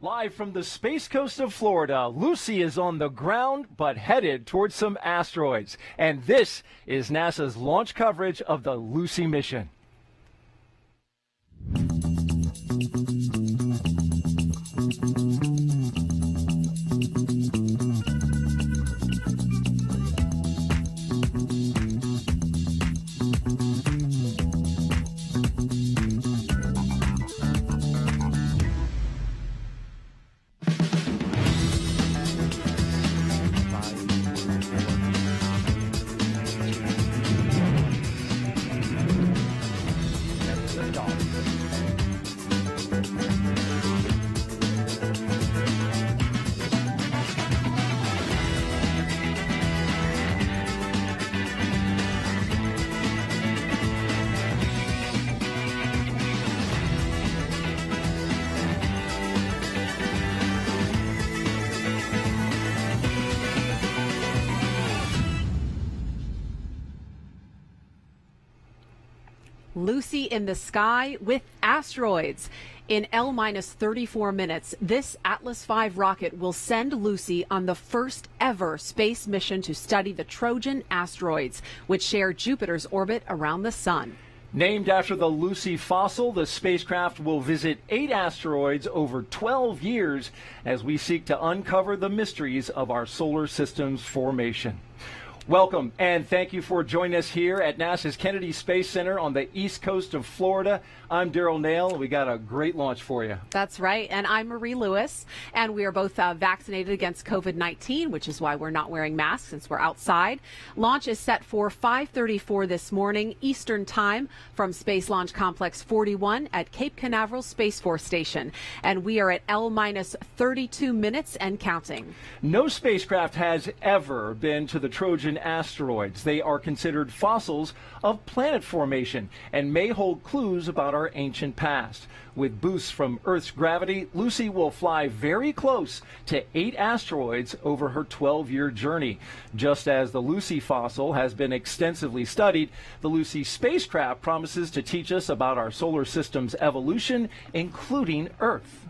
Live from the space coast of Florida, Lucy is on the ground but headed towards some asteroids. And this is NASA's launch coverage of the Lucy mission. Lucy in the sky with asteroids. In L-34 minutes, this Atlas V rocket will send Lucy on the first ever space mission to study the Trojan asteroids, which share Jupiter's orbit around the sun. Named after the Lucy fossil, the spacecraft will visit 8 asteroids over 12 years as we seek to uncover the mysteries of our solar system's formation. Welcome, and thank you for joining us here at NASA's Kennedy Space Center on the east coast of Florida. I'm Daryl Nail, and we got a great launch for you. That's right, and I'm Marie Lewis, and we are both vaccinated against COVID-19, which is why we're not wearing masks since we're outside. Launch is set for 5:34 this morning Eastern Time from Space Launch Complex 41 at Cape Canaveral Space Force Station, and we are at L-32 minutes and counting. No spacecraft has ever been to the Trojan Asteroids. They are considered fossils of planet formation and may hold clues about our ancient past. With boosts from Earth's gravity, Lucy will fly very close to 8 asteroids over her 12-year journey. Just as the Lucy fossil has been extensively studied, the Lucy spacecraft promises to teach us about our solar system's evolution, including Earth.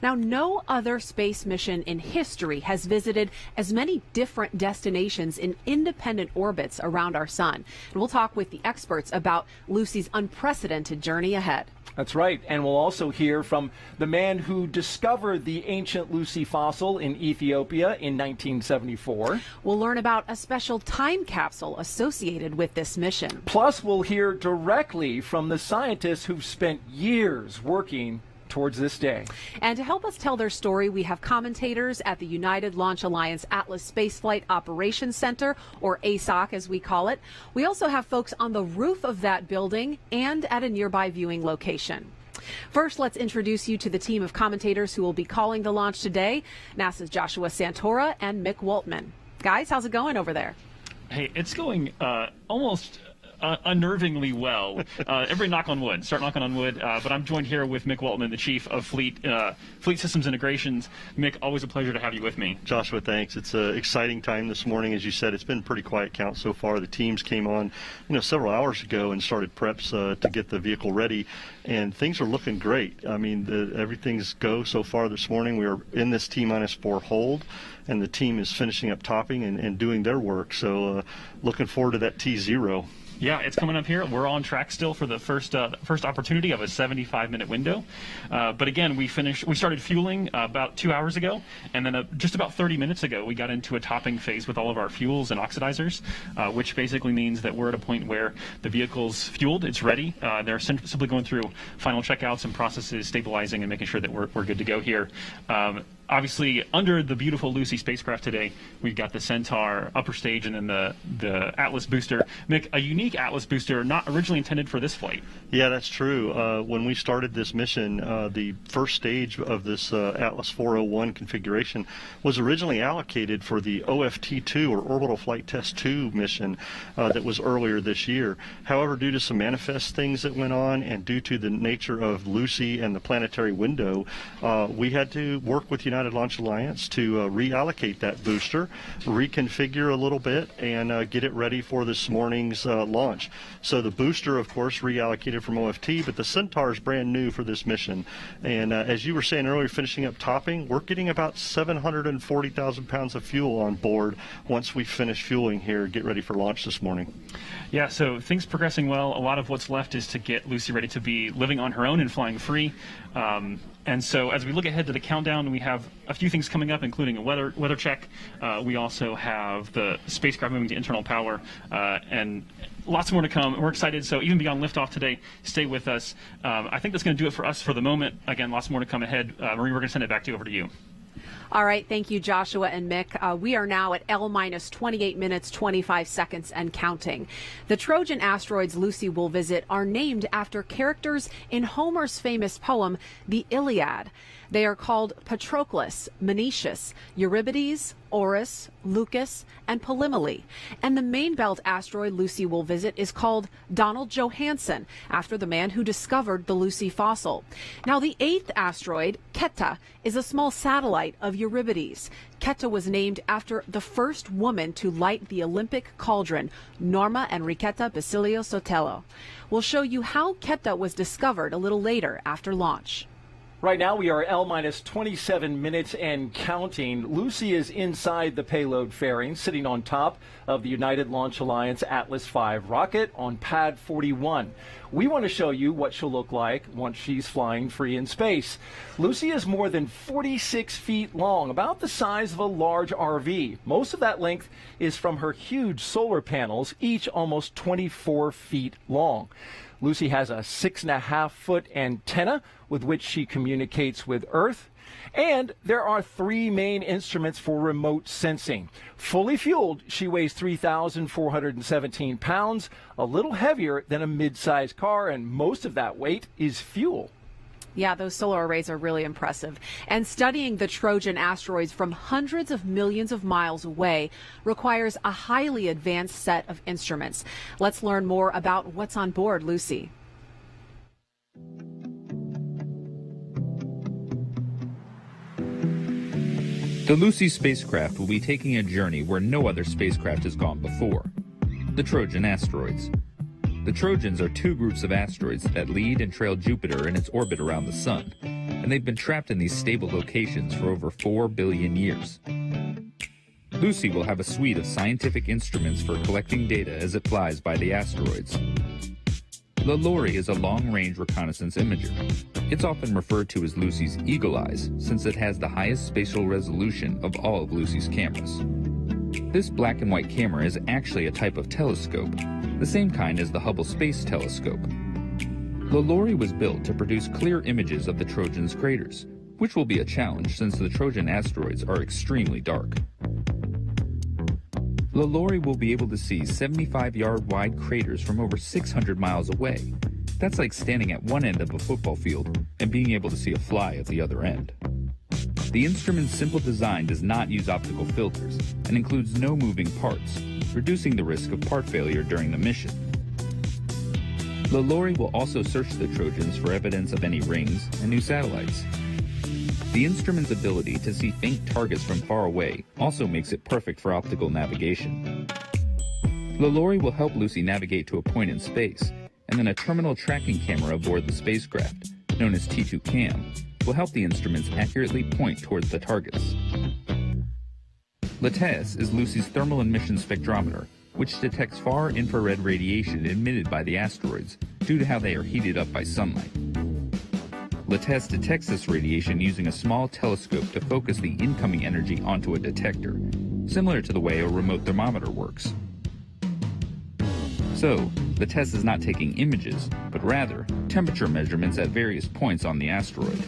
Now, no other space mission in history has visited as many different destinations in independent orbits around our sun. And we'll talk with the experts about Lucy's unprecedented journey ahead. That's right, and we'll also hear from the man who discovered the ancient Lucy fossil in Ethiopia in 1974. We'll learn about a special time capsule associated with this mission. Plus, we'll hear directly from the scientists who've spent years working towards this day. And to help us tell their story, we have commentators at the United Launch Alliance Atlas Spaceflight Operations Center, or ASOC as we call it. We also have folks on the roof of that building and at a nearby viewing location. First, let's introduce you to the team of commentators who will be calling the launch today, NASA's Joshua Santora and Mick Waltman. Guys, how's it going over there? Hey, it's going almost unnervingly well. Everybody knock on wood. Start knocking on wood. But I'm joined here with Mick Waltman, the Chief of Fleet Systems Integrations. Mick, always a pleasure to have you with me. Joshua, thanks. It's an exciting time this morning. As you said, it's been a pretty quiet count so far. The teams came on, several hours ago and started preps to get the vehicle ready, and things are looking great. I mean, everything's go so far this morning. We are in this T-4 hold, and the team is finishing up topping and doing their work. So looking forward to that T0. Yeah, it's coming up here. We're on track still for the first opportunity of a 75-minute window. But again, we started fueling about 2 hours ago, and then just about 30 minutes ago, we got into a topping phase with all of our fuels and oxidizers, which basically means that we're at a point where the vehicle's fueled, it's ready. They're simply going through final checkouts and processes, stabilizing and making sure that we're good to go here. Obviously, under the beautiful Lucy spacecraft today, we've got the Centaur upper stage and then the Atlas booster. Mick, a unique Atlas booster, not originally intended for this flight. Yeah, that's true. When we started this mission, the first stage of this Atlas 401 configuration was originally allocated for the OFT-2, or Orbital Flight Test 2 mission that was earlier this year. However, due to some manifest things that went on and due to the nature of Lucy and the planetary window, we had to work with United United Launch Alliance to reallocate that booster, reconfigure a little bit, and get it ready for this morning's launch. So the booster, of course, reallocated from OFT, but the Centaur is brand new for this mission. And as you were saying earlier, finishing up topping, we're getting about 740,000 pounds of fuel on board once we finish fueling here, get ready for launch this morning. Yeah, so things progressing well. A lot of what's left is to get Lucy ready to be living on her own and flying free. And so as we look ahead to the countdown, we have a few things coming up, including a weather check. We also have the spacecraft moving to internal power, and lots more to come. We're excited, so even beyond liftoff today, stay with us. I think that's going to do it for us for the moment. Again, lots more to come ahead. Marie, we're going to send it back over to you. All right. Thank you, Joshua and Mick. We are now at L-minus 28 minutes, 25 seconds and counting. The Trojan asteroids Lucy will visit are named after characters in Homer's famous poem, The Iliad. They are called Patroclus, Menetius, Euripides, Orus, Lucus, and Polymele. And the main belt asteroid Lucy will visit is called Donald Johanson, after the man who discovered the Lucy fossil. Now, the eighth asteroid, Keta, is a small satellite of Euripides. Keta was named after the first woman to light the Olympic cauldron, Norma Enriqueta Basilio Sotelo. We'll show you how Keta was discovered a little later after launch. Right now we are L-minus 27 minutes and counting. Lucy is inside the payload fairing, sitting on top of the United Launch Alliance Atlas V rocket on pad 41. We want to show you what she'll look like once she's flying free in space. Lucy is more than 46 feet long, about the size of a large RV. Most of that length is from her huge solar panels, each almost 24 feet long. Lucy has a 6.5-foot antenna with which she communicates with Earth. And there are three main instruments for remote sensing. Fully fueled, she weighs 3,417 pounds, a little heavier than a mid-sized car, and most of that weight is fuel. Yeah, those solar arrays are really impressive. And studying the Trojan asteroids from hundreds of millions of miles away requires a highly advanced set of instruments. Let's learn more about what's on board Lucy. The Lucy spacecraft will be taking a journey where no other spacecraft has gone before, the Trojan asteroids. The Trojans are two groups of asteroids that lead and trail Jupiter in its orbit around the Sun, and they've been trapped in these stable locations for over 4 billion years. Lucy will have a suite of scientific instruments for collecting data as it flies by the asteroids. The LORRI is a long-range reconnaissance imager. It's often referred to as Lucy's eagle eyes, since it has the highest spatial resolution of all of Lucy's cameras. This black and white camera is actually a type of telescope, the same kind as the Hubble Space Telescope. The LORRI was built to produce clear images of the Trojans' craters, which will be a challenge since the Trojan asteroids are extremely dark. The LORRI will be able to see 75-yard wide craters from over 600 miles away. That's like standing at one end of a football field and being able to see a fly at the other end. The instrument's simple design does not use optical filters and includes no moving parts, reducing the risk of part failure during the mission. The LORRI will also search the Trojans for evidence of any rings and new satellites. The instrument's ability to see faint targets from far away also makes it perfect for optical navigation. The LORRI will help Lucy navigate to a point in space, and then a terminal tracking camera aboard the spacecraft, known as T2CAM, will help the instruments accurately point towards the targets. LITES is Lucy's thermal emission spectrometer, which detects far infrared radiation emitted by the asteroids due to how they are heated up by sunlight. LITES detects this radiation using a small telescope to focus the incoming energy onto a detector, similar to the way a remote thermometer works. So, LITES is not taking images, but rather temperature measurements at various points on the asteroid.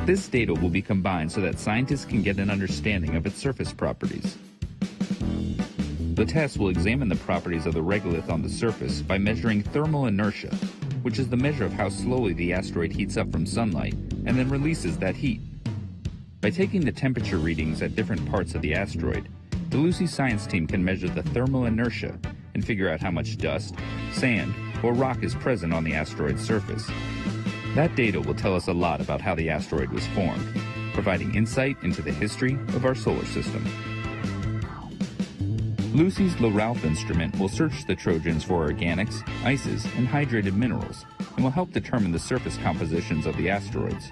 This data will be combined so that scientists can get an understanding of its surface properties. LITES will examine the properties of the regolith on the surface by measuring thermal inertia, which is the measure of how slowly the asteroid heats up from sunlight and then releases that heat. By taking the temperature readings at different parts of the asteroid, the Lucy science team can measure the thermal inertia and figure out how much dust, sand, or rock is present on the asteroid's surface. That data will tell us a lot about how the asteroid was formed, providing insight into the history of our solar system. Lucy's LaRalph instrument will search the Trojans for organics, ices, and hydrated minerals, and will help determine the surface compositions of the asteroids.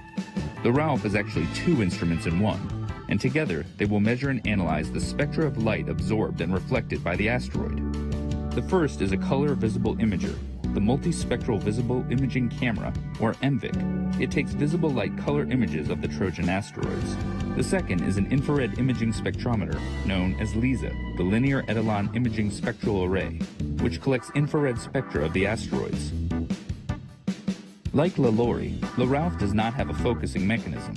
LaRalph is actually two instruments in one, and together they will measure and analyze the spectra of light absorbed and reflected by the asteroid. The first is a color visible imager, the multispectral visible imaging camera, or MVIC. It takes visible light color images of the Trojan asteroids. The second is an infrared imaging spectrometer, known as LISA, the Linear Etalon Imaging Spectral Array, which collects infrared spectra of the asteroids. Like LaLaurie, LaRalph does not have a focusing mechanism.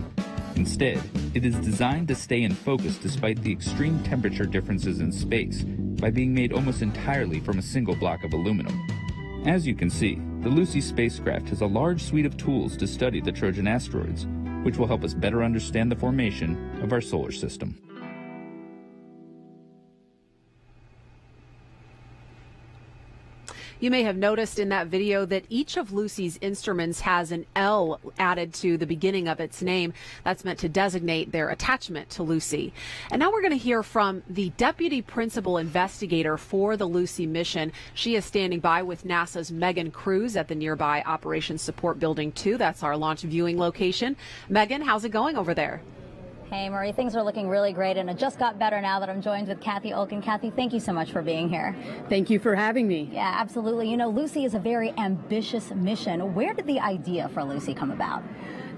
Instead, it is designed to stay in focus despite the extreme temperature differences in space by being made almost entirely from a single block of aluminum. As you can see, the Lucy spacecraft has a large suite of tools to study the Trojan asteroids, which will help us better understand the formation of our solar system. You may have noticed in that video that each of Lucy's instruments has an L added to the beginning of its name. That's meant to designate their attachment to Lucy. And now we're going to hear from the deputy principal investigator for the Lucy mission. She is standing by with NASA's Megan Cruz at the nearby Operations Support Building 2. That's our launch viewing location. Megan, how's it going over there? Hey, Marie, things are looking really great, and it just got better now that I'm joined with Kathy Olkin. Kathy, thank you so much for being here. Thank you for having me. Yeah, absolutely. You know, Lucy is a very ambitious mission. Where did the idea for Lucy come about?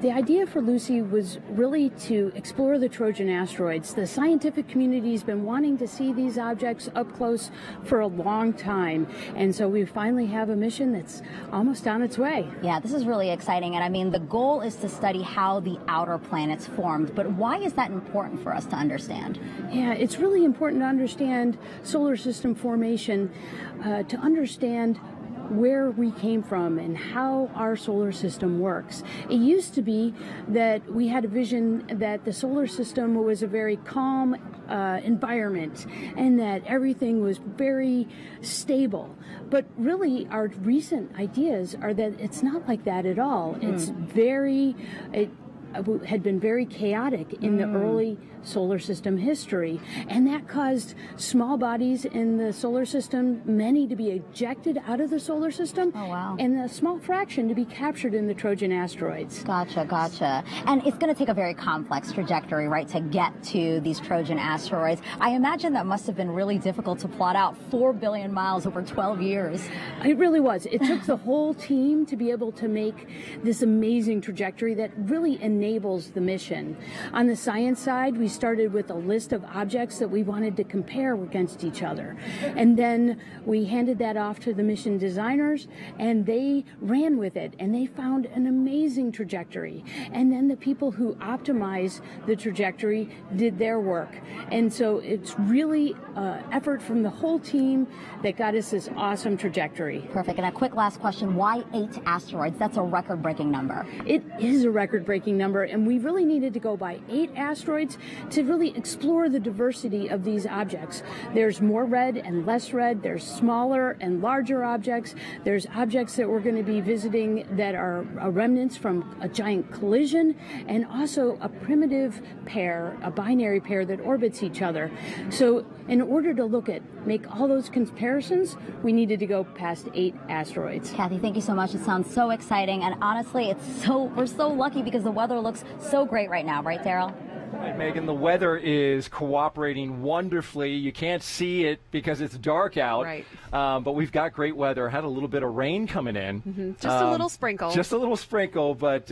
The idea for Lucy was really to explore the Trojan asteroids. The scientific community has been wanting to see these objects up close for a long time, and so we finally have a mission that's almost on its way. Yeah, this is really exciting, and I mean, the goal is to study how the outer planets formed, but why is that important for us to understand? Yeah, it's really important to understand solar system formation, to understand where we came from and how our solar system works. It used to be that we had a vision that the solar system was a very calm environment and that everything was very stable. But really, our recent ideas are that it's not like that at all. It's it had been very chaotic in the early solar system history, and that caused small bodies in the solar system, many to be ejected out of the solar system, and a small fraction to be captured in the Trojan asteroids. Gotcha. And it's going to take a very complex trajectory, right, to get to these Trojan asteroids. I imagine that must have been really difficult to plot out 4 billion miles over 12 years. It really was. It took the whole team to be able to make this amazing trajectory that really enables the mission. On the science side, we started with a list of objects that we wanted to compare against each other. And then we handed that off to the mission designers, and they ran with it, and they found an amazing trajectory. And then the people who optimize the trajectory did their work. And so it's really effort from the whole team that got us this awesome trajectory. Perfect. And a quick last question, why 8 asteroids? That's a record-breaking number. It is a record-breaking number, and we really needed to go by 8 asteroids to really explore the diversity of these objects. There's more red and less red. There's smaller and larger objects. There's objects that we're going to be visiting that are remnants from a giant collision, and also a primitive pair, a binary pair that orbits each other. So in order to make all those comparisons, we needed to go past 8 asteroids. Kathy, thank you so much. It sounds so exciting, and honestly, we're so lucky because the weather looks so great right now, right, Daryl? Right, Megan, the weather is cooperating wonderfully. You can't see it because it's dark out, right. But we've got great weather. Had a little bit of rain coming in. Just a little sprinkle. Just a little sprinkle, but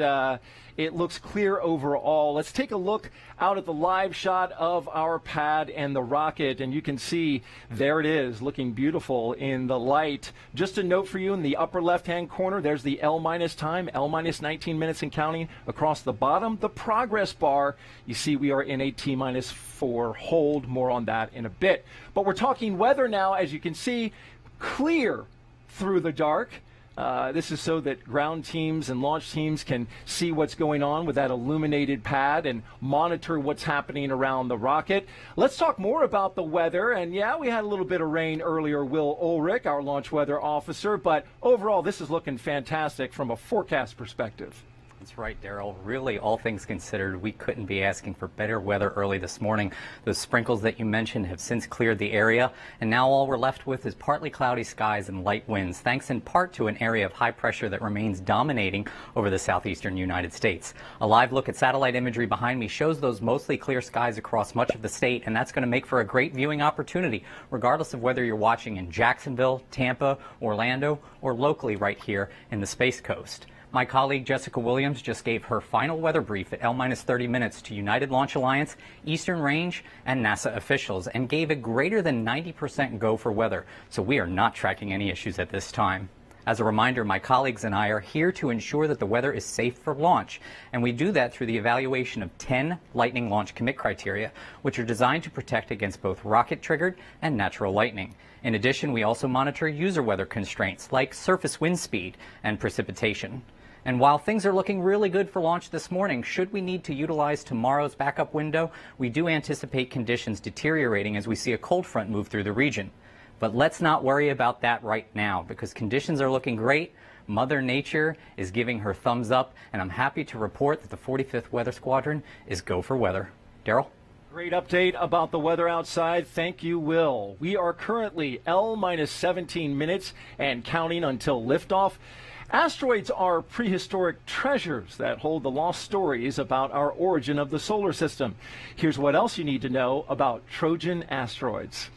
it looks clear overall. Let's take a look out at the live shot of our pad and the rocket, and you can see there it is, looking beautiful in the light. Just a note for you, in the upper left-hand corner, there's the L- time, L- 19 minutes and counting. Across the bottom, the progress bar. You see we are in a T-4 hold. More on that in a bit. But we're talking weather now, as you can see, clear through the dark. This is so that ground teams and launch teams can see what's going on with that illuminated pad and monitor what's happening around the rocket. Let's talk more about the weather. And yeah, we had a little bit of rain earlier. Will Ulrich, our launch weather officer, but overall this is looking fantastic from a forecast perspective. That's right, Daryl. Really, all things considered, we couldn't be asking for better weather early this morning. Those sprinkles that you mentioned have since cleared the area, and now all we're left with is partly cloudy skies and light winds, thanks in part to an area of high pressure that remains dominating over the southeastern United States. A live look at satellite imagery behind me shows those mostly clear skies across much of the state, and that's going to make for a great viewing opportunity, regardless of whether you're watching in Jacksonville, Tampa, Orlando, or locally right here in the Space Coast. My colleague Jessica Williams just gave her final weather brief at L-30 minutes to United Launch Alliance, Eastern Range, and NASA officials, and gave a greater than 90% go for weather, so we are not tracking any issues at this time. As a reminder, my colleagues and I are here to ensure that the weather is safe for launch, and we do that through the evaluation of 10 lightning launch commit criteria, which are designed to protect against both rocket-triggered and natural lightning. In addition, we also monitor user weather constraints like surface wind speed and precipitation. And while things are looking really good for launch this morning, should we need to utilize tomorrow's backup window, we do anticipate conditions deteriorating as we see a cold front move through the region. But let's not worry about that right now, because conditions are looking great. Mother Nature is giving her thumbs up, and I'm happy to report that the 45th Weather Squadron is go for weather. Daryl? Great update about the weather outside. Thank you, Will. We are currently L-17 minutes and counting until liftoff. Asteroids are prehistoric treasures that hold the lost stories about our origin of the solar system. Here's what else you need to know about Trojan asteroids.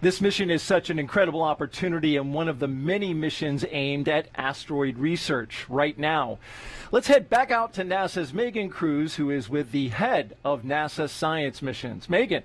This mission is such an incredible opportunity and one of the many missions aimed at asteroid research right now. Let's head back out to NASA's Megan Cruz, who is with the head of NASA Science Missions. Megan.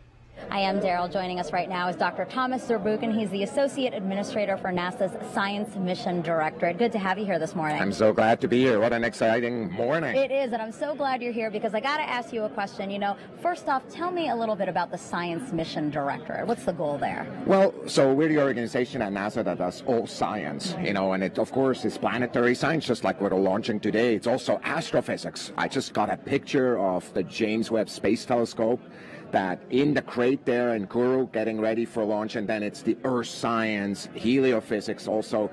I am Daryl. Joining us right now is Dr. Thomas Zurbuchen. He's the Associate Administrator for NASA's Science Mission Directorate. Good to have you here this morning. I'm so glad to be here. What an exciting morning. It is, and I'm so glad you're here because I got to ask you a question. You know, first off, tell me a little bit about the Science Mission Directorate. What's the goal there? Well, so we're the organization at NASA that does all science, you know, and it, of course, is planetary science, just like we're launching today. It's also astrophysics. I just got a picture of the James Webb Space Telescope that in the crate there in Kourou getting ready for launch, and then it's the earth science, heliophysics, also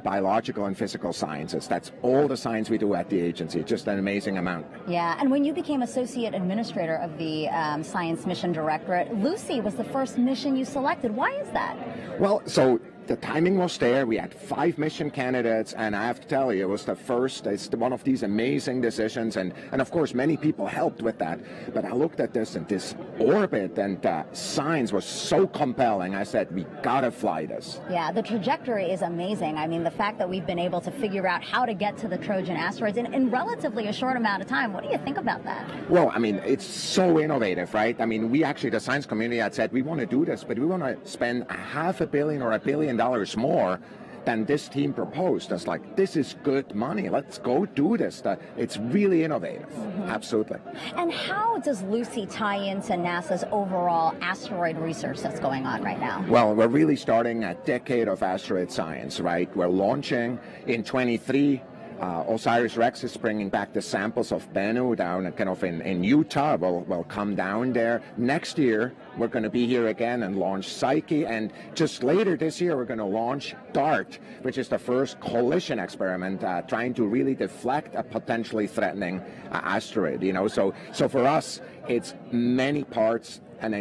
biological and physical sciences. That's all the science we do at the agency. Just an amazing amount. Yeah, and when you became Associate Administrator of the Science Mission Directorate, Lucy was the first mission you selected. Why is that? Well, so the timing was there. We had 5 mission candidates, and I have to tell you, it was the first. It's one of these amazing decisions, and of course, many people helped with that. But I looked at this, and this orbit and science was so compelling. I said, we gotta fly this. Yeah, the trajectory is amazing. I mean, the fact that we've been able to figure out how to get to the Trojan asteroids in relatively a short amount of time. What do you think about that? Well, I mean, it's so innovative, right? I mean, we actually, the science community had said, we want to do this, but we want to spend $500 million or $1 billion more than this team proposed. It's like, this is good money. Let's go do this. It's really innovative. Absolutely. And how does Lucy tie into NASA's overall asteroid research that's going on right now? Well, we're really starting a decade of asteroid science, right? We're launching in 23 OSIRIS-REx is bringing back the samples of Bennu down kind of in Utah. We'll come down there. Next year, we're going to be here again and launch Psyche. And just later this year, we're going to launch DART, which is the first collision experiment trying to really deflect a potentially threatening asteroid. So for us, it's many parts. And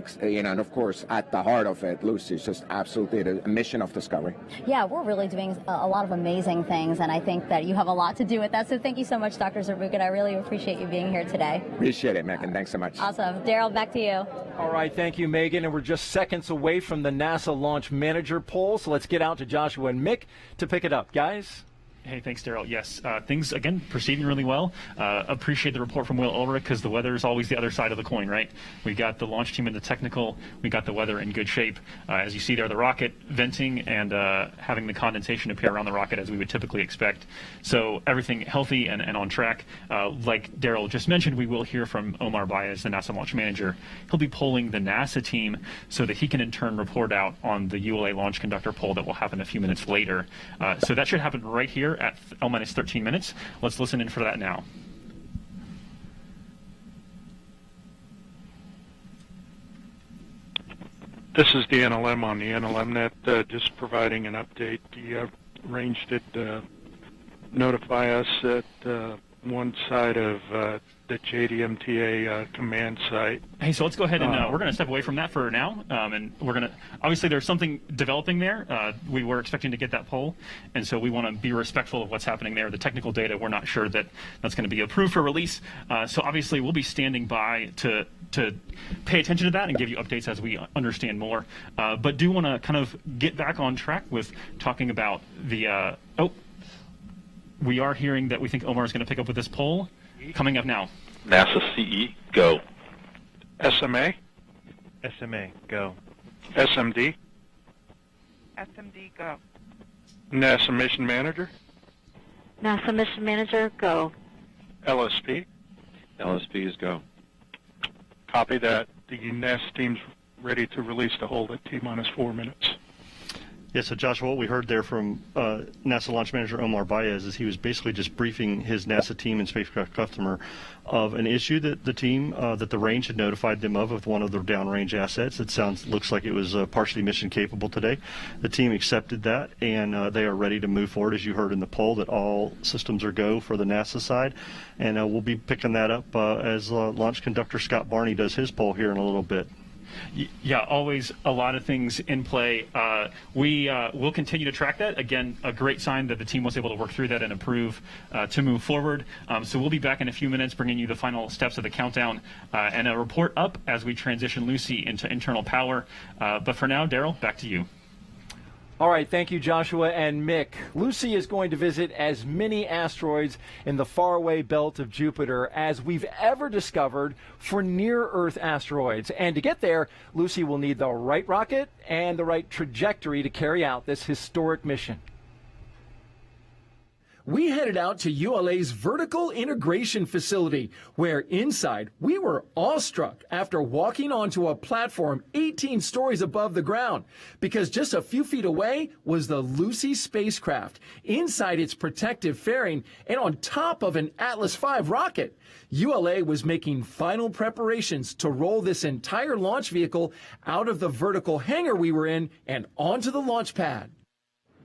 of course, at the heart of it, Lucy, is just absolutely a mission of discovery. Yeah, we're really doing a lot of amazing things, and I think that you have a lot to do with that. So thank you so much, Dr. Zurbuchen. I really appreciate you being here today. Appreciate it, Megan. Thanks so much. Awesome. Daryl, back to you. All right, thank you, Megan. And we're just seconds away from the NASA Launch Manager poll, so let's get out to Joshua and Mick to pick it up. Guys? Hey, thanks, Daryl. Yes, things, again, proceeding really well. Appreciate the report from Will Ulrich, because the weather is always the other side of the coin, right? We got the launch team in the technical. We got the weather in good shape. As you see there, the rocket venting and having the condensation appear around the rocket as we would typically expect. So everything healthy and on track. Like Daryl just mentioned, we will hear from Omar Baez, the NASA Launch Manager. He'll be polling the NASA team so that he can in turn report out on the ULA Launch Conductor poll that will happen a few minutes later. So that should happen right here at L-13 minutes. Let's listen in for that now. This is the NLM on the NLMnet, just providing an update. The range did notify us that one side of the JDMTA command site. Hey, so let's go ahead and we're going to step away from that for now, and we're going to, obviously there's something developing there. We were expecting to get that poll, and so we want to be respectful of what's happening there. The technical data, we're not sure that that's going to be approved for release, so obviously we'll be standing by to pay attention to that and give you updates as we understand more, but do want to kind of get back on track with talking about the, we are hearing that we think Omar is going to pick up with this poll. Coming up now. NASA CE, go. SMA? SMA, go. SMD? SMD, go. NASA Mission Manager? NASA Mission Manager, go. LSP? LSP is go. Copy that. The NASA team's ready to release the hold at T-minus 4 minutes. Yeah, so Joshua, what we heard there from NASA Launch Manager Omar Baez is he was basically just briefing his NASA team and spacecraft customer of an issue that the team, that the range had notified them of one of their downrange assets. It looks like it was partially mission capable today. The team accepted that, and they are ready to move forward, as you heard in the poll, that all systems are go for the NASA side. And we'll be picking that up as Launch Conductor Scott Barney does his poll here in a little bit. Yeah, always a lot of things in play. We will continue to track that. Again, a great sign that the team was able to work through that and approve to move forward. So we'll be back in a few minutes bringing you the final steps of the countdown and a report up as we transition Lucy into internal power. But for now, Daryl, back to you. All right, thank you, Joshua and Mick. Lucy is going to visit as many asteroids in the faraway belt of Jupiter as we've ever discovered for near-Earth asteroids. And to get there, Lucy will need the right rocket and the right trajectory to carry out this historic mission. We headed out to ULA's Vertical Integration Facility, where inside we were awestruck after walking onto a platform 18 stories above the ground, because just a few feet away was the Lucy spacecraft, inside its protective fairing and on top of an Atlas V rocket. ULA was making final preparations to roll this entire launch vehicle out of the vertical hangar we were in and onto the launch pad.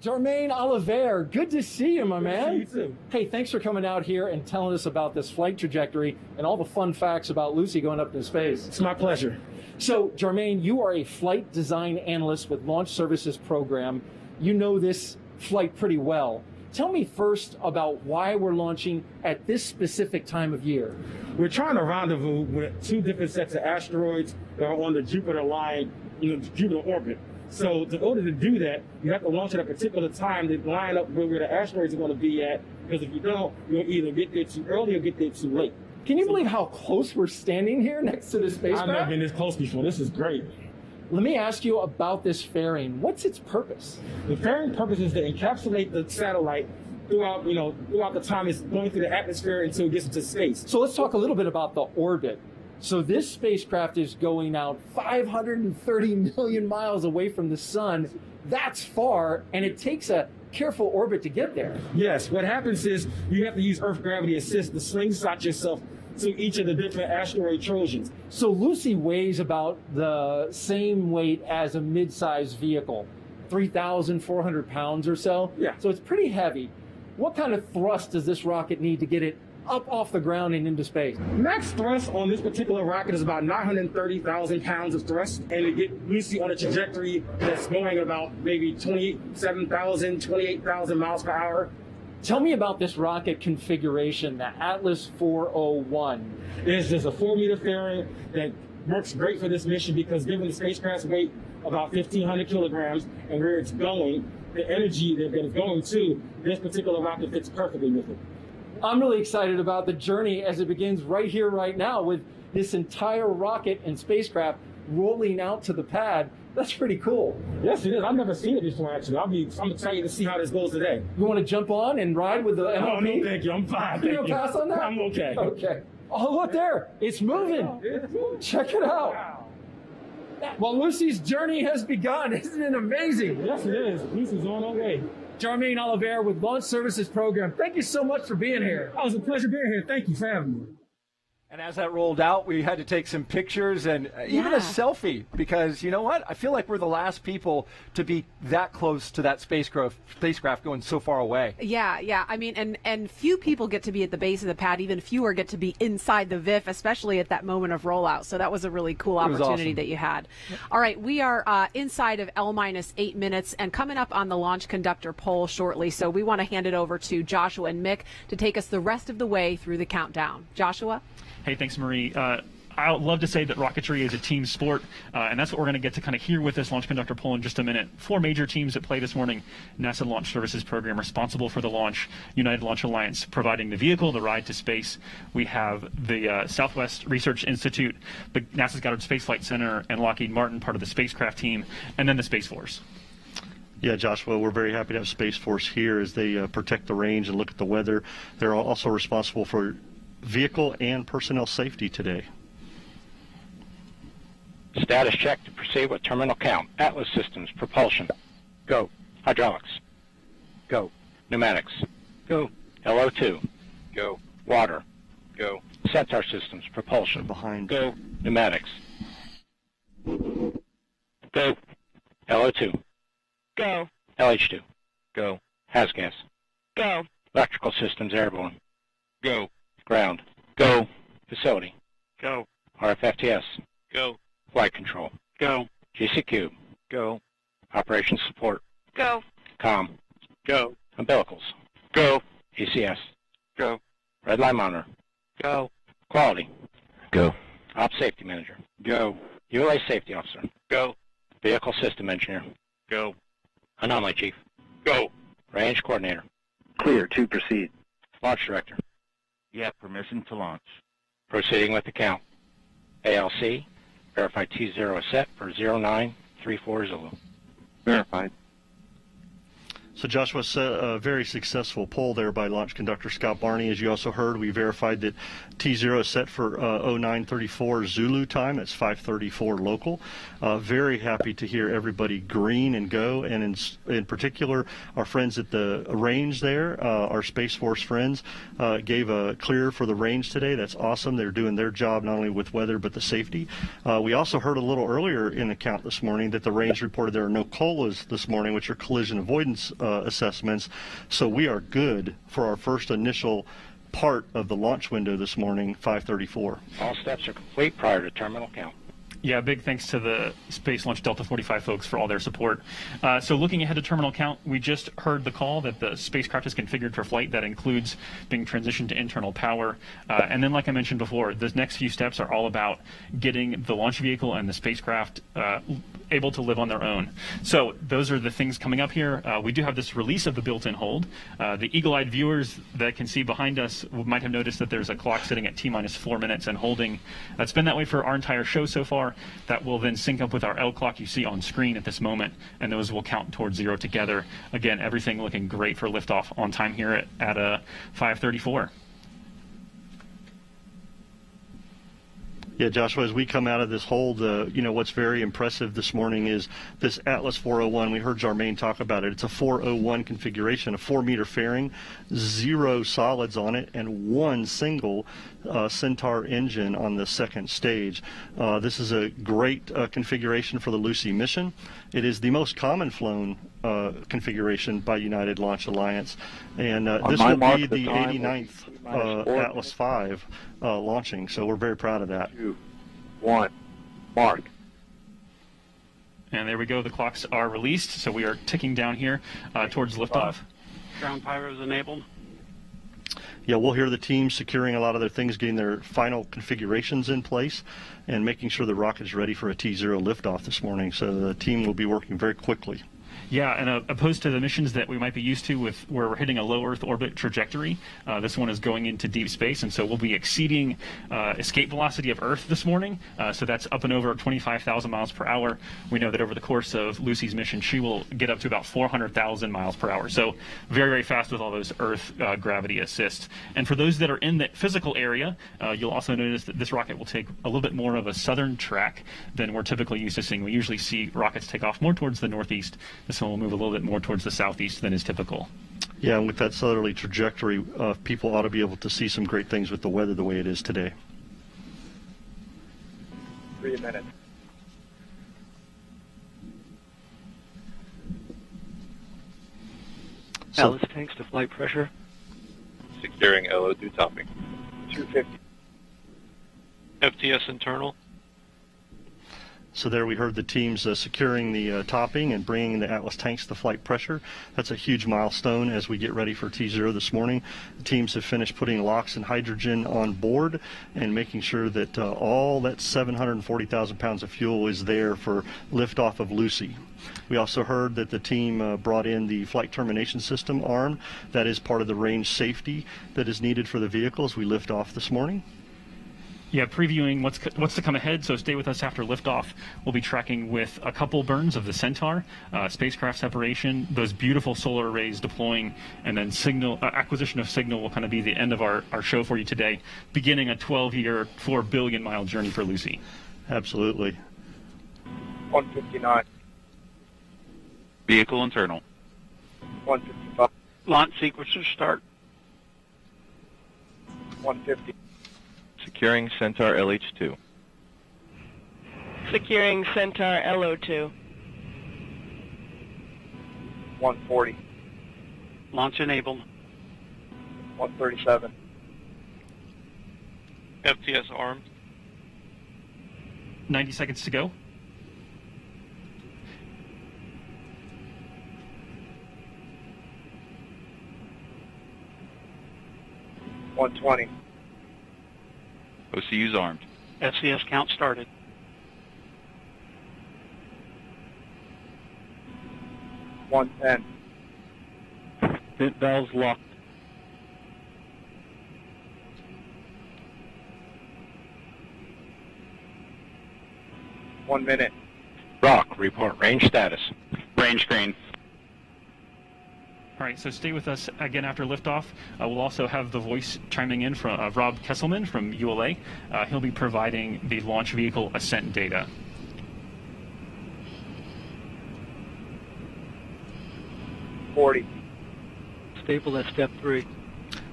Jermaine Oliver, good to see you, my man. Good to see you too. Hey, thanks for coming out here and telling us about this flight trajectory and all the fun facts about Lucy going up into space. It's my pleasure. So, Jermaine, you are a flight design analyst with Launch Services Program. You know this flight pretty well. Tell me first about why we're launching at this specific time of year. We're trying to rendezvous with two different sets of asteroids that are on the Jupiter line, Jupiter orbit. So in order to do that, you have to launch at a particular time to line up where the asteroids are going to be at, because if you don't, you'll either get there too early or get there too late. Can you believe how close we're standing here next to the spacecraft? I've never been this close before. This is great. Let me ask you about this fairing. What's its purpose? The fairing purpose is to encapsulate the satellite throughout the time it's going through the atmosphere until it gets into space. So let's talk a little bit about the orbit. So this spacecraft is going out 530 million miles away from the sun. That's far, and it takes a careful orbit to get there. Yes, what happens is you have to use Earth gravity assist to slingshot yourself to each of the different asteroid Trojans. So Lucy weighs about the same weight as a mid-sized vehicle, 3,400 pounds or so. Yeah. So it's pretty heavy. What kind of thrust does this rocket need to get it up off the ground and into space? Max thrust on this particular rocket is about 930,000 pounds of thrust, and to get Lucy on a trajectory that's going about maybe 27,000, 28,000 miles per hour. Tell me about this rocket configuration, the Atlas 401. It's just a 4-meter fairing that works great for this mission because given the spacecraft's weight, about 1,500 kilograms, and where it's going, the energy that it's going to, this particular rocket fits perfectly with it. I'm really excited about the journey as it begins right here, right now, with this entire rocket and spacecraft rolling out to the pad. That's pretty cool. Yes, it is. I've never seen it before, actually. I'm excited to see how this goes today. You want to jump on and ride with the MLP? Oh, no, thank you. I'm fine. You don't pass on that? I'm okay. Okay. Oh, look there. It's moving. Check it out. Well, Lucy's journey has begun. Isn't it amazing? Yes, it is. Lucy's on her way. Jermaine Oliver with Launch Services Program. Thank you so much for being here. Oh, it was a pleasure being here. Thank you for having me. And as that rolled out, we had to take some pictures and even a selfie because, you know what? I feel like we're the last people to be that close to that spacecraft going so far away. Yeah. I mean, and few people get to be at the base of the pad. Even fewer get to be inside the VIF, especially at that moment of rollout. So that was a really cool opportunity that you had. All right, we are inside of L-8 minutes and coming up on the launch conductor poll shortly. So we want to hand it over to Joshua and Mick to take us the rest of the way through the countdown. Joshua? Hey, thanks, Marie. I would love to say that rocketry is a team sport, and that's what we're going to get to kind of hear with this launch conductor poll in just a minute. 4 major teams at play this morning. NASA Launch Services Program responsible for the launch. United Launch Alliance providing the vehicle, the ride to space. We have the Southwest Research Institute, the NASA's Goddard Space Flight Center, and Lockheed Martin, part of the spacecraft team, and then the Space Force. Yeah, Joshua, we're very happy to have Space Force here as they protect the range and look at the weather. They're also responsible for vehicle and personnel safety today. Status check to proceed with terminal count. Atlas systems, propulsion. Go. Hydraulics. Go. Pneumatics. Go. LO2. Go. Water. Go. Centaur systems, propulsion. Behind. Go. Pneumatics. Go. LO2. Go. LH2. Go. HASGAS. Go. Electrical systems, airborne. Go. Ground. Go. Facility. Go. RFFTS. Go. Flight control. Go. GCQ. Go. Operations support. Go. COM. Go. Umbilicals. Go. ECS. Go. Red line monitor. Go. Quality. Go. Ops safety manager. Go. ULA safety officer. Go. Vehicle system engineer. Go. Anomaly chief. Go. Range coordinator. Clear to proceed. Launch director. You have permission to launch. Proceeding with the count. ALC. Verify T0 is set for 0934 Zulu. Verified. So Joshua, a very successful poll there by launch conductor Scott Barney. As you also heard, we verified that T0 is set for 0934 Zulu time. That's 5:34 local. Very happy to hear everybody green and go, and in particular, our friends at the range there, our Space Force friends, gave a clear for the range today. That's awesome. They're doing their job not only with weather but the safety. We also heard a little earlier in the count this morning that the range reported there are no COLAs this morning, which are collision avoidance assessments. So we are good for our first initial part of the launch window this morning, 5:34. All steps are complete prior to terminal count. Yeah, big thanks to the Space Launch Delta 45 folks for all their support. So looking ahead to terminal count, we just heard the call that the spacecraft is configured for flight. That includes being transitioned to internal power. And then, like I mentioned before, the next few steps are all about getting the launch vehicle and the spacecraft able to live on their own. So those are the things coming up here. We do have this release of the built-in hold. The eagle-eyed viewers that can see behind us might have noticed that there's a clock sitting at T-minus 4 minutes and holding. It's been that way for our entire show so far. That will then sync up with our L clock you see on screen at this moment, and those will count towards 0 together. Again, everything looking great for liftoff on time here at 5:34. Yeah, Joshua, as we come out of this hold, what's very impressive this morning is this Atlas 401. We heard Jarmaine talk about it. It's a 401 configuration, a 4-meter fairing, 0 solids on it, and 1 single Centaur engine on the second stage. This is a great configuration for the Lucy mission. It is the most common flown configuration by United Launch Alliance, and this will be the 89th Atlas V launching, so we're very proud of that. 2, 1, mark. And there we go. The clocks are released, so we are ticking down here towards liftoff. Ground pyros enabled. Yeah, we'll hear the team securing a lot of their things, getting their final configurations in place, and making sure the rocket is ready for a T0 liftoff this morning. So the team will be working very quickly. Yeah, and opposed to the missions that we might be used to with where we're hitting a low Earth orbit trajectory, this one is going into deep space, and so we'll be exceeding escape velocity of Earth this morning. So that's up and over 25,000 miles per hour. We know that over the course of Lucy's mission, she will get up to about 400,000 miles per hour. So very, very fast with all those Earth gravity assists. And for those that are in the physical area, you'll also notice that this rocket will take a little bit more of a southern track than we're typically used to seeing. We usually see rockets take off more towards the northeast. This one will move a little bit more towards the southeast than is typical. Yeah, and with that southerly trajectory, people ought to be able to see some great things with the weather the way it is today. 3 minutes. Atlas tanks to flight pressure. Securing LO2 topping. 250. FTS internal. So there we heard the teams securing the topping and bringing the Atlas tanks to flight pressure. That's a huge milestone as we get ready for T0 this morning. The teams have finished putting LOX and hydrogen on board and making sure that all that 740,000 pounds of fuel is there for liftoff of Lucy. We also heard that the team brought in the flight termination system arm. That is part of the range safety that is needed for the vehicle as we lift off this morning. Yeah, previewing what's to come ahead, so stay with us after liftoff. We'll be tracking with a couple burns of the Centaur, spacecraft separation, those beautiful solar arrays deploying, and then signal acquisition of signal will kind of be the end of our show for you today, beginning a 12-year, 4 billion-mile journey for Lucy. Absolutely. 159. Vehicle internal. 155. Launch sequencer start. 150. Securing Centaur LH2. Securing Centaur LO2. 140. Launch enabled. 137. FTS armed. 90 seconds to go. $120. OCU's armed. FCS count started. $110. Vent valves locked. $1 minute. Rock, report range status. Range green. All right, so stay with us again after liftoff. We'll also have the voice chiming in from Rob Kesselman from ULA. He'll be providing the launch vehicle ascent data. $40. Stable at step 3.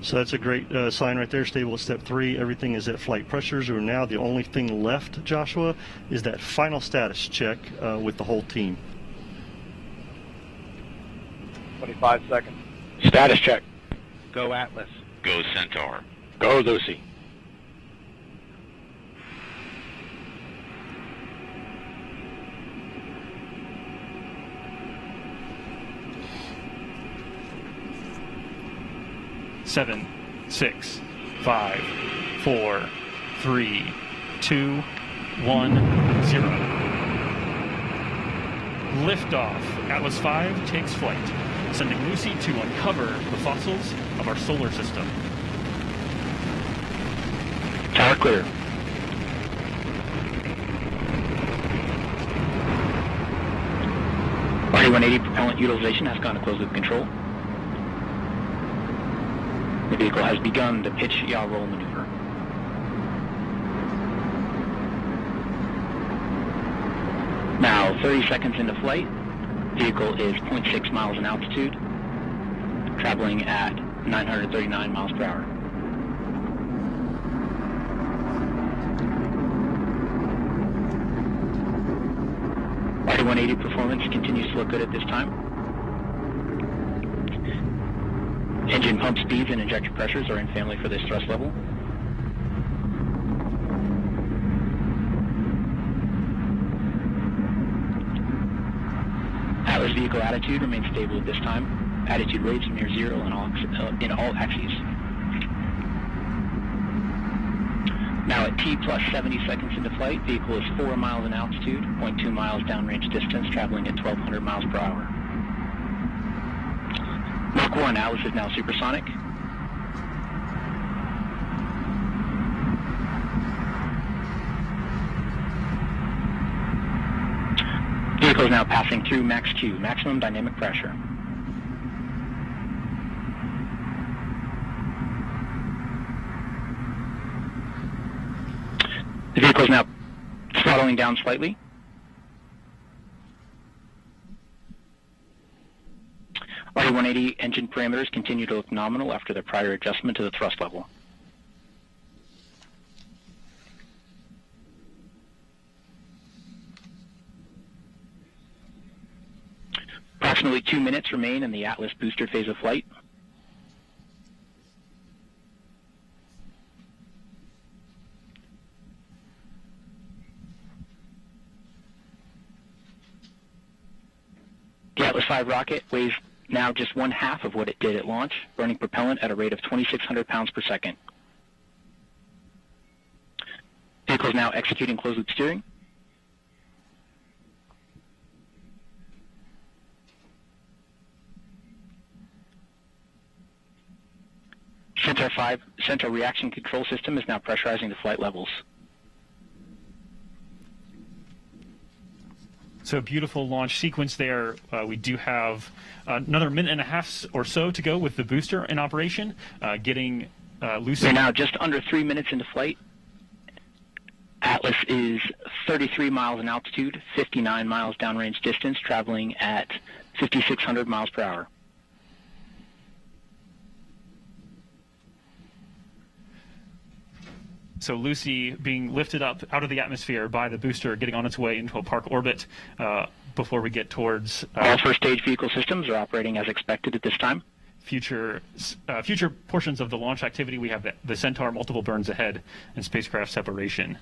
So that's a great sign right there, stable at step 3. Everything is at flight pressures. Or now the only thing left, Joshua, is that final status check with the whole team. 25 seconds. Status check. Go Atlas. Go Centaur. Go Lucy. Seven, 6, 5, 4, 3, 2, 1, 0. Liftoff. Atlas V takes flight, sending Lucy to uncover the fossils of our solar system. Tower clear. RD-180 propellant utilization has gone to closed loop control. The vehicle has begun the pitch yaw roll maneuver. 30 seconds into flight. Vehicle is 0.6 miles in altitude, traveling at 939 miles per hour. RD-180 performance continues to look good at this time. Engine pump speeds and injector pressures are in family for this thrust level. Atlas vehicle attitude remains stable at this time. Attitude rates near zero in all axes. Now at T plus 70 seconds into flight, vehicle is 4 miles in altitude, 0.2 miles downrange distance, traveling at 1,200 miles per hour. Mach 1, Atlas is now supersonic. Vehicle is now passing through max Q, maximum dynamic pressure. The vehicle is now throttling down slightly. RD-180 engine parameters continue to look nominal after their prior adjustment to the thrust level. Approximately 2 minutes remain in the Atlas booster phase of flight. The Atlas V rocket weighs now just 1/2 of what it did at launch, burning propellant at a rate of 2,600 pounds per second. Vehicle is now executing closed-loop steering. Centaur 5 Centaur reaction control system is now pressurizing the flight levels. So beautiful launch sequence there. We do have another minute and a half or so to go with the booster in operation, getting Lucy. We're now just under 3 minutes into flight. Atlas is 33 miles in altitude, 59 miles downrange distance, traveling at 5,600 miles per hour. So Lucy being lifted up out of the atmosphere by the booster, getting on its way into a park orbit before we get towards... All first stage vehicle systems are operating as expected at this time. Future portions of the launch activity, we have the Centaur multiple burns ahead and spacecraft separation.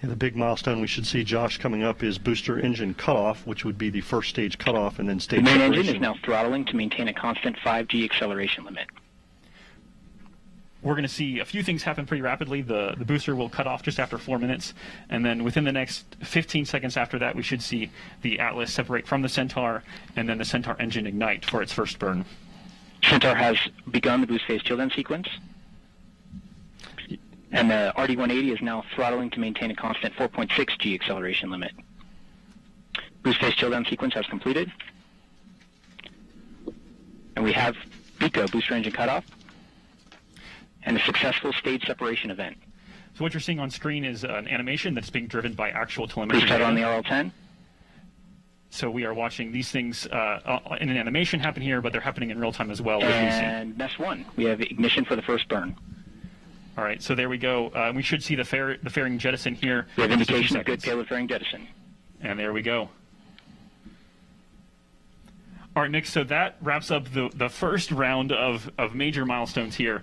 Yeah, the big milestone we should see, Josh, coming up is booster engine cutoff, which would be the first stage cutoff and then stage separation. The main separation. engine is now throttling to maintain a constant 5G acceleration limit. We're going to see a few things happen pretty rapidly. The booster will cut off just after 4 minutes, and then within the next 15 seconds after that, we should see the Atlas separate from the Centaur, and then the Centaur engine ignite for its first burn. Centaur has begun the boost phase chill-down sequence, and the RD-180 is now throttling to maintain a constant 4.6 G acceleration limit. Boost phase chill-down sequence has completed, and we have BECO, booster engine cutoff, and a successful stage separation event. So what you're seeing on screen is an animation that's being driven by actual telemetry. Please start on the RL-10. So we are watching these things in an animation happen here, but they're happening in real time as well. And Nest 1, we have ignition for the first burn. All right, so there we go. We should see the fairing jettison here. We have indication of good payload fairing jettison. And there we go. All right, Nick, so that wraps up the first round of major milestones here.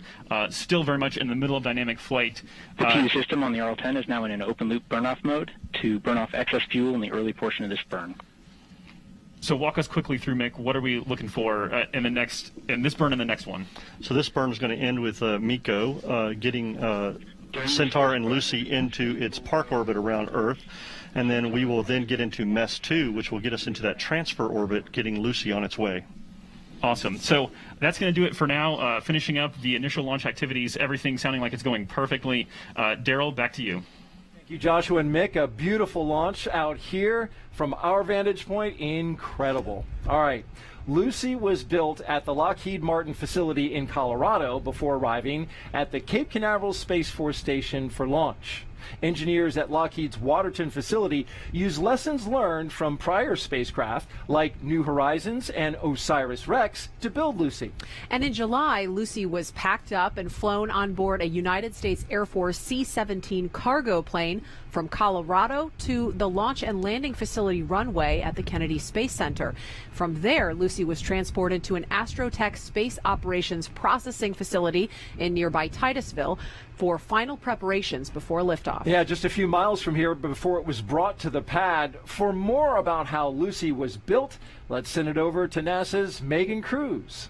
Still very much in the middle of dynamic flight. The PU system on the RL-10 is now in an open-loop burn-off mode to burn off excess fuel in the early portion of this burn. So walk us quickly through, Mick, what are we looking for in this burn and the next one? So this burn is going to end with MECO getting Centaur and Lucy into its park orbit around Earth. And then we will then get into MESS 2, which will get us into that transfer orbit, getting Lucy on its way. Awesome. So that's going to do it for now. Finishing up the initial launch activities, everything sounding like it's going perfectly. Daryl, back to you. Thank you, Joshua and Mick. A beautiful launch out here from our vantage point. Incredible. All right. Lucy was built at the Lockheed Martin facility in Colorado before arriving at the Cape Canaveral Space Force Station for launch. Engineers at Lockheed's Waterton facility use lessons learned from prior spacecraft like New Horizons and OSIRIS-REx to build Lucy. And in July, Lucy was packed up and flown on board a United States Air Force C-17 cargo plane from Colorado to the Launch and Landing Facility runway at the Kennedy Space Center. From there, Lucy was transported to an Astrotech Space Operations Processing Facility in nearby Titusville for final preparations before liftoff. Yeah, just a few miles from here before it was brought to the pad. For more about how Lucy was built, let's send it over to NASA's Megan Cruz.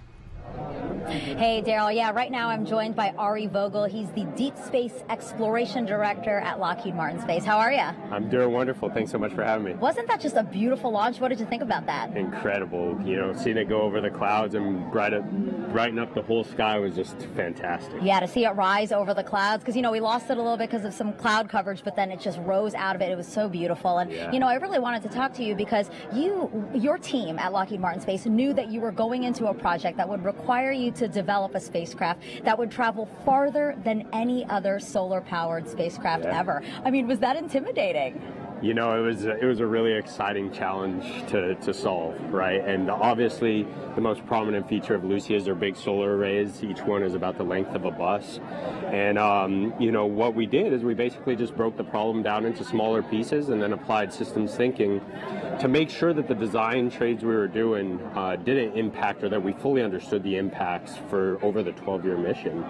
Hey, Daryl. Yeah, right now I'm joined by Ari Vogel. He's the Deep Space Exploration Director at Lockheed Martin Space. How are you? I'm doing wonderful. Thanks so much for having me. Wasn't that just a beautiful launch? What did you think about that? Incredible. You know, seeing it go over the clouds and brighten up the whole sky was just fantastic. Yeah, to see it rise over the clouds, because, you know, we lost it a little bit because of some cloud coverage, but then it just rose out of it. It was so beautiful. And, you know, I really wanted to talk to you because your team at Lockheed Martin Space knew that you were going into a project that would require you to develop a spacecraft that would travel farther than any other solar-powered spacecraft ever. I mean, was that intimidating? You know, it was a really exciting challenge to solve, right? And obviously, the most prominent feature of Lucy is their big solar arrays. Each one is about the length of a bus. And, you know, what we did is we basically just broke the problem down into smaller pieces and then applied systems thinking to make sure that the design trades we were doing didn't impact, or that we fully understood the impacts for over the 12-year mission.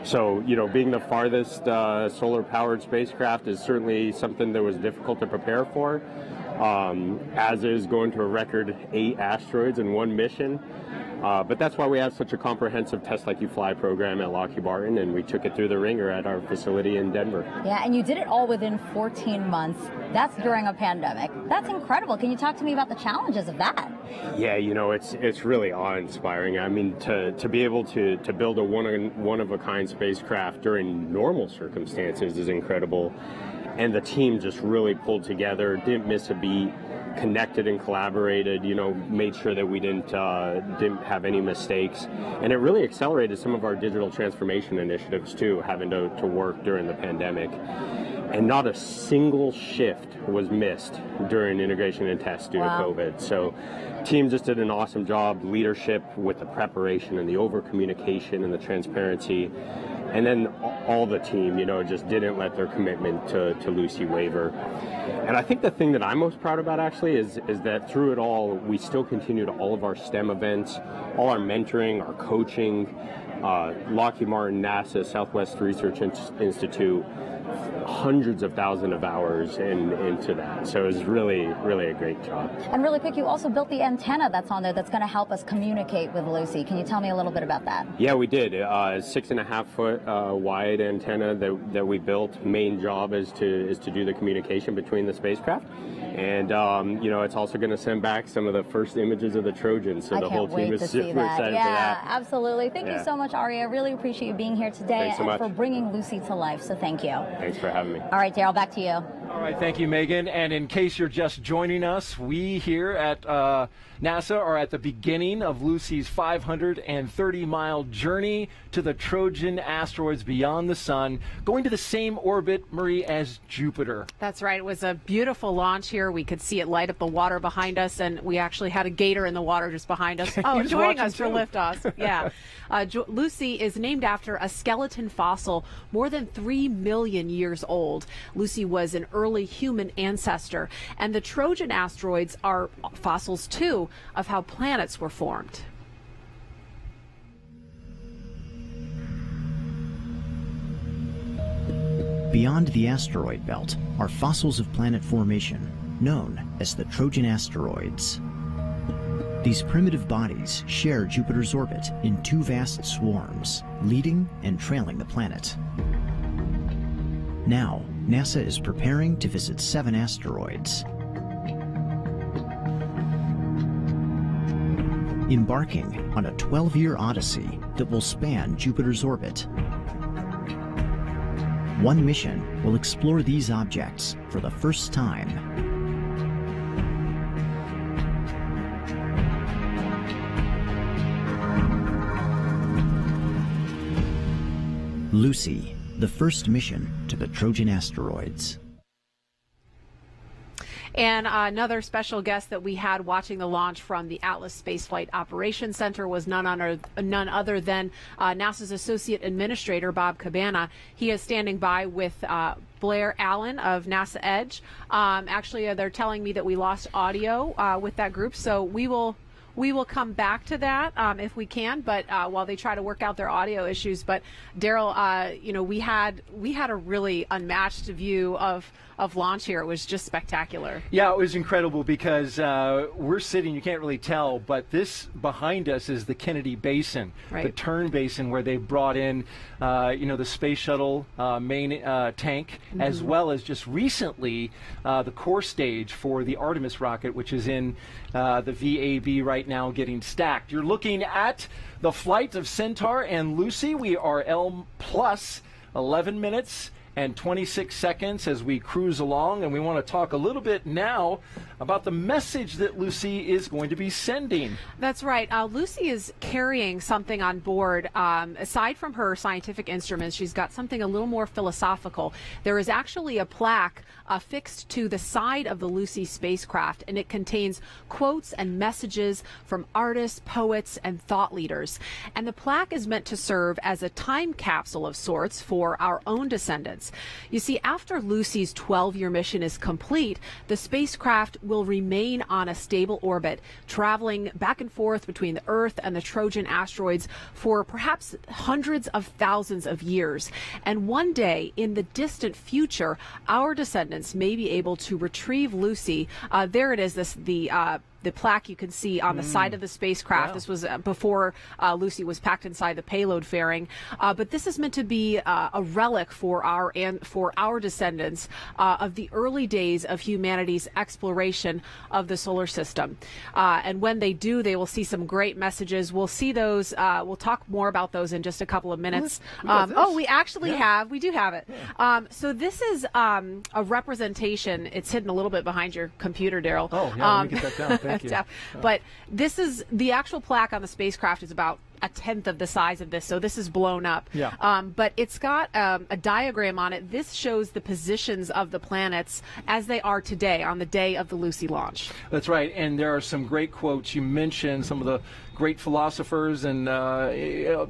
So, you know, being the farthest solar-powered spacecraft is certainly something that was difficult to prepare for, as is going to a record 8 asteroids in one mission. But that's why we have such a comprehensive Test Like You Fly program at Lockheed Martin, and we took it through the ringer at our facility in Denver. Yeah, and you did it all within 14 months. That's during a pandemic. That's incredible. Can you talk to me about the challenges of that? Yeah, you know, it's really awe-inspiring. I mean, to be able to build a one-of-a-kind spacecraft during normal circumstances is incredible. And the team just really pulled together, didn't miss a beat, connected and collaborated, you know, made sure that we didn't have any mistakes. And it really accelerated some of our digital transformation initiatives too, having to work during the pandemic. And not a single shift was missed during integration and test due to COVID. So team just did an awesome job, leadership with the preparation and the over-communication and the transparency. And then all the team, you know, just didn't let their commitment to Lucy waver. And I think the thing that I'm most proud about actually is that through it all, we still continued all of our STEM events, all our mentoring, our coaching, Lockheed Martin, NASA, Southwest Research Institute, hundreds of thousands of hours into that. So it was really, really a great job. And really quick, you also built the antenna that's on there that's going to help us communicate with Lucy. Can you tell me a little bit about that? Yeah, we did. 6.5 foot wide antenna that we built. Main job is to do the communication between the spacecraft. And, you know, it's also going to send back some of the first images of the Trojans. So the whole team is super excited for that. Yeah, absolutely. Thank you so much, Ari. I really appreciate you being here today and for bringing Lucy to life. So thank you. Thanks for having me. All right, Daryl, back to you. All right, thank you, Megan. And in case you're just joining us, we here at NASA are at the beginning of Lucy's 530-mile journey to the Trojan asteroids beyond the sun, going to the same orbit, Marie, as Jupiter. That's right. It was a beautiful launch here. We could see it light up the water behind us, and we actually had a gator in the water just behind us. Oh, joining us for liftoff. Yeah. Lucy is named after a skeleton fossil more than 3 million years old. Lucy was an early human ancestor, and the Trojan asteroids are fossils, too, of how planets were formed. Beyond the asteroid belt are fossils of planet formation, known as the Trojan Asteroids. These primitive bodies share Jupiter's orbit in 2 vast swarms, leading and trailing the planet. Now, NASA is preparing to visit 7 asteroids, embarking on a 12-year odyssey that will span Jupiter's orbit. One mission will explore these objects for the first time. Lucy, the first mission to the Trojan Asteroids. And another special guest that we had watching the launch from the Atlas Spaceflight Operations Center was none other than NASA's Associate Administrator, Bob Cabana. He is standing by with Blair Allen of NASA Edge. Actually, they're telling me that we lost audio with that group, so we will come back to that if we can, but while they try to work out their audio issues. But Daryl, we had a really unmatched view of launch here. It was just spectacular. Yeah, it was incredible because we're sitting, you can't really tell, but this behind us is the Kennedy Basin, right. The turn basin where they brought in, the space shuttle main tank, as well as just recently the core stage for the Artemis rocket, which is in the VAB right now getting stacked. You're looking at the flight of Centaur and Lucy. We are L plus 11 minutes and 26 seconds as we cruise along, and we want to talk a little bit now about the message that Lucy is going to be sending. That's right. Lucy is carrying something on board. Aside from her scientific instruments, she's got something a little more philosophical. There is actually a plaque affixed to the side of the Lucy spacecraft, and it contains quotes and messages from artists, poets, and thought leaders. And the plaque is meant to serve as a time capsule of sorts for our own descendants. You see, after Lucy's 12-year mission is complete, the spacecraft will remain on a stable orbit, traveling back and forth between the Earth and the Trojan asteroids for perhaps hundreds of thousands of years. And one day, in the distant future, our descendants may be able to retrieve Lucy. There it is, the plaque you can see on the side of the spacecraft. Wow. This was before Lucy was packed inside the payload fairing. But this is meant to be a relic for our descendants of the early days of humanity's exploration of the solar system. And when they do, they will see some great messages. We'll see those. We'll talk more about those in just a couple of minutes. We actually have. We do have it. Yeah. So this is a representation. It's hidden a little bit behind your computer, Daryl. Oh, yeah, let me get that down. Thank you. But this is the actual plaque on the spacecraft is about a tenth of the size of this, so this is blown up. Yeah. But it's got a diagram on it. This shows the positions of the planets as they are today on the day of the Lucy launch. That's right, and there are some great quotes. You mentioned some of the great philosophers and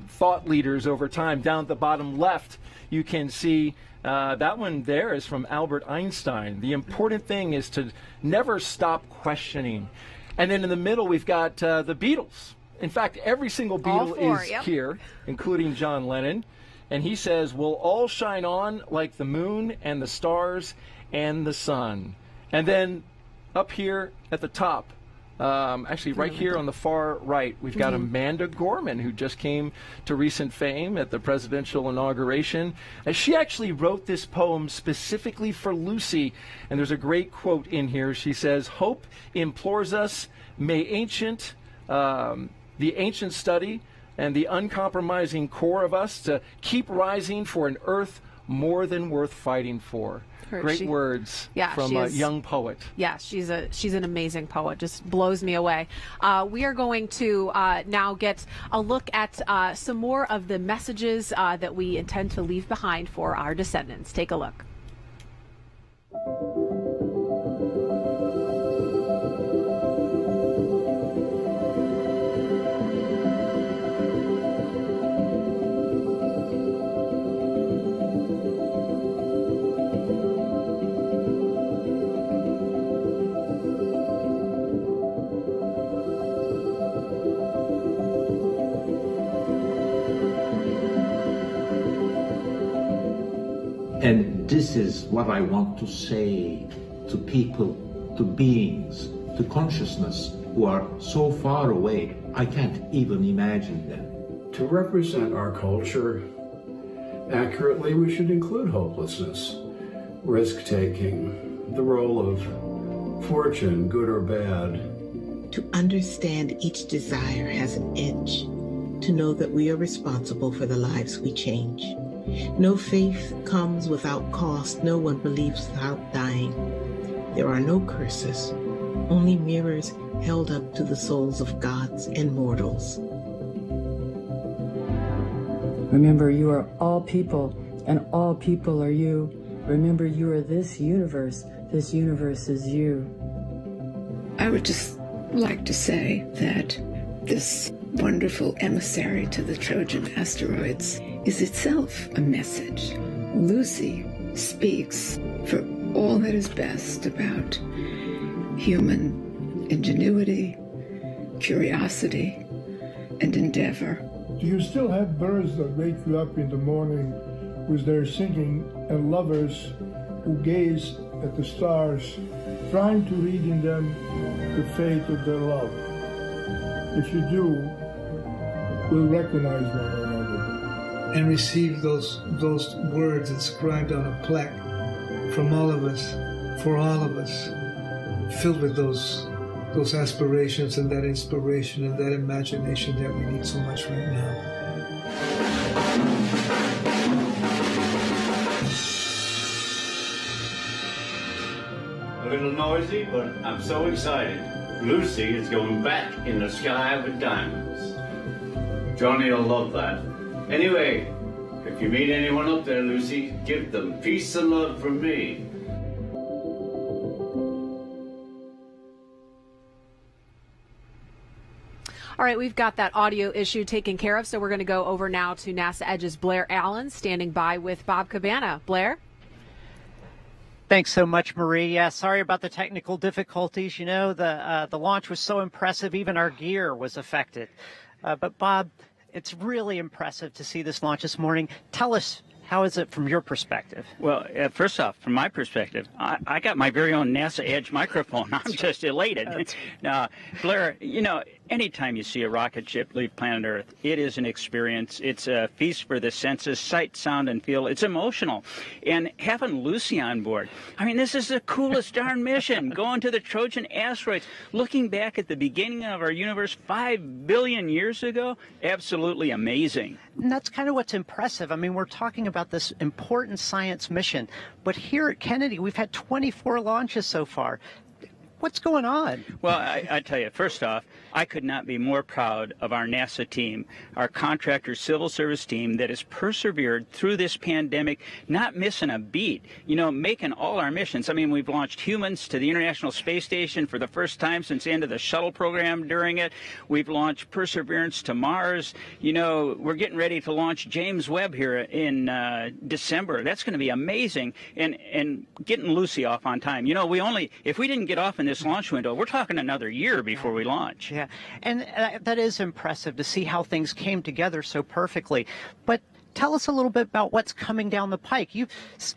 thought leaders over time. Down at the bottom left, you can see that one there is from Albert Einstein. The important thing is to never stop questioning. And then in the middle, we've got the Beatles. In fact, every single Beatle is here, including John Lennon. And he says, we'll all shine on like the moon and the stars and the sun. And then up here at the top, actually right here on the far right, we've got Amanda Gorman, who just came to recent fame at the presidential inauguration. And she actually wrote this poem specifically for Lucy. And there's a great quote in here. She says, hope implores us, may the ancient study and the uncompromising core of us to keep rising for an earth more than worth fighting for. Great words from a young poet. Yeah, she's an amazing poet. Just blows me away. We are going to now get a look at some more of the messages that we intend to leave behind for our descendants. Take a look. And this is what I want to say to people, to beings, to consciousness who are so far away, I can't even imagine them. To represent our culture accurately, we should include hopelessness, risk-taking, the role of fortune, good or bad. To understand each desire has an edge, to know that we are responsible for the lives we change. No faith comes without cost. No one believes without dying. There are no curses, only mirrors held up to the souls of gods and mortals. Remember, you are all people and all people are you. Remember, you are this universe is you. I would just like to say that this wonderful emissary to the Trojan Asteroids is itself a message. Lucy speaks for all that is best about human ingenuity, curiosity, and endeavor. Do you still have birds that wake you up in the morning with their singing, and lovers who gaze at the stars, trying to read in them the fate of their love? If you do, we'll recognize one another. And receive those words inscribed on a plaque from all of us, for all of us, filled with those aspirations and that inspiration and that imagination that we need so much right now. A little noisy, but I'm so excited. Lucy is going back in the sky with diamonds. Johnny will love that. Anyway, if you meet anyone up there, Lucy, give them peace and love from me. All right, we've got that audio issue taken care of, so we're going to go over now to NASA Edge's Blair Allen, standing by with Bob Cabana. Blair? Thanks so much, Marie. Yeah, sorry about the technical difficulties. You know, the launch was so impressive, even our gear was affected. But Bob, it's really impressive to see this launch this morning. Tell us, how is it from your perspective? Well, first off, from my perspective, I got my very own NASA Edge microphone. I'm just elated. Now, Blair, you know, anytime you see a rocket ship leave planet Earth, it is an experience. It's a feast for the senses, sight, sound, and feel. It's emotional. And having Lucy on board, I mean, this is the coolest darn mission, going to the Trojan Asteroids, looking back at the beginning of our universe 5 billion years ago, absolutely amazing. And that's kind of what's impressive. I mean, we're talking about this important science mission, but here at Kennedy, we've had 24 launches so far. What's going on? Well, I tell you, first off, I could not be more proud of our NASA team, our contractor civil service team that has persevered through this pandemic, not missing a beat, you know, making all our missions. I mean, we've launched humans to the International Space Station for the first time since the end of the shuttle program during it. We've launched Perseverance to Mars. You know, we're getting ready to launch James Webb here in December. That's going to be amazing. And getting Lucy off on time. You know, if we didn't get off in this launch window, we're talking another year before we launch. Yeah, and that is impressive to see how things came together so perfectly. But tell us a little bit about what's coming down the pike.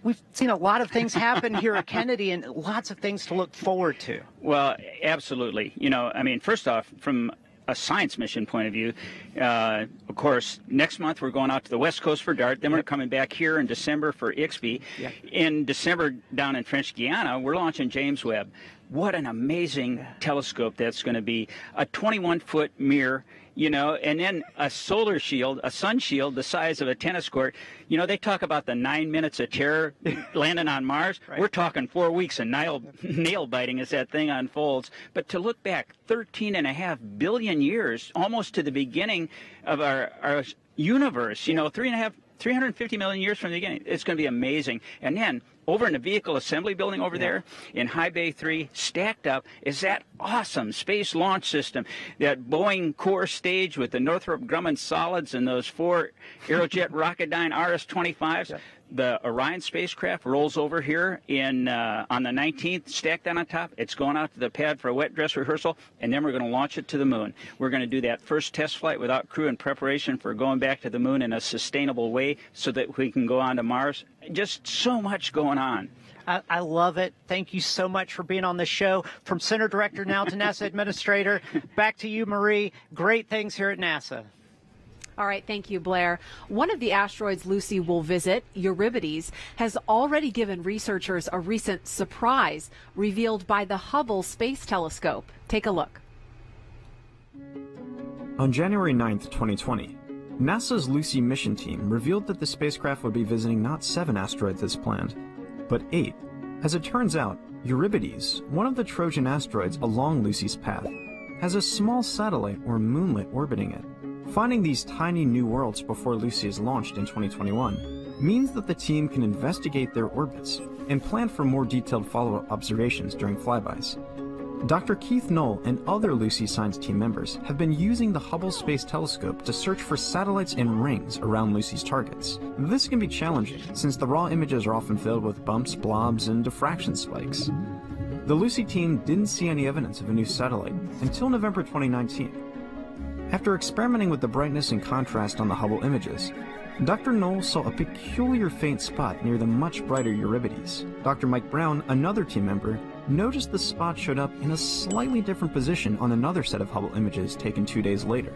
We've seen a lot of things happen here at Kennedy and lots of things to look forward to. Well, absolutely. You know, I mean, first off, from a science mission point of view, of course, next month we're going out to the West Coast for DART. Then we're coming back here in December for IXBI. In December, down in French Guiana, we're launching James Webb. What an amazing telescope that's going to be. A 21-foot mirror, you know, and then a solar shield, a sun shield the size of a tennis court. You know, they talk about the 9 minutes of terror landing on Mars. Right. We're talking 4 weeks of nail biting as that thing unfolds. But to look back 13.5 billion years, almost to the beginning of our universe, you know, 350 million years from the beginning, it's going to be amazing. And then over in the vehicle assembly building over there in High Bay 3, stacked up, is that awesome Space Launch System, that Boeing core stage with the Northrop Grumman solids and those 4 Aerojet Rocketdyne RS-25s. The Orion spacecraft rolls over here on the 19th, stacked down on top. It's going out to the pad for a wet dress rehearsal, and then we're going to launch it to the moon. We're going to do that first test flight without crew in preparation for going back to the moon in a sustainable way so that we can go on to Mars. Just so much going on. I love it. Thank you so much for being on the show. From Center Director now to NASA Administrator, back to you, Marie. Great things here at NASA. All right, thank you, Blair. One of the asteroids Lucy will visit, Euripides, has already given researchers a recent surprise revealed by the Hubble Space Telescope. Take a look. On January 9th, 2020, NASA's Lucy mission team revealed that the spacecraft would be visiting not 7 asteroids as planned, but 8. As it turns out, Euripides, one of the Trojan asteroids along Lucy's path, has a small satellite or moonlet orbiting it. Finding these tiny new worlds before Lucy is launched in 2021 means that the team can investigate their orbits and plan for more detailed follow-up observations during flybys. Dr. Keith Knoll and other Lucy Science team members have been using the Hubble Space Telescope to search for satellites and rings around Lucy's targets. This can be challenging, since the raw images are often filled with bumps, blobs, and diffraction spikes. The Lucy team didn't see any evidence of a new satellite until November 2019. After experimenting with the brightness and contrast on the Hubble images, Dr. Knoll saw a peculiar faint spot near the much brighter Euripides. Dr. Mike Brown, another team member, noticed the spot showed up in a slightly different position on another set of Hubble images taken 2 days later.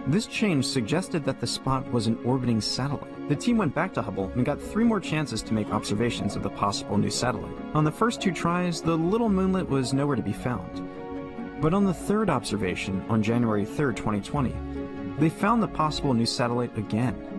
This change suggested that the spot was an orbiting satellite. The team went back to Hubble and got 3 more chances to make observations of the possible new satellite. On the first 2 tries, the little moonlet was nowhere to be found. But on the 3rd observation, on January 3rd, 2020, they found the possible new satellite again.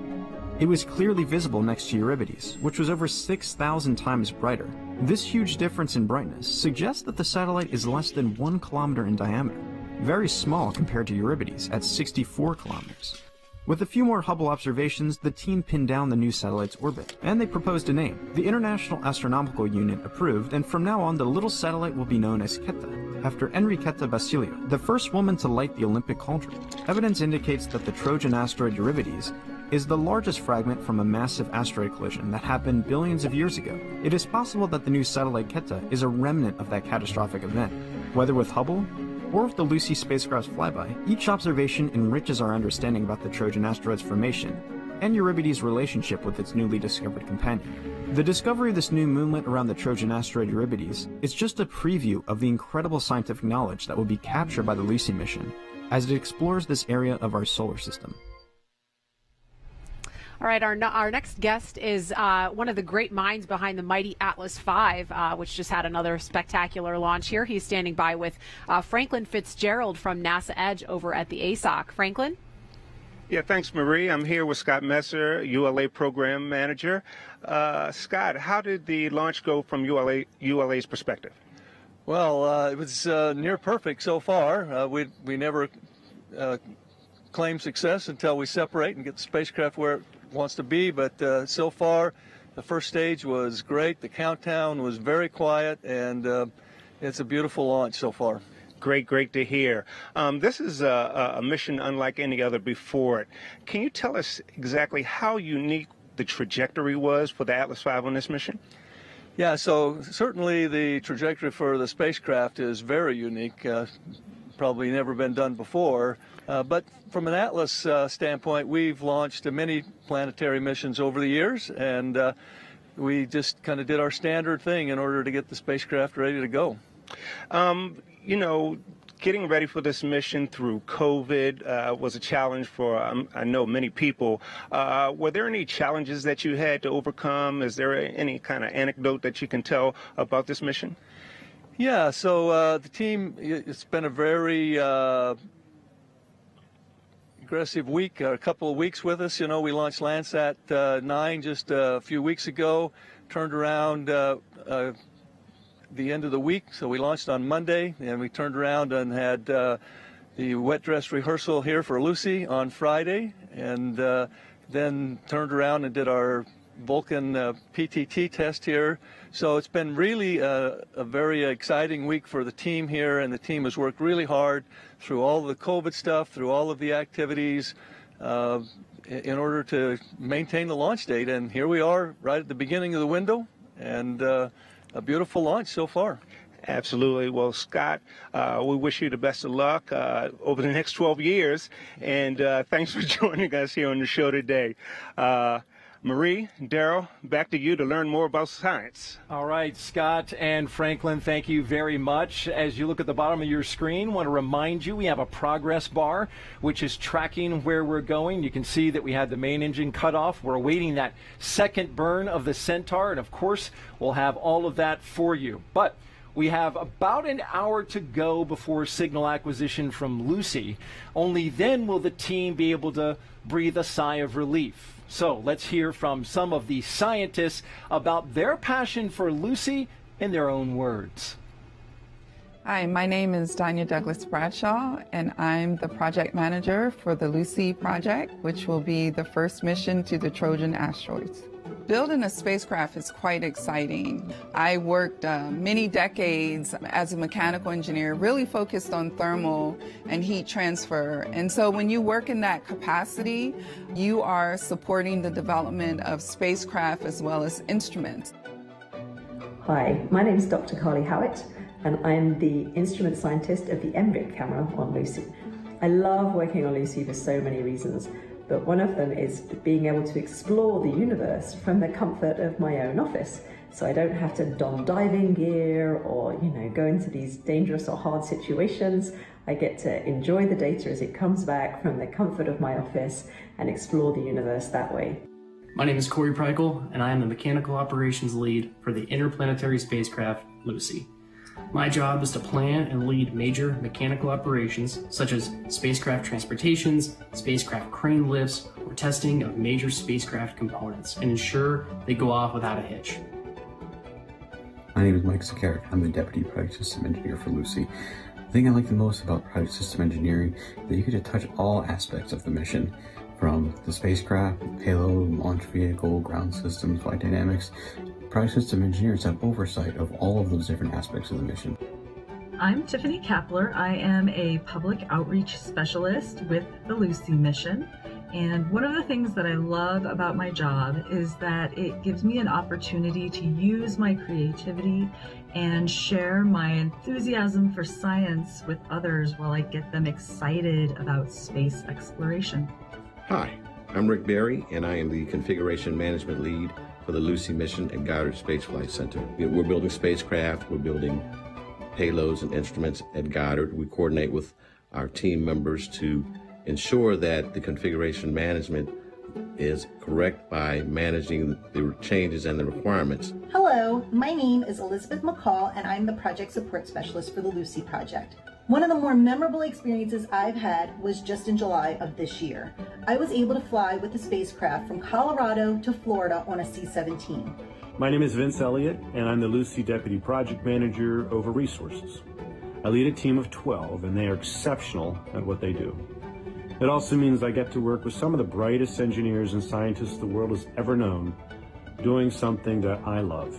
It was clearly visible next to Euripides, which was over 6,000 times brighter. This huge difference in brightness suggests that the satellite is less than 1 kilometer in diameter, very small compared to Euripides at 64 kilometers. With a few more Hubble observations, the team pinned down the new satellite's orbit, and they proposed a name. The International Astronomical Union approved, and from now on the little satellite will be known as Quetta, after Enriqueta Basilio, the first woman to light the Olympic cauldron. Evidence indicates that the Trojan asteroid Euripides is the largest fragment from a massive asteroid collision that happened billions of years ago. It is possible that the new satellite Quetta is a remnant of that catastrophic event. Whether with Hubble or with the Lucy spacecraft's flyby, each observation enriches our understanding about the Trojan asteroid's formation and Euripides' relationship with its newly discovered companion. The discovery of this new moonlet around the Trojan asteroid Euripides is just a preview of the incredible scientific knowledge that will be captured by the Lucy mission as it explores this area of our solar system. All right, our next guest is one of the great minds behind the mighty Atlas V, which just had another spectacular launch here. He's standing by with Franklin Fitzgerald from NASA Edge over at the ASOC. Franklin? Yeah, thanks, Marie. I'm here with Scott Messer, ULA Program Manager. Scott, how did the launch go from ULA's perspective? Well, it was near perfect so far. We never claim success until we separate and get the spacecraft where it wants to be, but so far the first stage was great. The countdown was very quiet, and it's a beautiful launch so far. Great to hear. This is a mission unlike any other before it. Can you tell us exactly how unique the trajectory was for the Atlas V on this mission? Yeah, so certainly the trajectory for the spacecraft is very unique. Probably never been done before. But from an Atlas standpoint, we've launched many planetary missions over the years, and we just kind of did our standard thing in order to get the spacecraft ready to go. You know, getting ready for this mission through COVID was a challenge for, I know, many people. Were there any challenges that you had to overcome? Is there any kind of anecdote that you can tell about this mission? Yeah, so the team, it's been a very aggressive week, a couple of weeks with us. You know, we launched Landsat 9 just a few weeks ago, turned around the end of the week, so we launched on Monday, and we turned around and had the wet dress rehearsal here for Lucy on Friday, and then turned around and did our Vulcan PTT test here. So it's been really a very exciting week for the team here, and the team has worked really hard through all the COVID stuff, through all of the activities, in order to maintain the launch date. And here we are right at the beginning of the window, and a beautiful launch so far. Absolutely. Well, Scott, we wish you the best of luck over the next 12 years, and thanks for joining us here on the show today. Marie, Daryl, back to you to learn more about science. All right, Scott and Franklin, thank you very much. As you look at the bottom of your screen, I want to remind you we have a progress bar, which is tracking where we're going. You can see that we had the main engine cut off. We're awaiting that second burn of the Centaur, and of course, we'll have all of that for you. But we have about an hour to go before signal acquisition from Lucy. Only then will the team be able to breathe a sigh of relief. So let's hear from some of the scientists about their passion for Lucy in their own words. Hi, my name is Danya Douglas Bradshaw, and I'm the project manager for the Lucy project, which will be the first mission to the Trojan Asteroids. Building a spacecraft is quite exciting. I worked many decades as a mechanical engineer, really focused on thermal and heat transfer. And so when you work in that capacity, you are supporting the development of spacecraft as well as instruments. Hi, my name is Dr. Carly Howitt, and I'm the instrument scientist of the MVIC camera on Lucy. I love working on Lucy for so many reasons, but one of them is being able to explore the universe from the comfort of my own office. So I don't have to don diving gear or, go into these dangerous or hard situations. I get to enjoy the data as it comes back from the comfort of my office and explore the universe that way. My name is Corey Preikel, and I am the Mechanical Operations Lead for the interplanetary spacecraft Lucy. My job is to plan and lead major mechanical operations such as spacecraft transportations, spacecraft crane lifts, or testing of major spacecraft components and ensure they go off without a hitch. My name is Mike Zakaric. I'm the Deputy Project System Engineer for Lucy. The thing I like the most about Project System Engineering is that you get to touch all aspects of the mission, from the spacecraft, payload, launch vehicle, ground systems, flight dynamics. Project System Engineers have oversight of all of those different aspects of the mission. I'm Tiffany Kapler. I am a public outreach specialist with the Lucy mission. And one of the things that I love about my job is that it gives me an opportunity to use my creativity and share my enthusiasm for science with others while I get them excited about space exploration. Hi, I'm Rick Berry, and I am the Configuration Management Lead for the Lucy mission at Goddard Space Flight Center. We're building spacecraft, we're building payloads and instruments at Goddard. We coordinate with our team members to ensure that the configuration management is correct by managing the changes and the requirements. Hello, my name is Elizabeth McCall, and I'm the Project Support Specialist for the Lucy Project. One of the more memorable experiences I've had was just in July of this year. I was able to fly with the spacecraft from Colorado to Florida on a C-17. My name is Vince Elliott, and I'm the Lucy Deputy Project Manager over Resources. I lead a team of 12, and they are exceptional at what they do. It also means I get to work with some of the brightest engineers and scientists the world has ever known, doing something that I love.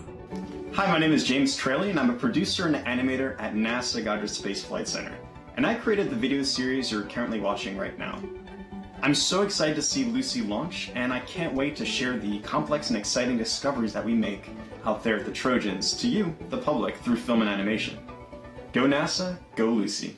Hi, my name is James Traley, and I'm a producer and animator at NASA Goddard Space Flight Center. And I created the video series you're currently watching right now. I'm so excited to see Lucy launch, and I can't wait to share the complex and exciting discoveries that we make out there at the Trojans to you, the public, through film and animation. Go NASA, go Lucy.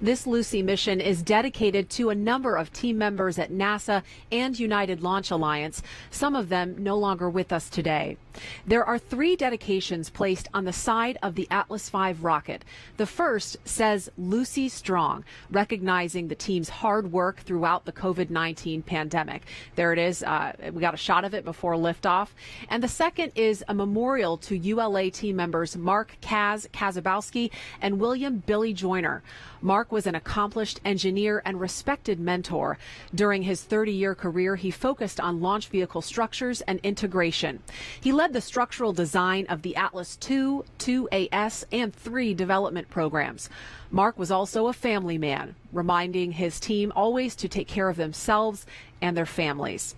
This Lucy mission is dedicated to a number of team members at NASA and United Launch Alliance, some of them no longer with us today. There are 3 dedications placed on the side of the Atlas V rocket. The first says Lucy Strong, recognizing the team's hard work throughout the COVID-19 pandemic. There it is. We got a shot of it before liftoff. And the second is a memorial to ULA team members Mark Kazabowski and William Billy Joyner. Mark was an accomplished engineer and respected mentor. During his 30-year career, he focused on launch vehicle structures and integration. He led the structural design of the Atlas II, 2AS, and 3 development programs. Mark was also a family man, reminding his team always to take care of themselves and their families.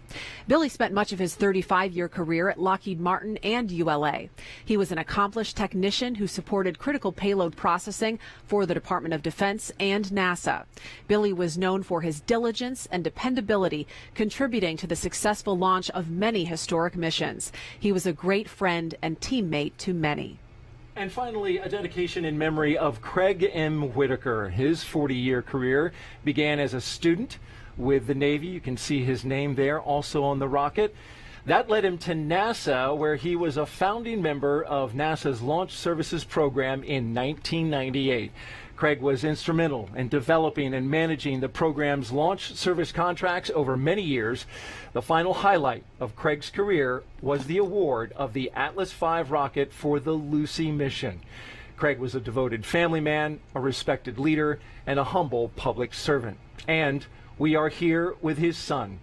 Billy spent much of his 35-year career at Lockheed Martin and ULA. He was an accomplished technician who supported critical payload processing for the Department of Defense and NASA. Billy was known for his diligence and dependability, contributing to the successful launch of many historic missions. He was a great friend and teammate to many. And finally, a dedication in memory of Craig M. Whitaker. His 40-year career began as a student with the Navy. You can see his name there, also on the rocket. That led him to NASA, where he was a founding member of NASA's Launch Services Program in 1998. Craig was instrumental in developing and managing the program's launch service contracts over many years. The final highlight of Craig's career was the award of the Atlas V rocket for the Lucy mission. Craig was a devoted family man, a respected leader, and a humble public servant. And we are here with his son,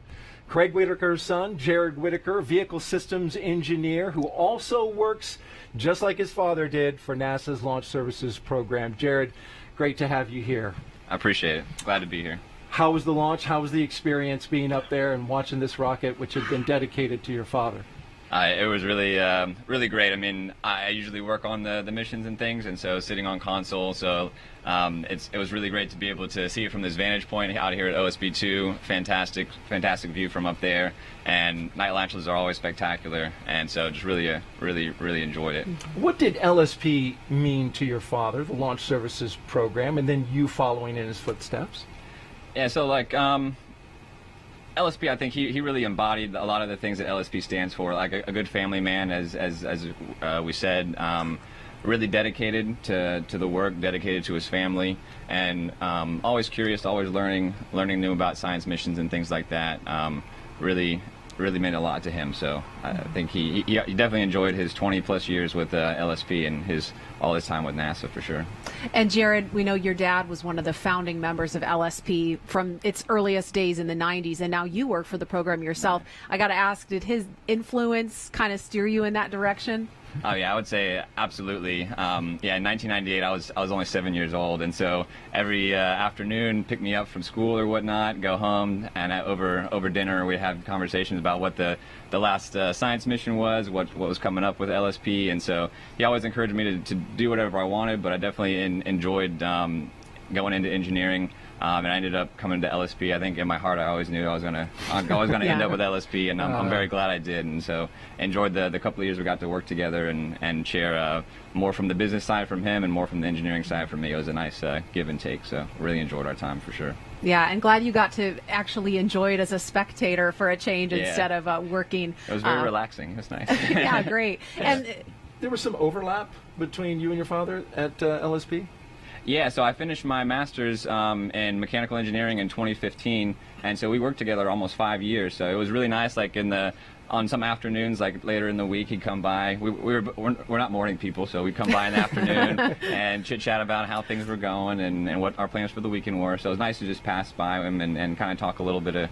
Craig Whitaker's son, Jared Whitaker, vehicle systems engineer, who also works just like his father did for NASA's Launch Services Program. Jared, great to have you here. I appreciate it. Glad to be here. How was the launch? How was the experience being up there and watching this rocket, which had been dedicated to your father? It was really, really great. I mean, I usually work on the missions and things, and so sitting on console, so it was really great to be able to see it from this vantage point out here at OSB2. Fantastic view from up there, and night launches are always spectacular, and so just really enjoyed it. What did LSP mean to your father, the Launch Services Program, and then you following in his footsteps? Yeah, so like LSP, I think he really embodied a lot of the things that LSP stands for, like a good family man, as we said, really dedicated to the work, dedicated to his family, and always curious, always learning new about science missions and things like that. Really meant a lot to him. So I think he definitely enjoyed his 20+ years with LSP and all his time with NASA for sure. And Jared, we know your dad was one of the founding members of LSP from its earliest days in the 90s, and now you work for the program yourself. I got to ask, did his influence kind of steer you in that direction? Oh yeah, I would say absolutely. Yeah, in 1998, I was only 7 years old, and so every afternoon, pick me up from school or whatnot, go home, and over dinner we'd have conversations about what the last science mission was, what was coming up with LSP, and so he always encouraged me to do whatever I wanted, but I definitely enjoyed going into engineering. And I ended up coming to LSP. I think in my heart I always knew I was gonna end up with LSP, and I'm very glad I did. And so enjoyed the couple of years we got to work together and share more from the business side from him and more from the engineering side from me. It was a nice give and take. So really enjoyed our time for sure. Yeah, and glad you got to actually enjoy it as a spectator for a change instead of working. It was very relaxing. It was nice. Yeah, great. And there was some overlap between you and your father at LSP? Yeah, so I finished my master's in mechanical engineering in 2015, and so we worked together almost 5 years. So it was really nice. Like on some afternoons, like later in the week, he'd come by. We're not morning people, so we'd come by in the afternoon and chit chat about how things were going and what our plans for the weekend were. So it was nice to just pass by him and kind of talk a little bit of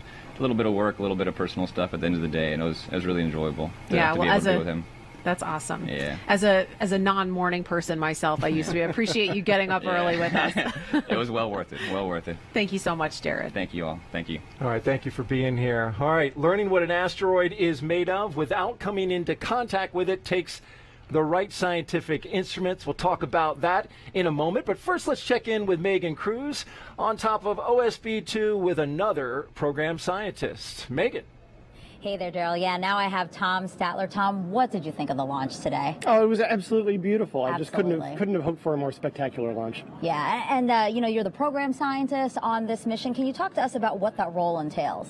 work, a little bit of personal stuff at the end of the day, and it was really enjoyable to be able to be with him. That's awesome. Yeah. As a non-morning person myself, I used to appreciate you getting up early with us. It was well worth it. Well worth it. Thank you so much, Jared. Thank you all. Thank you. All right. Thank you for being here. All right. Learning what an asteroid is made of without coming into contact with it takes the right scientific instruments. We'll talk about that in a moment. But first, let's check in with Megan Cruz on top of OSB2 with another program scientist. Megan. Hey there, Daryl. Yeah, now I have Tom Statler. Tom, what did you think of the launch today? Oh, it was absolutely beautiful. Absolutely. I just couldn't have hoped for a more spectacular launch. Yeah, and you're the program scientist on this mission. Can you talk to us about what that role entails?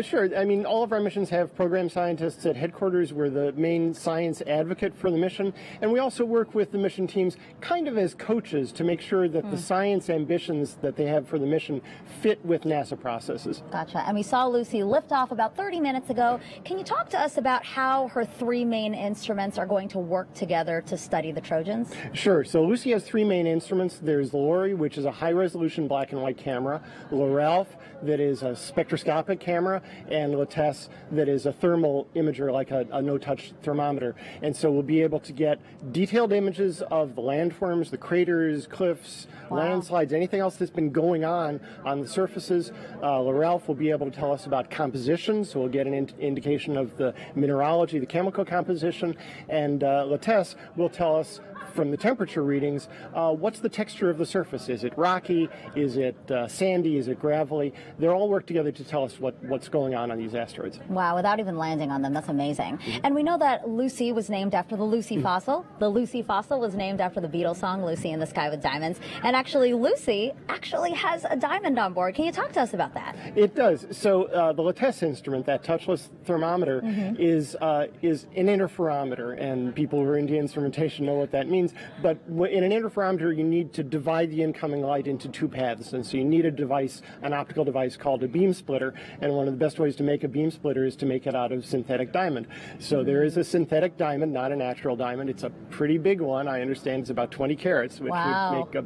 Sure. I mean, all of our missions have program scientists at headquarters. We're the main science advocate for the mission, and we also work with the mission teams kind of as coaches to make sure that the science ambitions that they have for the mission fit with NASA processes. Gotcha. And we saw Lucy lift off about 30 minutes ago. Can you talk to us about how her three main instruments are going to work together to study the Trojans? Sure. So Lucy has three main instruments. There's Lori, which is a high-resolution black and white camera, Lorelf, that is a spectroscopic camera, and Latesse, that is a thermal imager, like a no-touch thermometer. And so we'll be able to get detailed images of the landforms, the craters, cliffs, landslides, anything else that's been going on the surfaces. Lorelf will be able to tell us about composition, so we'll get an indication of the mineralogy, the chemical composition, and Latesse will tell us from the temperature readings what's the texture of the surface. Is it rocky? Is it sandy? Is it gravelly? They all work together to tell us what's going on these asteroids. Wow, without even landing on them. That's amazing. And we know that Lucy was named after the Lucy fossil. The Lucy fossil was named after the Beatles song, Lucy in the Sky with Diamonds. And actually, Lucy has a diamond on board. Can you talk to us about that? It does. So the Latesse instrument, that touchless thermometer, is an interferometer, and people who are into instrumentation know what that means. But in an interferometer, you need to divide the incoming light into two paths, and so you need a device, an optical device called a beam splitter. And one of the best ways to make a beam splitter is to make it out of synthetic diamond. So there is a synthetic diamond, not a natural diamond. It's a pretty big one. I understand it's about 20 carats, which would make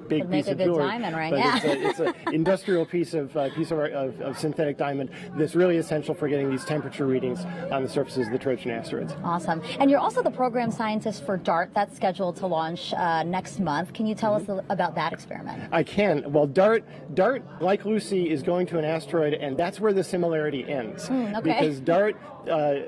big Would piece make of a good jewelry. diamond ring, But yeah. it's an industrial piece of synthetic diamond that's really essential for getting these temperature readings on the surfaces of the Trojan asteroids. Awesome. And you're also the program scientist for DART. That's scheduled to launch next month. Can you tell us about that experiment? I can. Well, DART, like Lucy, is going to an asteroid, and that's where the similarity ends. Okay. Because DART,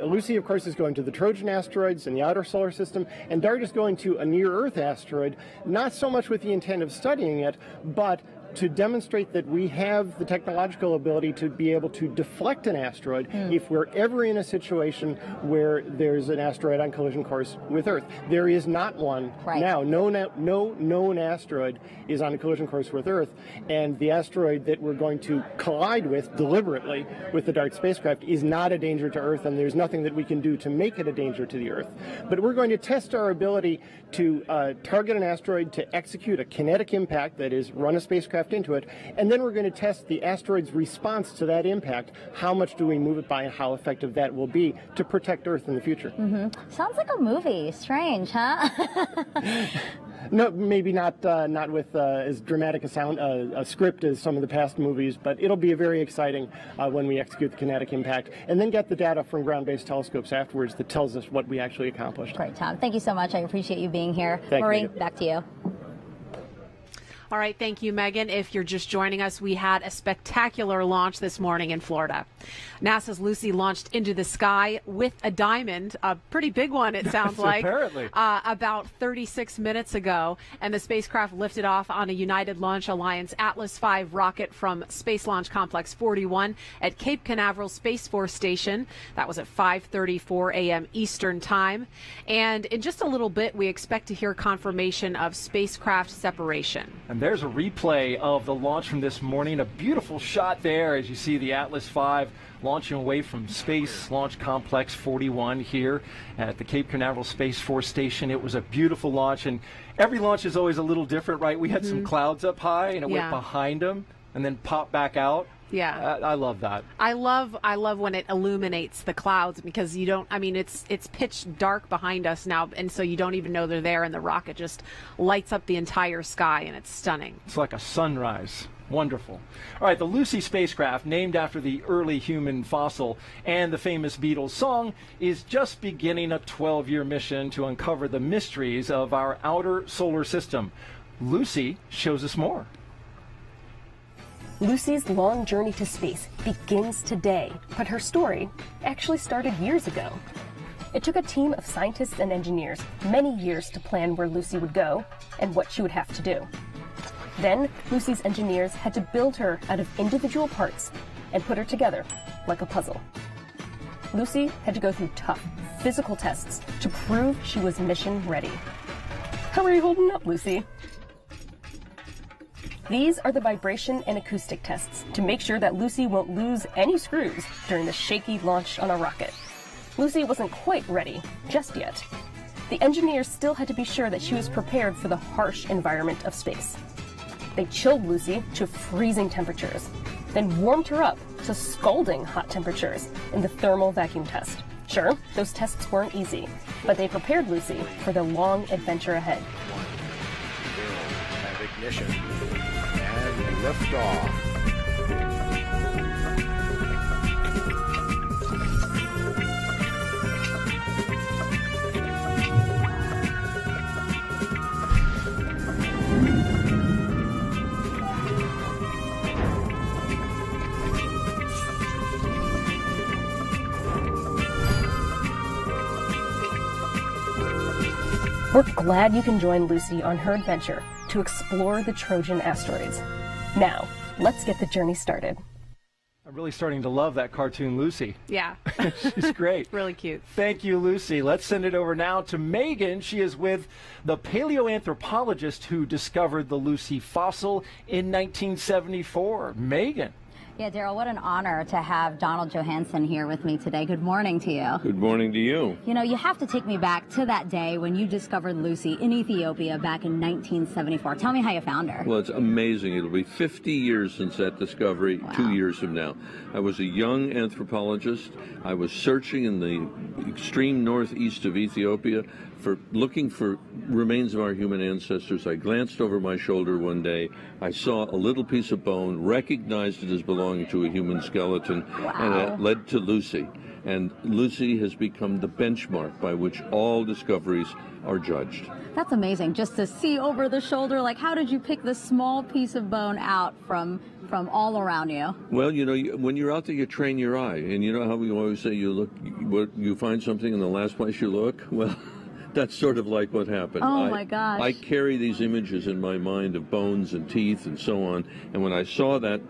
Lucy, of course, is going to the Trojan asteroids in the outer solar system, and DART is going to a near-Earth asteroid, not so much with the intent of studying it, but to demonstrate that we have the technological ability to be able to deflect an asteroid if we're ever in a situation where there's an asteroid on collision course with Earth. There is not one now. No known asteroid is on a collision course with Earth, and the asteroid that we're going to collide with deliberately with the DART spacecraft is not a danger to Earth, and there's nothing that we can do to make it a danger to the Earth. But we're going to test our ability to target an asteroid, to execute a kinetic impact, that is, run a spacecraft into it, and then we're going to test the asteroid's response to that impact. How much do we move it by, and how effective that will be to protect Earth in the future. Sounds like a movie. Strange, huh? No, maybe not with as dramatic a script as some of the past movies, but it'll be very exciting when we execute the kinetic impact and then get the data from ground-based telescopes afterwards that tells us what we actually accomplished. Great, Tom. Thank you so much. I appreciate you being here. Thank you, Marie, Megan. back to you. All right, thank you, Megan. If you're just joining us, we had a spectacular launch this morning in Florida. NASA's Lucy launched into the sky with a diamond, a pretty big one, it sounds like, apparently. About 36 minutes ago, and the spacecraft lifted off on a United Launch Alliance Atlas V rocket from Space Launch Complex 41 at Cape Canaveral Space Force Station. That was at 5:34 a.m. Eastern Time. And in just a little bit, we expect to hear confirmation of spacecraft separation. And there's a replay of the launch from this morning. A beautiful shot there as you see the Atlas V launching away from Space Launch Complex 41 here at the Cape Canaveral Space Force Station. It was a beautiful launch, and every launch is always a little different, right? We had some clouds up high, and it went behind them and then popped back out. Yeah. I love that. I love when it illuminates the clouds, because you don't, I mean, it's pitch dark behind us now, and so you don't even know they're there, and the rocket just lights up the entire sky, and it's stunning. It's like a sunrise. Wonderful. All right, the Lucy spacecraft, named after the early human fossil and the famous Beatles song, is just beginning a 12-year mission to uncover the mysteries of our outer solar system. Lucy shows us more. Lucy's long journey to space begins today, but her story actually started years ago. It took a team of scientists and engineers many years to plan where Lucy would go and what she would have to do. Then, Lucy's engineers had to build her out of individual parts and put her together like a puzzle. Lucy had to go through tough physical tests to prove she was mission ready. How are you holding up, Lucy? These are the vibration and acoustic tests to make sure that Lucy won't lose any screws during the shaky launch on a rocket. Lucy wasn't quite ready just yet. The engineers still had to be sure that she was prepared for the harsh environment of space. They chilled Lucy to freezing temperatures, then warmed her up to scalding hot temperatures in the thermal vacuum test. Sure, those tests weren't easy, but they prepared Lucy for the long adventure ahead. Have ignition and liftoff. We're glad you can join Lucy on her adventure to explore the Trojan asteroids. Now, let's get the journey started. I'm really starting to love that cartoon Lucy. Yeah. She's great. Really cute. Thank you, Lucy. Let's send it over now to Megan. She is with the paleoanthropologist who discovered the Lucy fossil in 1974. Megan. Yeah, Daryl, what an honor to have Donald Johanson here with me today. Good morning to you. Good morning to you. You know, you have to take me back to that day when you discovered Lucy in Ethiopia back in 1974. Tell me how you found her. Well, it's amazing. It'll be 50 years since that discovery, wow. 2 years from now. I was a young anthropologist. I was searching in the extreme northeast of Ethiopia looking for remains of our human ancestors. I glanced over my shoulder one day. I saw a little piece of bone, recognized it as belonging to a human skeleton, wow. and it led to Lucy. And Lucy has become the benchmark by which all discoveries are judged. That's amazing, just to see over the shoulder. Like, how did you pick this small piece of bone out from all around you? Well, you know, when you're out there, you train your eye. And you know how we always say you find something in the last place you look? Well, that's sort of like what happened. Oh, my gosh. I carry these images in my mind of bones and teeth and so on. And when I saw that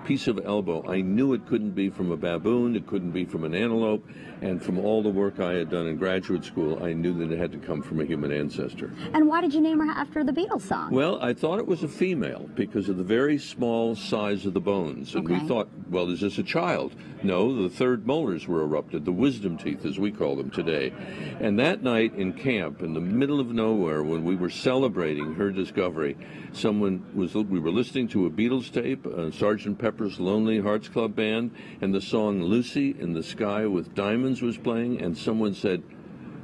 piece of elbow, I knew it couldn't be from a baboon, it couldn't be from an antelope, and from all the work I had done in graduate school, I knew that it had to come from a human ancestor. And why did you name her after the Beatles song? Well, I thought it was a female because of the very small size of the bones. And we thought, well, is this a child? No, the third molars were erupted, the wisdom teeth, as we call them today. And that night in camp, in the middle of nowhere, when we were celebrating her discovery, we were listening to a Beatles tape, Sgt. Pepper's Lonely Hearts Club Band, and the song Lucy in the Sky with Diamonds was playing, and someone said,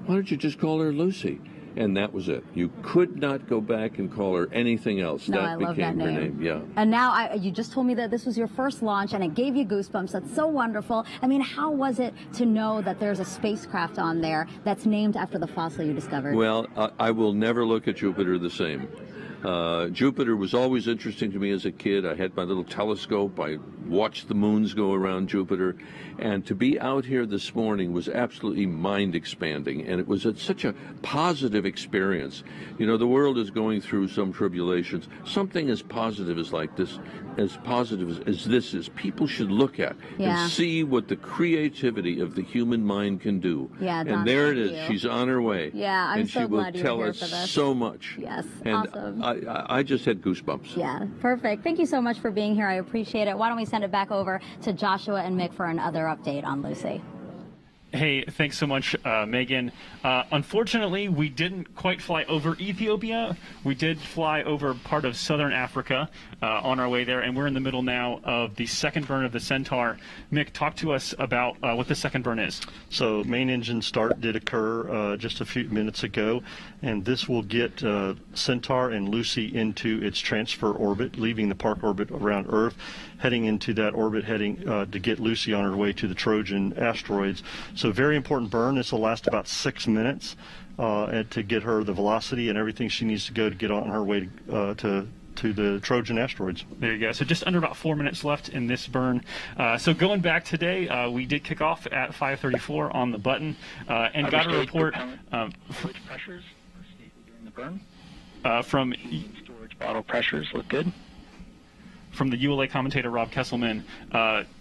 why don't you just call her Lucy? And that was it. You could not go back and call her anything else. No, that I love became that her name. Yeah. And now you just told me that this was your first launch and it gave you goosebumps. That's so wonderful. I mean, how was it to know that there's a spacecraft on there that's named after the fossil you discovered? Well, I will never look at Jupiter the same. Jupiter was always interesting to me as a kid. I had my little telescope. I watched the moons go around Jupiter. And to be out here this morning was absolutely mind-expanding. And it was such a positive experience. You know, the world is going through some tribulations. Something as positive as this is, people should look at and see what the creativity of the human mind can do. Yeah, Don, and there it is. you. She's on her way. Yeah, I'm and so glad you're here for this. And she will tell us so much. Yes, and awesome. I just had goosebumps. Yeah, perfect. Thank you so much for being here. I appreciate it. Why don't we send it back over to Joshua and Mick for another update on Lucy. Hey, thanks so much, Megan. Unfortunately, we didn't quite fly over Ethiopia. We did fly over part of southern Africa on our way there, and we're in the middle now of the second burn of the Centaur. Mick, talk to us about what the second burn is. So main engine start did occur just a few minutes ago, and this will get Centaur and Lucy into its transfer orbit, leaving the park orbit around Earth, heading into that orbit, to get Lucy on her way to the Trojan Asteroids. So very important burn. This will last about 6 minutes to get her the velocity and everything she needs to go to get on her way to the Trojan Asteroids. There you go. So just under about 4 minutes left in this burn. So going back today, we did kick off at 5:34 on the button and got a report pressures during the burn. From storage bottle pressures look good. From the ULA commentator Rob Kesselman,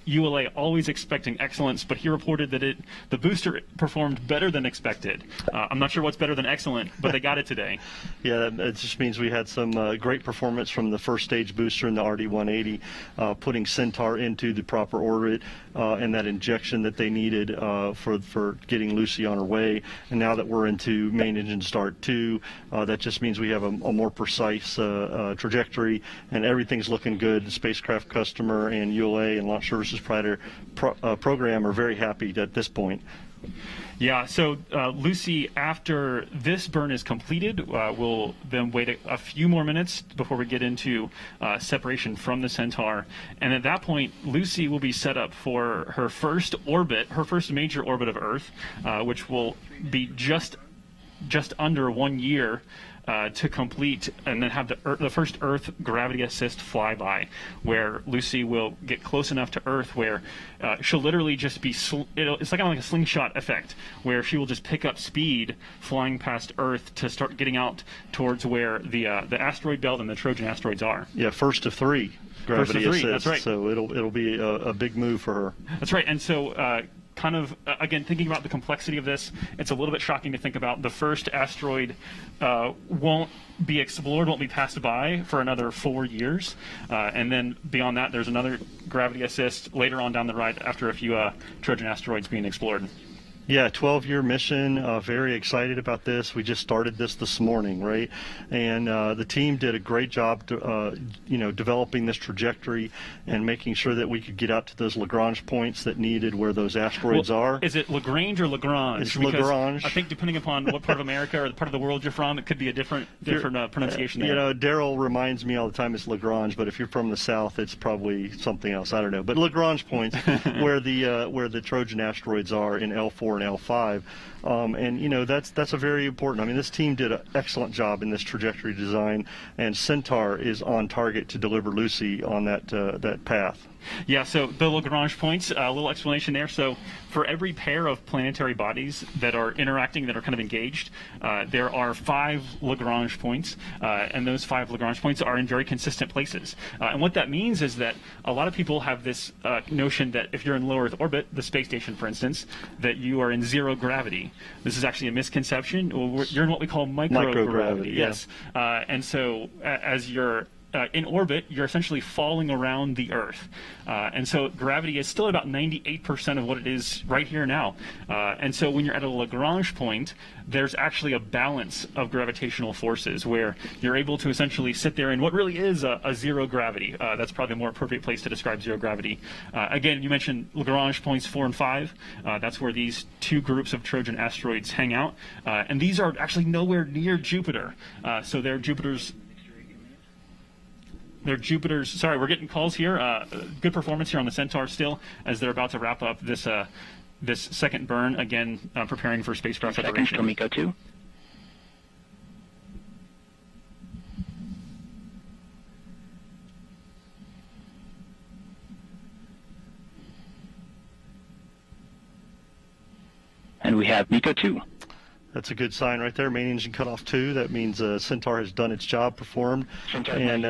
ULA always expecting excellence, but he reported that the booster performed better than expected. I'm not sure what's better than excellent, but they got it today. Yeah, it just means we had some great performance from the first stage booster in the RD-180, putting Centaur into the proper orbit and that injection that they needed for getting Lucy on her way. And now that we're into main engine start 2, that just means we have a more precise trajectory, and everything's looking good. The spacecraft customer and ULA and Launch Services program are very happy at this point. Yeah, so Lucy, after this burn is completed, we'll then wait a few more minutes before we get into separation from the Centaur. And at that point, Lucy will be set up for her first orbit, her first major orbit of Earth, which will be just under 1 year to complete, and then have the first Earth gravity assist flyby, where Lucy will get close enough to Earth where she'll literally just be, it's like kind of like a slingshot effect, where she will just pick up speed flying past Earth to start getting out towards where the asteroid belt and the Trojan asteroids are. Yeah, first of 3 gravity assist. That's right. So it'll be a big move for her. That's right. And so kind of, again, thinking about the complexity of this, it's a little bit shocking to think about. The first asteroid won't be explored, won't be passed by for another 4 years. And then beyond that, there's another gravity assist later on down the road after a few Trojan asteroids being explored. Yeah, 12-year mission. Very excited about this. We just started this morning, right? And the team did a great job, developing this trajectory and making sure that we could get out to those Lagrange points that needed where those asteroids are. Is it Lagrange or Lagrange? It's because Lagrange. I think depending upon what part of America or the part of the world you're from, it could be a different pronunciation there. Daryl reminds me all the time it's Lagrange, but if you're from the South, it's probably something else. I don't know. But Lagrange points, where the Trojan asteroids are in L4 and L5, and that's a very important. I mean, this team did an excellent job in this trajectory design, and Centaur is on target to deliver Lucy on that path. Yeah, so the Lagrange points, a little explanation there. So for every pair of planetary bodies that are interacting, that are kind of engaged, there are 5 Lagrange points, and those 5 Lagrange points are in very consistent places. And what that means is that a lot of people have this notion that if you're in low Earth orbit, the space station, for instance, that you are in zero gravity. This is actually a misconception. You're in what we call microgravity. Yes. And so as you're in orbit, you're essentially falling around the Earth. And so gravity is still about 98% of what it is right here now. And so when you're at a Lagrange point, there's actually a balance of gravitational forces where you're able to essentially sit there in what really is a zero gravity. That's probably a more appropriate place to describe zero gravity. Again, you mentioned Lagrange points 4 and 5. That's where these 2 groups of Trojan asteroids hang out. And these are actually nowhere near Jupiter. So they're Jupiter's. Sorry, we're getting calls here. Good performance here on the Centaur still, as they're about to wrap up this this second burn, again, preparing for spacecraft separation. MECO 2. And we have MECO 2. That's a good sign right there. Main engine cut off 2. That means Centaur has done its job, performed, and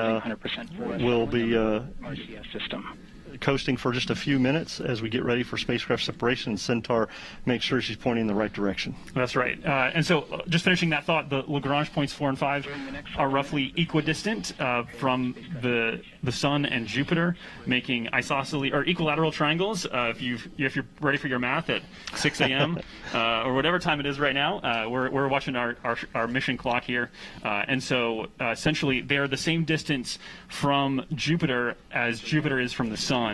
will be RCS system. Coasting for just a few minutes as we get ready for spacecraft separation, and Centaur makes sure she's pointing in the right direction. That's right. And so just finishing that thought, the Lagrange points 4 and 5 are roughly equidistant from the Sun and Jupiter, making isosceles or equilateral triangles. If you're ready for your math at 6 a.m. Or whatever time it is right now, we're watching our mission clock here, and so essentially they're the same distance from Jupiter as Jupiter is from the Sun.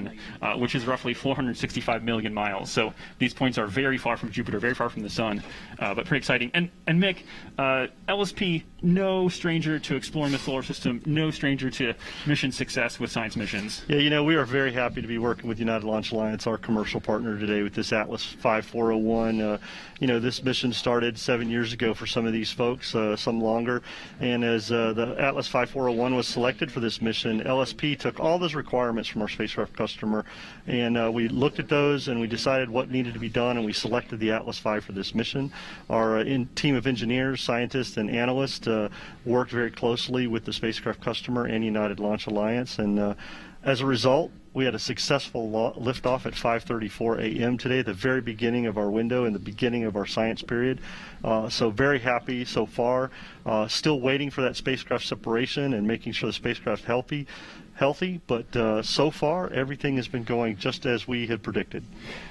Which is roughly 465 million miles. So these points are very far from Jupiter, very far from the Sun, but pretty exciting. And Mick, LSP, no stranger to exploring the solar system, no stranger to mission success with science missions. Yeah, we are very happy to be working with United Launch Alliance, our commercial partner today, with this Atlas 5401. This mission started 7 years ago for some of these folks, some longer. And as the Atlas 5401 was selected for this mission, LSP took all those requirements from our spacecraft customer, and we looked at those and we decided what needed to be done, and we selected the Atlas V for this mission. Our team of engineers, scientists, and analysts worked very closely with the spacecraft customer and United Launch Alliance, and as a result, we had a successful liftoff at 5:34 a.m. today, the very beginning of our window and the beginning of our science period. So very happy so far. Still waiting for that spacecraft separation and making sure the spacecraft's healthy, but so far everything has been going just as we had predicted.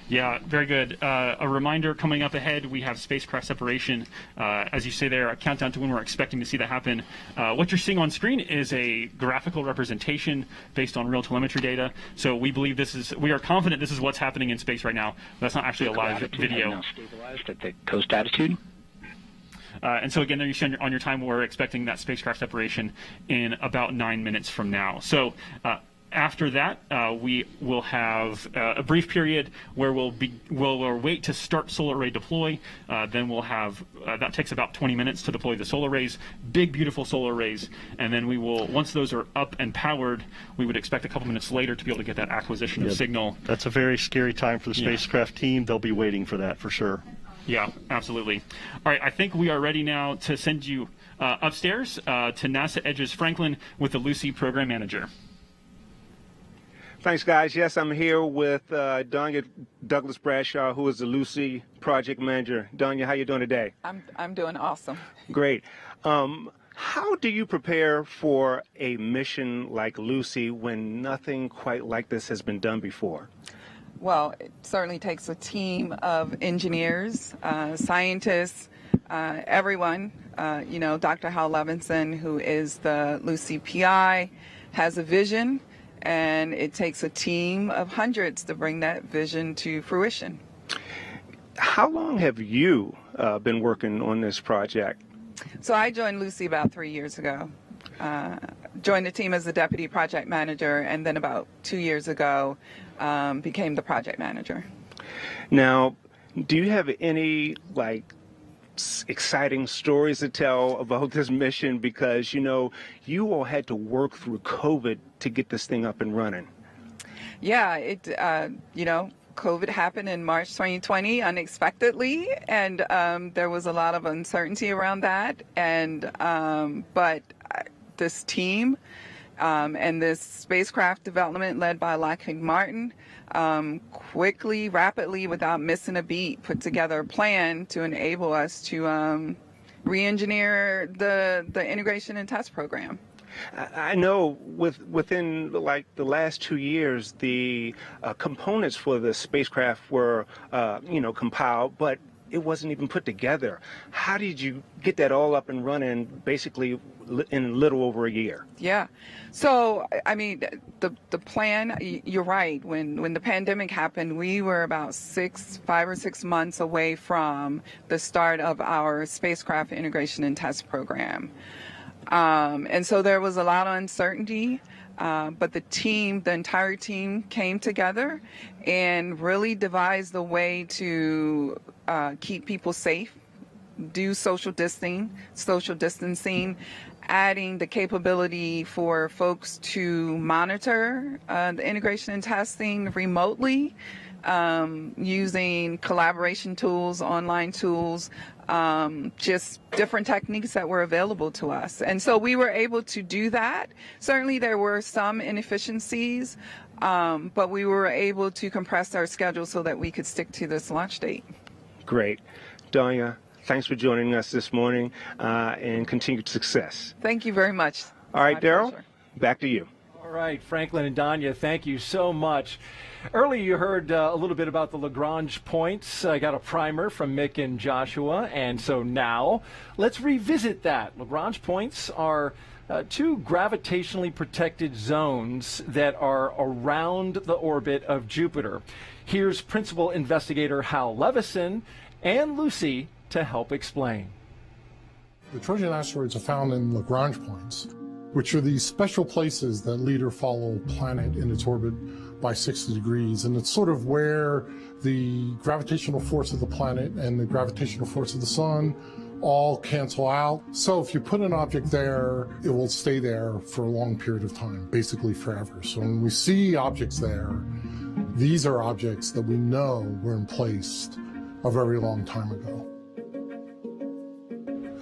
Yeah, very good. A reminder coming up ahead, we have spacecraft separation. As you say there, a countdown to when we're expecting to see that happen. What you're seeing on screen is a graphical representation based on real telemetry data. So we believe we are confident this is what's happening in space right now. That's not actually a live video. Now stabilized at the coast attitude. And so again, there you see on your time, we're expecting that spacecraft separation in about 9 minutes from now. So after that, we will have a brief period where we'll wait to start solar array deploy. Then we'll have that takes about 20 minutes to deploy the solar arrays, big beautiful solar arrays, and then we will, once those are up and powered, we would expect a couple minutes later to be able to get that acquisition of signal. That's a very scary time for the spacecraft team. They'll be waiting for that for sure. Yeah, absolutely. All right, I think we are ready now to send you upstairs to NASA Edge's Franklin with the Lucy Program Manager. Thanks, guys. Yes, I'm here with Donya Douglas Bradshaw, who is the Lucy project manager. Donya, how you doing today? I'm doing awesome. Great. How do you prepare for a mission like Lucy when nothing quite like this has been done before? Well, it certainly takes a team of engineers, scientists, everyone. Dr. Hal Levinson, who is the Lucy PI, has a vision, and it takes a team of hundreds to bring that vision to fruition. How long have you been working on this project? So I joined Lucy about 3 years ago. Joined the team as the deputy project manager, and then about 2 years ago became the project manager. Now, do you have any exciting stories to tell about this mission? Because you all had to work through COVID to get this thing up and running. Yeah, COVID happened in March 2020 unexpectedly, and there was a lot of uncertainty around that. But this team and this spacecraft development led by Lockheed Martin quickly, rapidly, without missing a beat, put together a plan to enable us to re-engineer the integration and test program. I know within the last 2 years, the components for the spacecraft were, compiled, but it wasn't even put together. How did you get that all up and running basically in a little over a year? Yeah. So, the plan, you're right. When the pandemic happened, we were about 5 or 6 months away from the start of our spacecraft integration and test program. And so there was a lot of uncertainty, but the entire team came together and really devised a way to keep people safe, do social distancing, adding the capability for folks to monitor the integration and testing remotely, using collaboration tools, online tools, just different techniques that were available to us. And so we were able to do that. Certainly there were some inefficiencies, but we were able to compress our schedule so that we could stick to this launch date. Great. Donya, thanks for joining us this morning, and continued success. Thank you very much. All right, Daryl, back to you. All right, Franklin and Donya, thank you so much. Earlier you heard a little bit about the Lagrange points. I got a primer from Mick and Joshua, and so now let's revisit that. Lagrange points are two gravitationally protected zones that are around the orbit of Jupiter. Here's Principal Investigator Hal Levison and Lucy to help explain. The Trojan asteroids are found in Lagrange points, which are these special places that lead or follow a planet in its orbit by 60 degrees. And it's sort of where the gravitational force of the planet and the gravitational force of the sun all cancel out. So if you put an object there, it will stay there for a long period of time, basically forever. So when we see objects there, these are objects that we know were in place a very long time ago.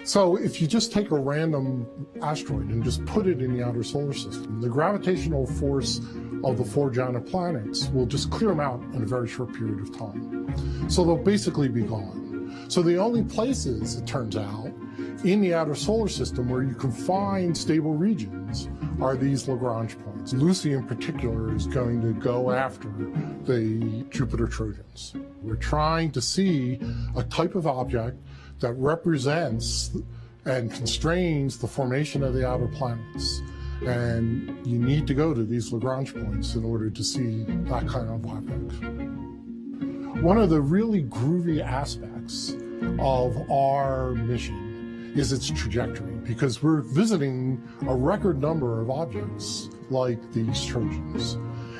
So if you just take a random asteroid and just put it in the outer solar system, the gravitational force of the four giant planets will just clear them out in a very short period of time. So they'll basically be gone. So the only places, it turns out, in the outer solar system where you can find stable regions are these Lagrange points. Lucy in particular is going to go after the Jupiter Trojans. We're trying to see a type of object that represents and constrains the formation of the outer planets. And you need to go to these Lagrange points in order to see that kind of object. One of the really groovy aspects of our mission is its trajectory, because we're visiting a record number of objects like these Trojans.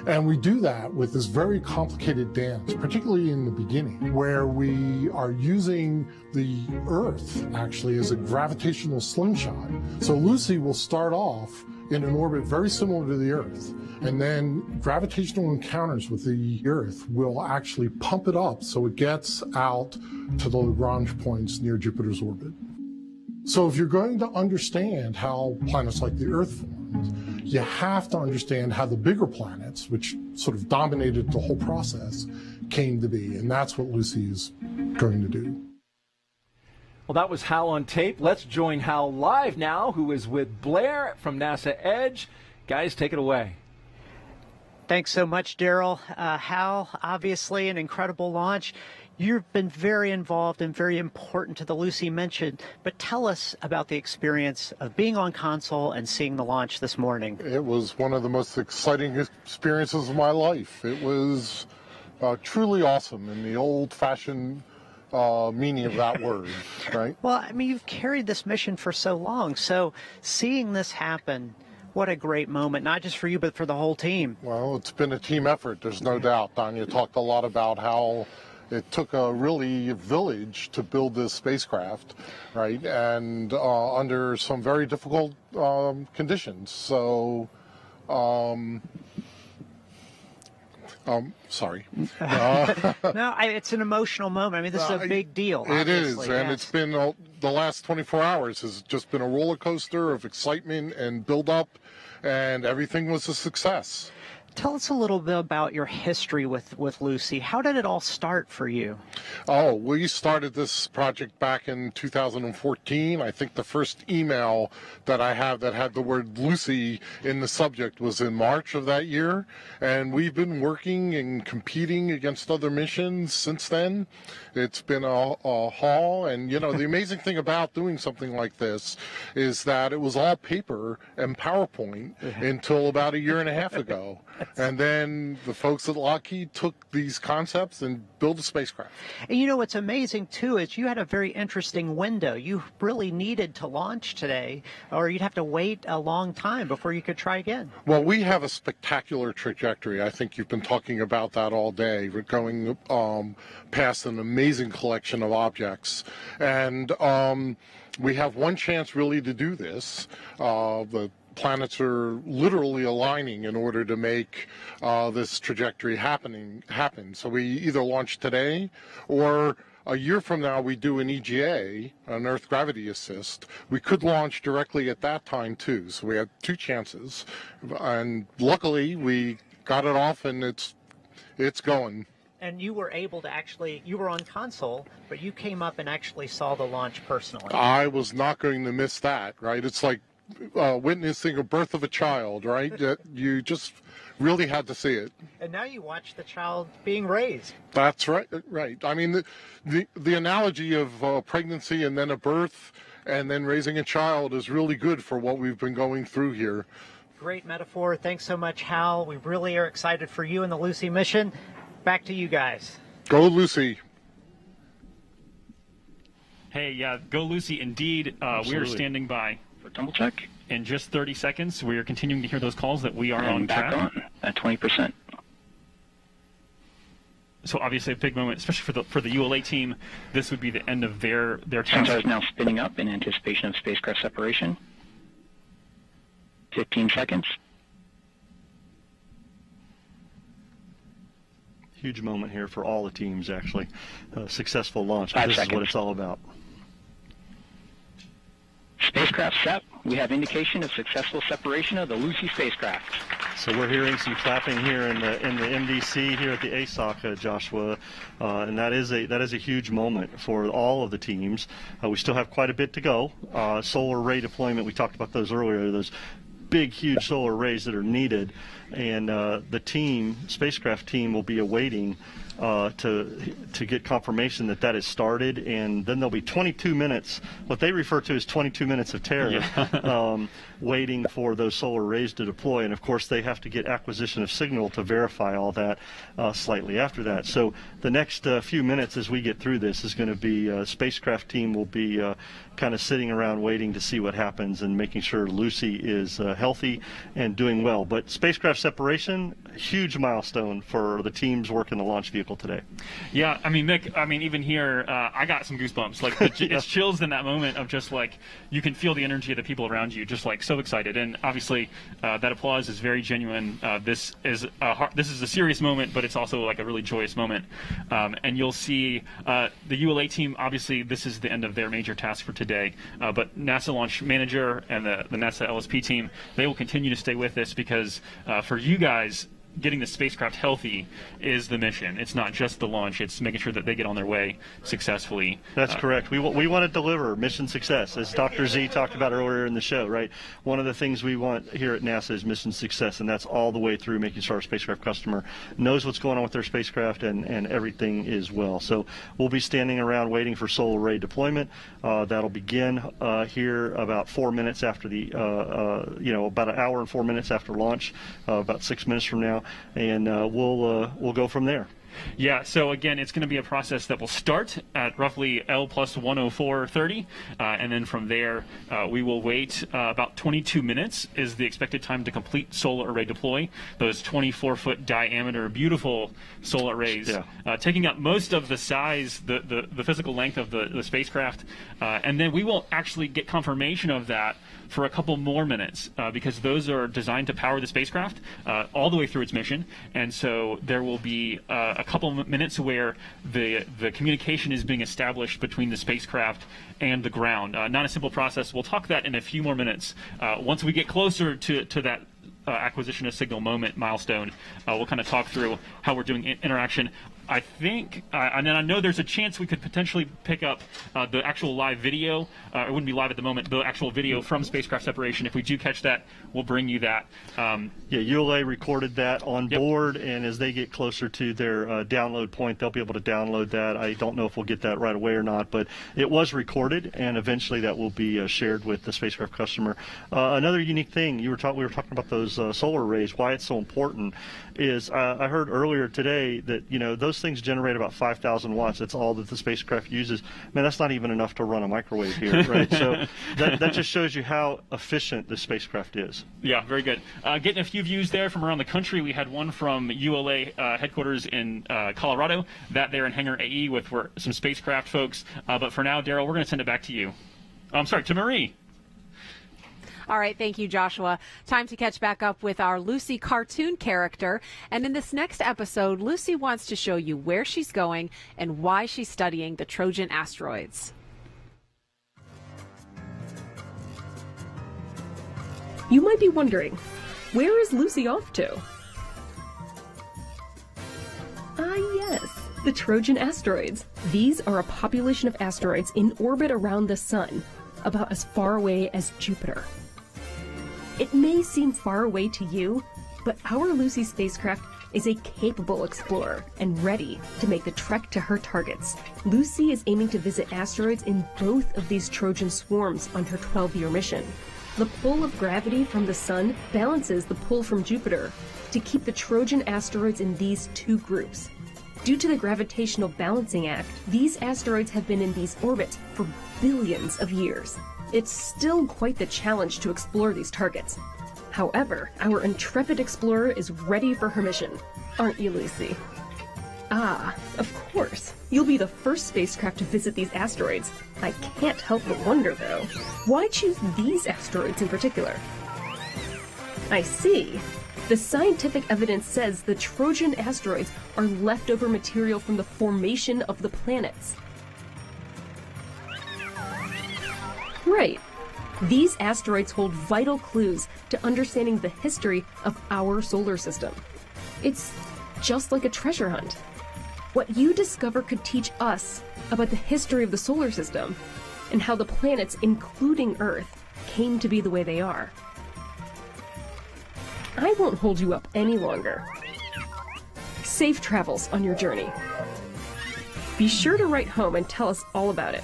And we do that with this very complicated dance, particularly in the beginning, where we are using the Earth actually as a gravitational slingshot. So Lucy will start off in an orbit very similar to the Earth, and then gravitational encounters with the Earth will actually pump it up so it gets out to the Lagrange points near Jupiter's orbit. So if you're going to understand how planets like the Earth formed, you have to understand how the bigger planets, which sort of dominated the whole process, came to be. And that's what Lucy is going to do. Well, that was Hal on tape. Let's join Hal live now, who is with Blair from NASA Edge. Guys, take it away. Thanks so much, Daryl. Hal, obviously an incredible launch. You've been very involved and very important to the Lucy mission, but tell us about the experience of being on console and seeing the launch this morning. It was one of the most exciting experiences of my life. It was truly awesome in the old-fashioned meaning of that word, right? Well, I mean, you've carried this mission for so long, so seeing this happen, what a great moment, not just for you, but for the whole team. Well, it's been a team effort, there's no doubt. Tanya talked a lot about how it took a really village to build this spacecraft, right? And under some very difficult conditions. So, sorry. No, it's an emotional moment. I mean, this is a big deal. It is, and yes. it's been the last 24 hours has just been a roller coaster of excitement and build up, and everything was a success. Tell us a little bit about your history with Lucy. How did it all start for you? Oh, we started this project back in 2014. I think the first email that I have that had the word Lucy in the subject was in March of that year. And we've been working and competing against other missions since then. It's been a haul. And, you know, the amazing thing about doing something like this is that it was all paper and PowerPoint until about a year and a half ago. And then the folks at Lockheed took these concepts and built a spacecraft. And you know what's amazing, too, is you had a very interesting window. You really needed to launch today, or you'd have to wait a long time before you could try again. Well, we have a spectacular trajectory. I think you've been talking about that all day. We're going past an amazing collection of objects. And we have one chance really to do this. The planets are literally aligning in order to make this trajectory happen. So we either launch today, or a year from now we do an EGA, an Earth Gravity Assist. We could launch directly at that time too. So we have two chances, and luckily we got it off and it's going. And you were able to you were on console, but you came up and actually saw the launch personally. I was not going to miss that, right? It's like witnessing a birth of a child, right? You just really had to see it. And now you watch the child being raised. That's right. Right. I mean, the analogy of pregnancy and then a birth and then raising a child is really good for what we've been going through here. Great metaphor. Thanks so much, Hal. We really are excited for you and the Lucy mission. Back to you guys. Go Lucy. Hey, yeah, go Lucy indeed. We are standing by. For double check. In just 30 seconds, we are continuing to hear those calls that we are on track. Back on at 20%. So obviously a big moment, especially for the ULA team. This would be the end of their task. Sensor is now spinning up in anticipation of spacecraft separation. 15 seconds. Huge moment here for all the teams, actually. Successful launch. 5 This seconds. is what it's all about. Spacecraft set. We have indication of successful separation of the Lucy spacecraft. So we're hearing some clapping here in the MDC here at the ASOC, Joshua, and that is a huge moment for all of the teams. We still have quite a bit to go. Solar array deployment, we talked about those earlier. Those big, huge solar arrays that are needed, and the spacecraft team will be awaiting to get confirmation that has started, and then there'll be 22 minutes, what they refer to as 22 minutes of terror, waiting for those solar arrays to deploy. And of course they have to get acquisition of signal to verify all that slightly after that. So the next few minutes as we get through this is going to be spacecraft team will be kind of sitting around waiting to see what happens and making sure Lucy is healthy and doing well. But spacecraft separation, huge milestone for the teams working the launch vehicle. vehicle today. Yeah, I mean, Mick, even here, I got some goosebumps. Like, it's chills in that moment of just like, you can feel the energy of the people around you, just like so excited. And obviously, that applause is very genuine. This is a serious moment, but it's also like a really joyous moment. And you'll see the ULA team, obviously, this is the end of their major task for today. But NASA Launch Manager and the NASA LSP team, they will continue to stay with this because for you guys, getting the spacecraft healthy is the mission. It's not just the launch. It's making sure that they get on their way successfully. That's correct. We want to deliver mission success, as Dr. Z talked about earlier in the show, right? One of the things we want here at NASA is mission success, and that's all the way through making sure our spacecraft customer knows what's going on with their spacecraft and everything is well. So we'll be standing around waiting for solar array deployment. That'll begin here about 4 minutes after the, about an hour and 4 minutes after launch, about 6 minutes from now. And we'll go from there. Yeah, so again, it's going to be a process that will start at roughly L plus 104.30, and then from there, we will wait about 22 minutes is the expected time to complete solar array deploy. Those 24-foot diameter, beautiful solar arrays, taking up most of the size, the physical length of the spacecraft, and then we won't actually get confirmation of that for a couple more minutes because those are designed to power the spacecraft all the way through its mission, and so there will be a couple minutes where the communication is being established between the spacecraft and the ground. Not a simple process. We'll talk that in a few more minutes. Once we get closer to that acquisition of signal moment milestone, we'll kind of talk through how we're doing interaction. I think, and then I know there's a chance we could potentially pick up the actual live video. It wouldn't be live at the moment, the actual video from spacecraft separation. If we do catch that, we'll bring you that. ULA recorded that on board, and as they get closer to their download point, they'll be able to download that. I don't know if we'll get that right away or not, but it was recorded, and eventually that will be shared with the spacecraft customer. Another unique thing, we were talking about those solar arrays, why it's so important, is I heard earlier today that, those things generate about 5,000 watts. That's all that the spacecraft uses. Man, that's not even enough to run a microwave here, right? So that just shows you how efficient the spacecraft is. Yeah, very good. Getting a few views there from around the country. We had one from ULA headquarters in Colorado, that there in Hangar AE with some spacecraft folks. But for now, Daryl, we're going to send it back to you. I'm sorry, to Marie. All right, thank you, Joshua. Time to catch back up with our Lucy cartoon character. And in this next episode, Lucy wants to show you where she's going and why she's studying the Trojan asteroids. You might be wondering, where is Lucy off to? Yes, the Trojan asteroids. These are a population of asteroids in orbit around the sun, about as far away as Jupiter. It may seem far away to you, but our Lucy spacecraft is a capable explorer and ready to make the trek to her targets. Lucy is aiming to visit asteroids in both of these Trojan swarms on her 12-year mission. The pull of gravity from the sun balances the pull from Jupiter to keep the Trojan asteroids in these two groups. Due to the gravitational balancing act, these asteroids have been in these orbits for billions of years. It's still quite the challenge to explore these targets. However, our intrepid explorer is ready for her mission. Aren't you, Lucy? Of course. You'll be the first spacecraft to visit these asteroids. I can't help but wonder, though, why choose these asteroids in particular? I see. The scientific evidence says the Trojan asteroids are leftover material from the formation of the planets. Right. These asteroids hold vital clues to understanding the history of our solar system. It's just like a treasure hunt. What you discover could teach us about the history of the solar system and how the planets, including Earth, came to be the way they are. I won't hold you up any longer. Safe travels on your journey. Be sure to write home and tell us all about it.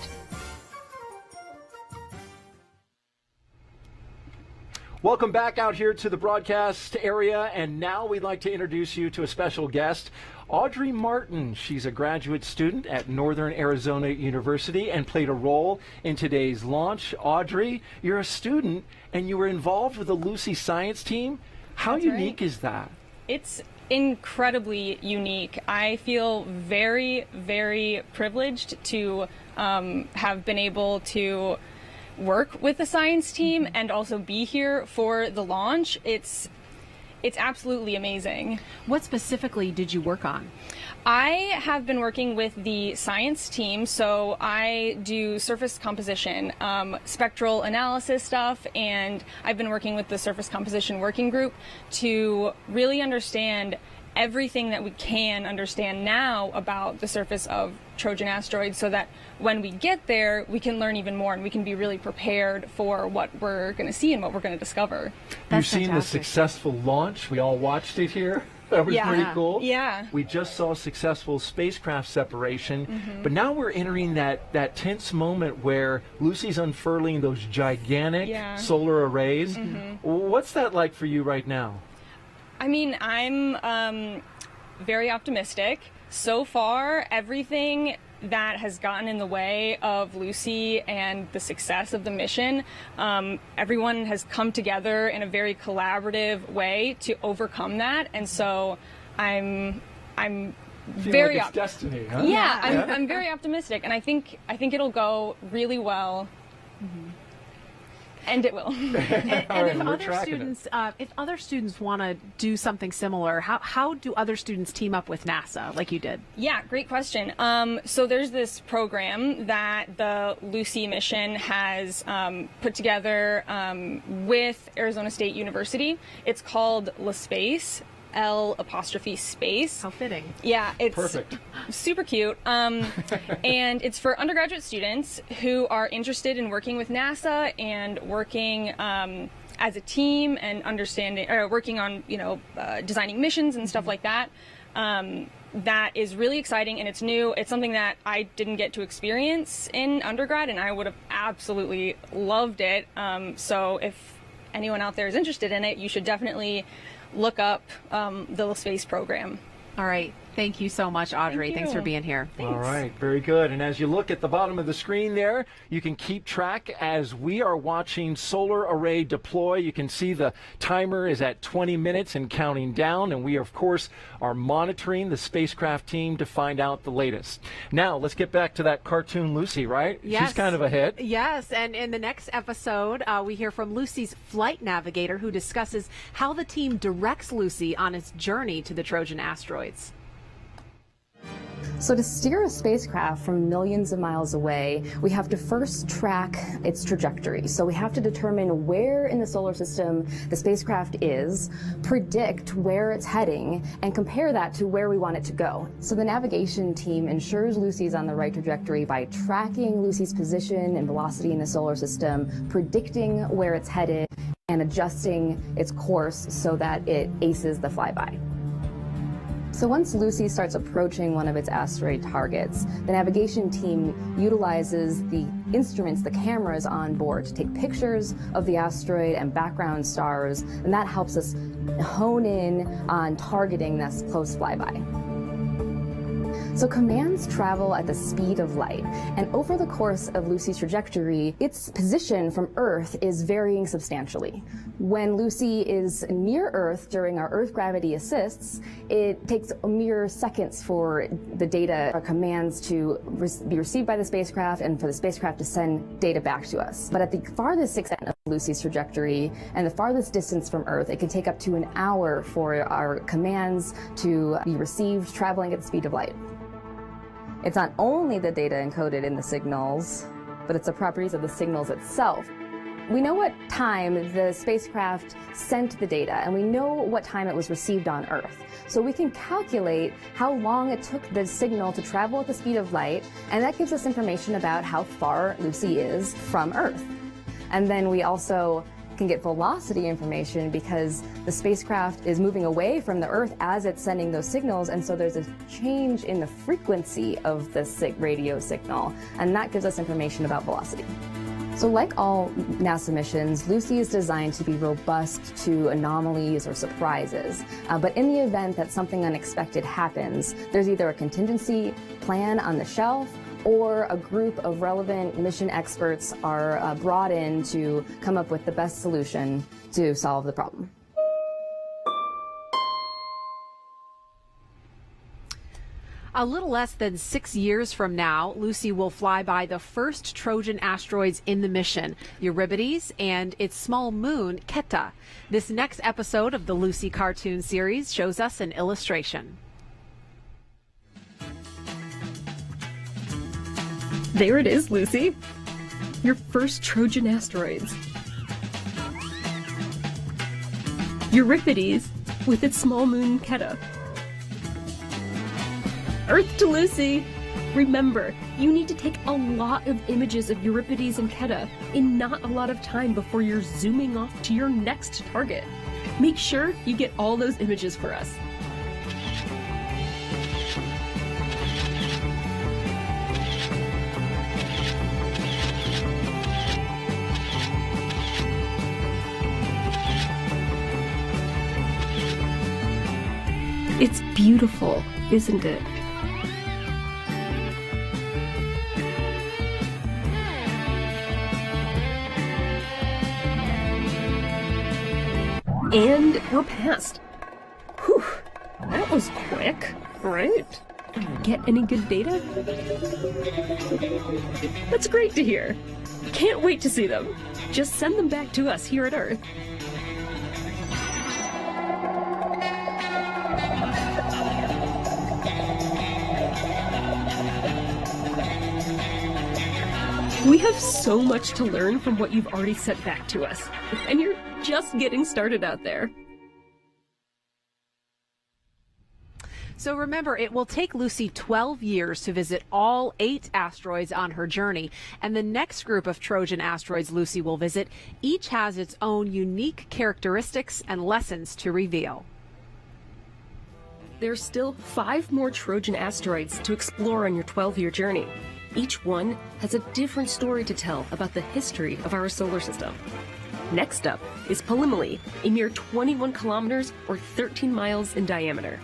Welcome back out here to the broadcast area, and now we'd like to introduce you to a special guest, Audrey Martin. She's a graduate student at Northern Arizona University and played a role in today's launch. Audrey, you're a student and you were involved with the Lucy science team. How unique is that? It's incredibly unique. I feel very, very privileged to have been able to work with the science team and also be here for the launch. It's absolutely amazing. What specifically did you work on? I have been working with the science team, so I do surface composition, spectral analysis stuff, and I've been working with the surface composition working group to really understand everything that we can understand now about the surface of Trojan asteroids, so that when we get there, we can learn even more and we can be really prepared for what we're going to see and what we're going to discover. You've seen the successful launch. We all watched it here. That was pretty cool. Yeah. We just saw successful spacecraft separation, but now we're entering that tense moment where Lucy's unfurling those gigantic solar arrays. What's that like for you right now? I mean, I'm very optimistic. So far, everything that has gotten in the way of Lucy and the success of the mission, everyone has come together in a very collaborative way to overcome that, and so I'm very like it's destiny, huh? Yeah, I'm very optimistic, and I think it'll go really well. And it will. If other students want to do something similar, how do other students team up with NASA like you did? Yeah, great question. So there's this program that the Lucy mission has put together with Arizona State University. It's called LaSpace. L''space. How fitting. Yeah, it's perfect. Super cute. And it's for undergraduate students who are interested in working with NASA and working as a team and working on, designing missions and stuff like that. That is really exciting, and it's new. It's something that I didn't get to experience in undergrad, and I would have absolutely loved it. So if anyone out there is interested in it, you should definitely look up the space program. All right. Thank you so much, Audrey. Thanks for being here. Thanks. All right. Very good. And as you look at the bottom of the screen there, you can keep track as we are watching solar array deploy. You can see the timer is at 20 minutes and counting down. And we, of course, are monitoring the spacecraft team to find out the latest. Now, let's get back to that cartoon Lucy, right? Yes. She's kind of a hit. Yes. And in the next episode, we hear from Lucy's flight navigator, who discusses how the team directs Lucy on its journey to the Trojan asteroids. So to steer a spacecraft from millions of miles away, we have to first track its trajectory. So we have to determine where in the solar system the spacecraft is, predict where it's heading, and compare that to where we want it to go. So the navigation team ensures Lucy's on the right trajectory by tracking Lucy's position and velocity in the solar system, predicting where it's headed, and adjusting its course so that it aces the flyby. So once Lucy starts approaching one of its asteroid targets, the navigation team utilizes the instruments, the cameras on board, to take pictures of the asteroid and background stars, and that helps us hone in on targeting this close flyby. So commands travel at the speed of light, and over the course of Lucy's trajectory, its position from Earth is varying substantially. When Lucy is near Earth during our Earth gravity assists, it takes mere seconds for the data or commands to be received by the spacecraft and for the spacecraft to send data back to us. But at the farthest extent of Lucy's trajectory and the farthest distance from Earth, it can take up to an hour for our commands to be received traveling at the speed of light. It's not only the data encoded in the signals, but it's the properties of the signals itself. We know what time the spacecraft sent the data, and we know what time it was received on Earth. So we can calculate how long it took the signal to travel at the speed of light, and that gives us information about how far Lucy is from Earth. And then we also can get velocity information because the spacecraft is moving away from the Earth as it's sending those signals, and so there's a change in the frequency of the radio signal, and that gives us information about velocity. So like all NASA missions, Lucy is designed to be robust to anomalies or surprises. But in the event that something unexpected happens, there's either a contingency plan on the shelf or a group of relevant mission experts are brought in to come up with the best solution to solve the problem. A little less than 6 years from now, Lucy will fly by the first Trojan asteroids in the mission, Euripides and its small moon, Keta. This next episode of the Lucy cartoon series shows us an illustration. There it is, Lucy. Your first Trojan asteroids. Euripides with its small moon, Keta. Earth to Lucy! Remember, you need to take a lot of images of Euripides and Keta in not a lot of time before you're zooming off to your next target. Make sure you get all those images for us. It's beautiful, isn't it? And we're past. Whew, that was quick, right? Get any good data? That's great to hear. Can't wait to see them. Just send them back to us here at Earth. We have so much to learn from what you've already sent back to us, and you're just getting started out there. So remember, it will take Lucy 12 years to visit all 8 asteroids on her journey, and the next group of Trojan asteroids Lucy will visit each has its own unique characteristics and lessons to reveal. There's still 5 more Trojan asteroids to explore on your 12-year journey. Each one has a different story to tell about the history of our solar system. Next up is Polymele, a mere 21 kilometers or 13 miles in diameter.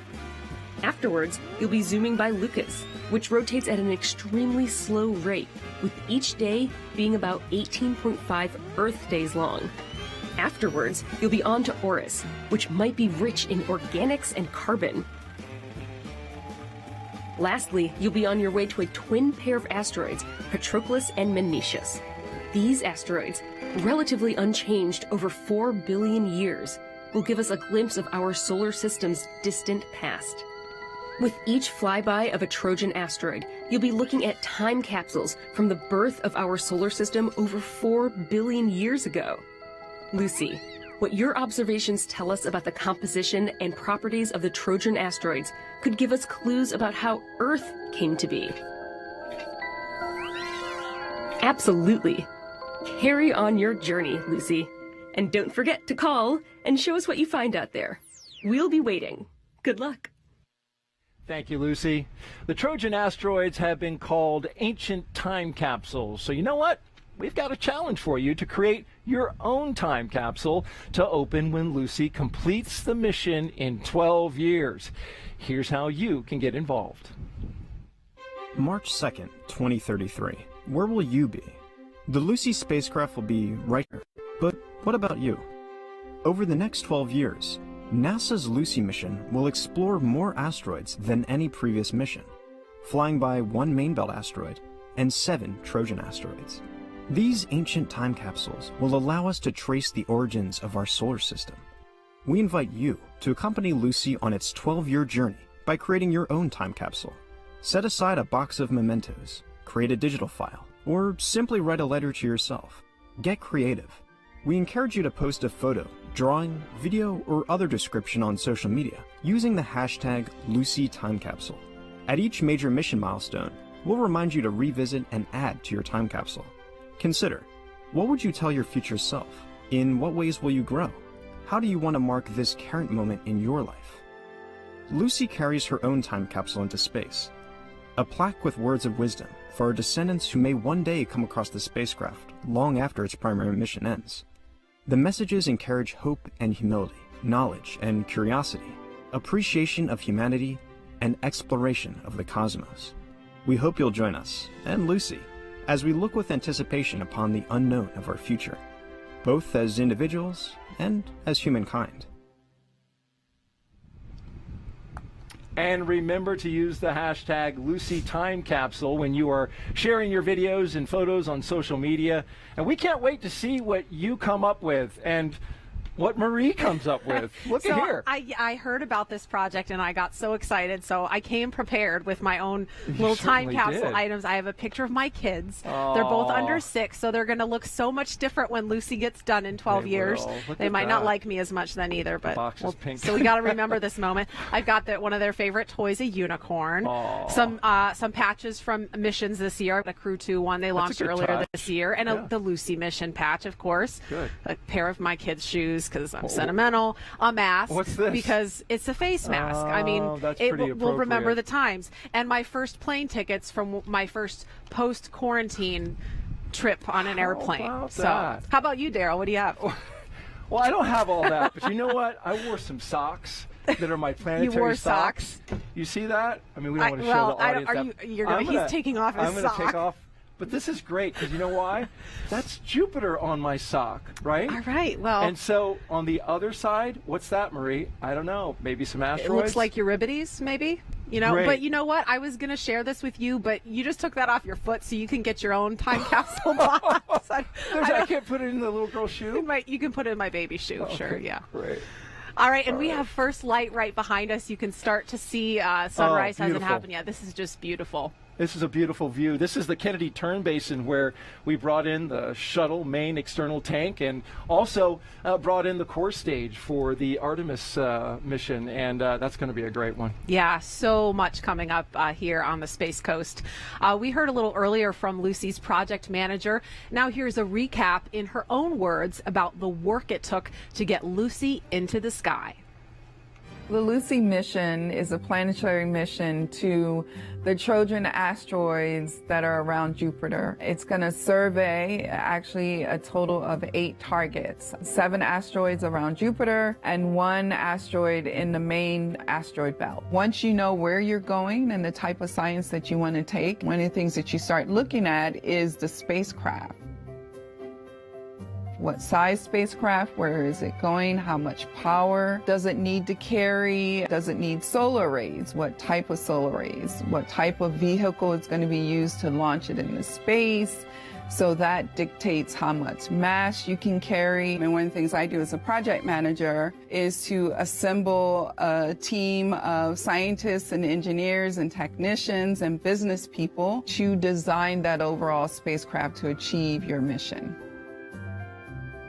Afterwards, you'll be zooming by Lucas, which rotates at an extremely slow rate, with each day being about 18.5 Earth days long. Afterwards, you'll be on to Orus, which might be rich in organics and carbon. Lastly, you'll be on your way to a twin pair of asteroids, Patroclus and Menetius. These asteroids, relatively unchanged over 4 billion years, will give us a glimpse of our solar system's distant past. With each flyby of a Trojan asteroid, you'll be looking at time capsules from the birth of our solar system over 4 billion years ago. Lucy, what your observations tell us about the composition and properties of the Trojan asteroids could give us clues about how Earth came to be. Absolutely. Carry on your journey, Lucy. And don't forget to call and show us what you find out there. We'll be waiting. Good luck. Thank you, Lucy. The Trojan asteroids have been called ancient time capsules. So you know what? We've got a challenge for you to create your own time capsule to open when Lucy completes the mission in 12 years. Here's how you can get involved. March 2nd, 2033. Where will you be? The Lucy spacecraft will be right here. But what about you? Over the next 12 years, NASA's Lucy mission will explore more asteroids than any previous mission, flying by 1 main belt asteroid and 7 Trojan asteroids. These ancient time capsules will allow us to trace the origins of our solar system. We invite you to accompany Lucy on its 12-year journey by creating your own time capsule. Set aside a box of mementos, create a digital file, or simply write a letter to yourself. Get creative. We encourage you to post a photo, drawing, video, or other description on social media using the hashtag LucyTimeCapsule. At each major mission milestone, we'll remind you to revisit and add to your time capsule. Consider, what would you tell your future self? In what ways will you grow? How do you want to mark this current moment in your life? Lucy carries her own time capsule into space, a plaque with words of wisdom for our descendants who may one day come across the spacecraft long after its primary mission ends. The messages encourage hope and humility, knowledge and curiosity, appreciation of humanity, and exploration of the cosmos. We hope you'll join us, and Lucy, as we look with anticipation upon the unknown of our future, both as individuals and as humankind. And remember to use the hashtag #LucyTimeCapsule when you are sharing your videos and photos on social media. And we can't wait to see what you come up with and what Marie comes up with. Look at here. I heard about this project and I got so excited. So I came prepared with my own little time capsule items. I have a picture of my kids. Aww. They're both under 6, so they're going to look so much different when Lucy gets done in 12 years. They might not like me as much then either, but so we got to remember this moment. I've got one of their favorite toys, a unicorn. Aww. Some patches from missions this year. The Crew 2 one they launched earlier this year, and the Lucy mission patch, of course. Good. A pair of my kids' shoes because I'm sentimental. A mask. What's this? Because it's a face mask. I mean, we'll remember the times. And my first plane tickets from my first post-quarantine trip on an airplane. So, how about you, Daryl? What do you have? Well, I don't have all that, but you know what? I wore some socks that are my planetary You wore socks. You see that? I mean, we don't want to show the audience that. He's taking off his sock. I'm going to take off. But this is great because you know why? That's Jupiter on my sock, right? All right, well. And so on the other side, what's that, Marie? I don't know. Maybe some asteroids? It looks like Euripides, maybe. You know, Great. But you know what? I was going to share this with you, but you just took that off your foot so you can get your own time capsule box. I can't put it in the little girl's shoe? You can put it in my baby shoe, sure, yeah. Great. All right, and we have first light right behind us. You can start to see sunrise hasn't happened yet. This is just beautiful. This is a beautiful view. This is the Kennedy Turn Basin where we brought in the shuttle main external tank and also brought in the core stage for the Artemis mission, and that's going to be a great one. Yeah, so much coming up here on the Space Coast. We heard a little earlier from Lucy's project manager. Now here's a recap in her own words about the work it took to get Lucy into the sky. The Lucy mission is a planetary mission to the Trojan asteroids that are around Jupiter. It's going to survey actually a total of 8 targets, 7 asteroids around Jupiter and 1 asteroid in the main asteroid belt. Once you know where you're going and the type of science that you want to take, one of the things that you start looking at is the spacecraft. What size spacecraft? Where is it going? How much power does it need to carry? Does it need solar arrays? What type of solar arrays? What type of vehicle is going to be used to launch it into space? So that dictates how much mass you can carry. And one of the things I do as a project manager is to assemble a team of scientists and engineers and technicians and business people to design that overall spacecraft to achieve your mission.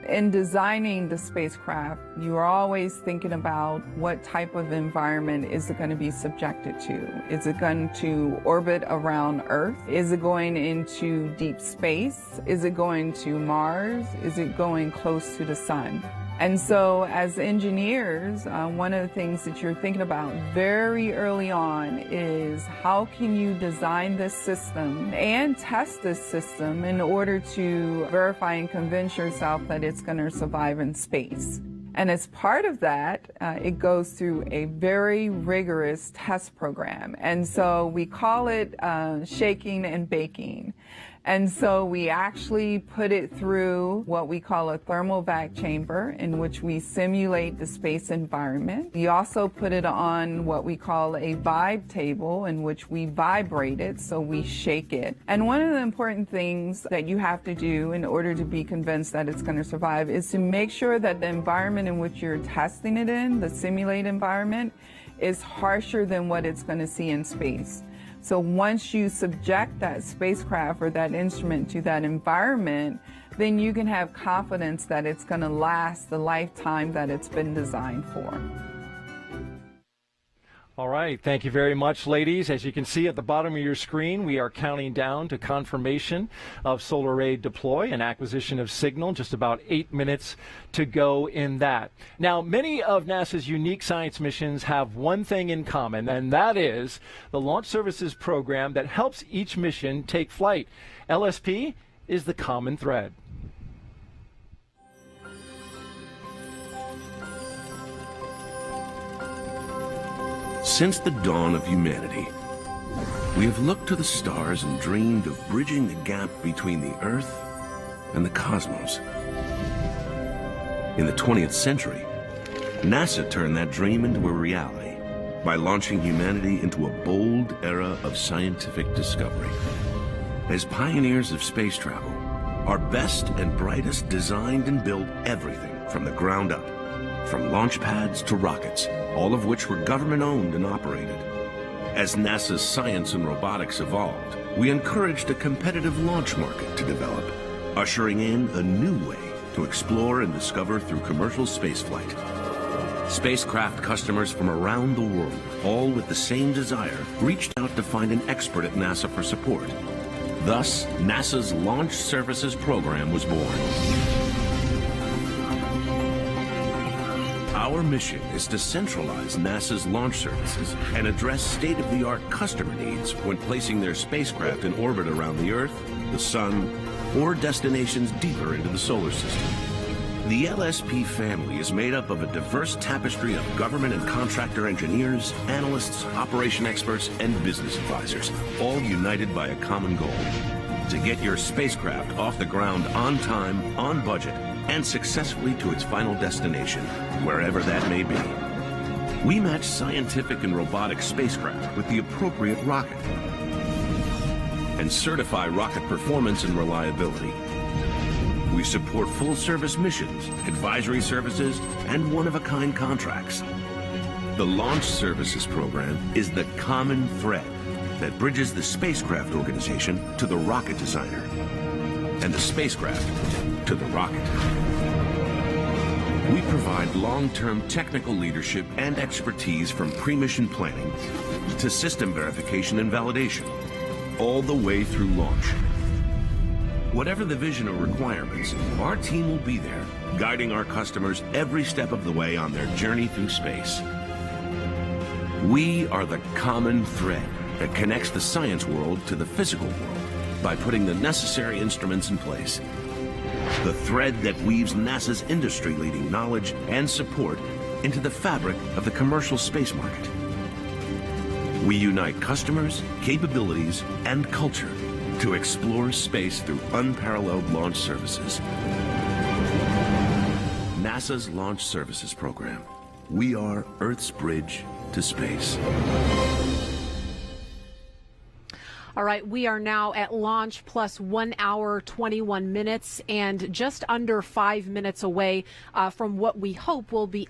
In designing the spacecraft, you are always thinking about what type of environment is it going to be subjected to. Is it going to orbit around Earth? Is it going into deep space? Is it going to Mars? Is it going close to the sun? And so as engineers, one of the things that you're thinking about very early on is how can you design this system and test this system in order to verify and convince yourself that it's going to survive in space. And as part of that, it goes through a very rigorous test program. And so we call it shaking and baking. And so we actually put it through what we call a thermal vac chamber in which we simulate the space environment. We also put it on what we call a vibe table in which we vibrate it, so we shake it. And one of the important things that you have to do in order to be convinced that it's going to survive is to make sure that the environment in which you're testing it in, the simulated environment, is harsher than what it's going to see in space. So once you subject that spacecraft or that instrument to that environment, then you can have confidence that it's going to last the lifetime that it's been designed for. All right. Thank you very much, ladies. As you can see at the bottom of your screen, we are counting down to confirmation of solar array deploy and acquisition of signal. Just about 8 minutes to go in that. Now, many of NASA's unique science missions have one thing in common, and that is the launch services program that helps each mission take flight. LSP is the common thread. Since the dawn of humanity, we have looked to the stars and dreamed of bridging the gap between the Earth and the cosmos. In the 20th century, NASA turned that dream into a reality by launching humanity into a bold era of scientific discovery. As pioneers of space travel, our best and brightest designed and built everything from the ground up, from launch pads to rockets, all of which were government-owned and operated. As NASA's science and robotics evolved, we encouraged a competitive launch market to develop, ushering in a new way to explore and discover through commercial spaceflight. Spacecraft customers from around the world, all with the same desire, reached out to find an expert at NASA for support. Thus, NASA's Launch Services Program was born. Our mission is to centralize NASA's launch services and address state-of-the-art customer needs when placing their spacecraft in orbit around the Earth, the Sun, or destinations deeper into the solar system. The LSP family is made up of a diverse tapestry of government and contractor engineers, analysts, operation experts, and business advisors, all united by a common goal: to get your spacecraft off the ground on time, on budget, and successfully to its final destination, wherever that may be. We match scientific and robotic spacecraft with the appropriate rocket and certify rocket performance and reliability. We support full-service missions, advisory services, and one-of-a-kind contracts. The Launch Services Program is the common thread that bridges the spacecraft organization to the rocket designer, and the spacecraft to the rocket. We provide long-term technical leadership and expertise from pre-mission planning to system verification and validation, all the way through launch. Whatever the vision or requirements, our team will be there, guiding our customers every step of the way on their journey through space. We are the common thread that connects the science world to the physical world by putting the necessary instruments in place. The thread that weaves NASA's industry-leading knowledge and support into the fabric of the commercial space market. We unite customers, capabilities, and culture to explore space through unparalleled launch services. NASA's Launch Services Program. We are Earth's bridge to space. All right, we are now at launch plus 1 hour, 21 minutes, and just under 5 minutes away from what we hope will be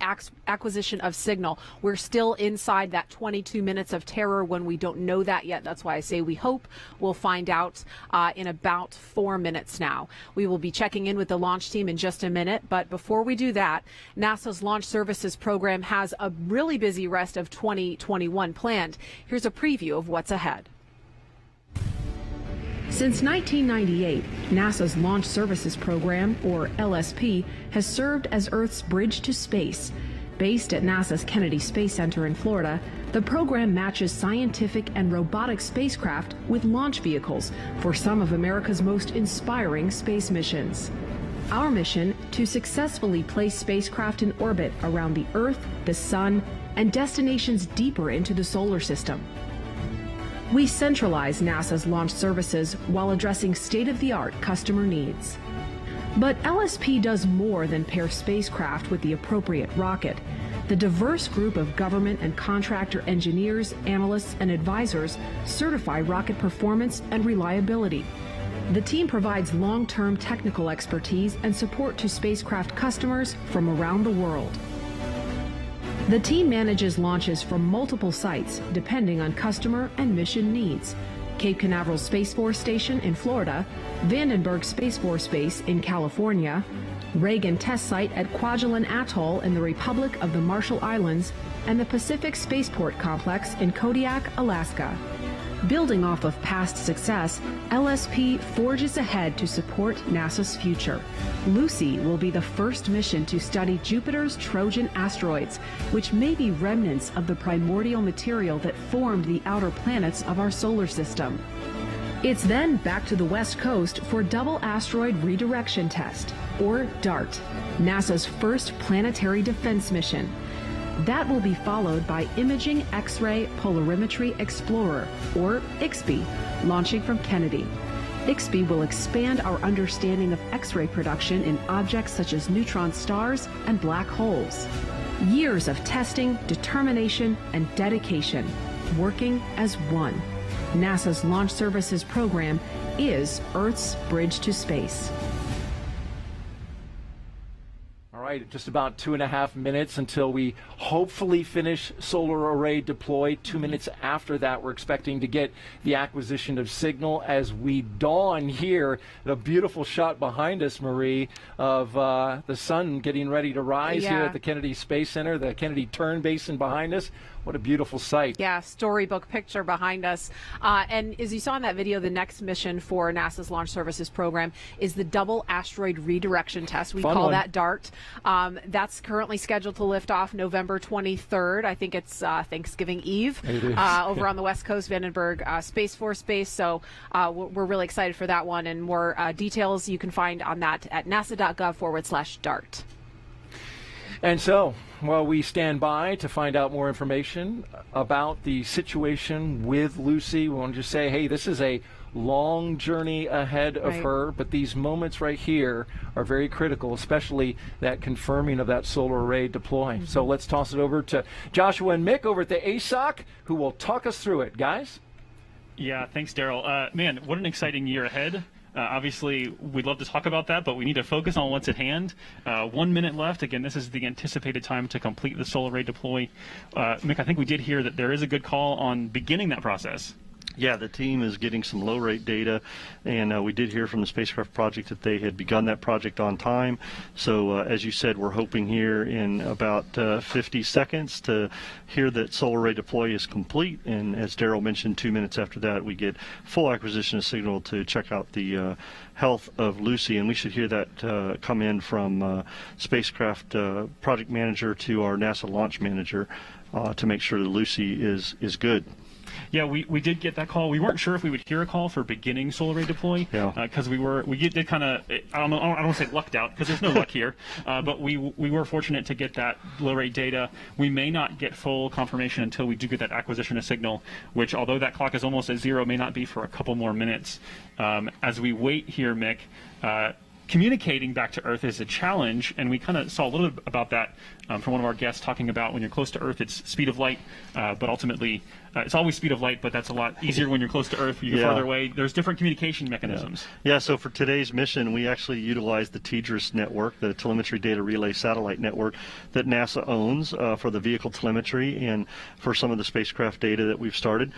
acquisition of signal. We're still inside that 22 minutes of terror when we don't know that yet. That's why I say we hope. We'll find out in about 4 minutes now. We will be checking in with the launch team in just a minute, but before we do that, NASA's Launch Services Program has a really busy rest of 2021 planned. Here's a preview of what's ahead. Since 1998, NASA's Launch Services Program, or LSP, has served as Earth's bridge to space. Based at NASA's Kennedy Space Center in Florida, the program matches scientific and robotic spacecraft with launch vehicles for some of America's most inspiring space missions. Our mission: to successfully place spacecraft in orbit around the Earth, the Sun, and destinations deeper into the solar system. We centralize NASA's launch services while addressing state-of-the-art customer needs. But LSP does more than pair spacecraft with the appropriate rocket. The diverse group of government and contractor engineers, analysts, and advisors certify rocket performance and reliability. The team provides long-term technical expertise and support to spacecraft customers from around the world. The team manages launches from multiple sites depending on customer and mission needs. Cape Canaveral Space Force Station in Florida, Vandenberg Space Force Base in California, Reagan Test Site at Kwajalein Atoll in the Republic of the Marshall Islands, and the Pacific Spaceport Complex in Kodiak, Alaska. Building off of past success, LSP forges ahead to support NASA's future. Lucy will be the first mission to study Jupiter's Trojan asteroids, which may be remnants of the primordial material that formed the outer planets of our solar system. It's then back to the West Coast for Double Asteroid Redirection Test, or DART, NASA's first planetary defense mission. That will be followed by Imaging X-ray Polarimetry Explorer, or IXPE, launching from Kennedy. IXPE will expand our understanding of X-ray production in objects such as neutron stars and black holes. Years of testing, determination, and dedication, working as one. NASA's Launch Services program is Earth's bridge to space. All right, just about 2.5 minutes until we hopefully finish solar array deploy. 2 minutes after that, we're expecting to get the acquisition of signal as we dawn here. A beautiful shot behind us, Marie, of the sun getting ready to rise here at the Kennedy Space Center, the Kennedy Turn Basin behind us. What a beautiful sight. Yeah, storybook picture behind us. And as you saw in that video, the next mission for NASA's Launch Services program is the Double Asteroid Redirection Test. We call that DART. That's currently scheduled to lift off November 23rd. I think it's Thanksgiving Eve over on the West Coast, Vandenberg Space Force Base. So we're really excited for that one. And more details you can find on that at nasa.gov/DART. And so, while we stand by to find out more information about the situation with Lucy, we want to just say, hey, this is a long journey ahead of her, but these moments right here are very critical, especially that confirming of that solar array deploy. So let's toss it over to Joshua and Mick over at the ASOC, who will talk us through it. Guys? Yeah, thanks, Daryl. Man, what an exciting year ahead. Obviously, we'd love to talk about that, but we need to focus on what's at hand. 1 minute left. Again, this is the anticipated time to complete the solar array deploy. Mick, I think we did hear that there is a good call on beginning that process. Yeah, the team is getting some low-rate data, and we did hear from the spacecraft project that they had begun that project on time. So, as you said, we're hoping here in about 50 seconds to hear that solar array deploy is complete. And as Daryl mentioned, 2 minutes after that, we get full acquisition of signal to check out the health of Lucy. And we should hear that come in from spacecraft project manager to our NASA launch manager to make sure that Lucy is good. Yeah, we did get that call. We weren't sure if we would hear a call for beginning solar array deploy because we did kind of, I don't want to say lucked out because there's no luck here, but we were fortunate to get that low rate data. We may not get full confirmation until we do get that acquisition of signal, which although that clock is almost at zero, may not be for a couple more minutes. As we wait here, Mick, communicating back to Earth is a challenge, and we kind of saw a little bit about that from one of our guests talking about when you're close to Earth, it's speed of light, but ultimately it's always speed of light, but that's a lot easier when you're close to Earth. You're farther away. There's different communication mechanisms. Yeah, so for today's mission, we actually utilized the TDRS network, the Telemetry Data Relay Satellite Network that NASA owns for the vehicle telemetry and for some of the spacecraft data that we've started.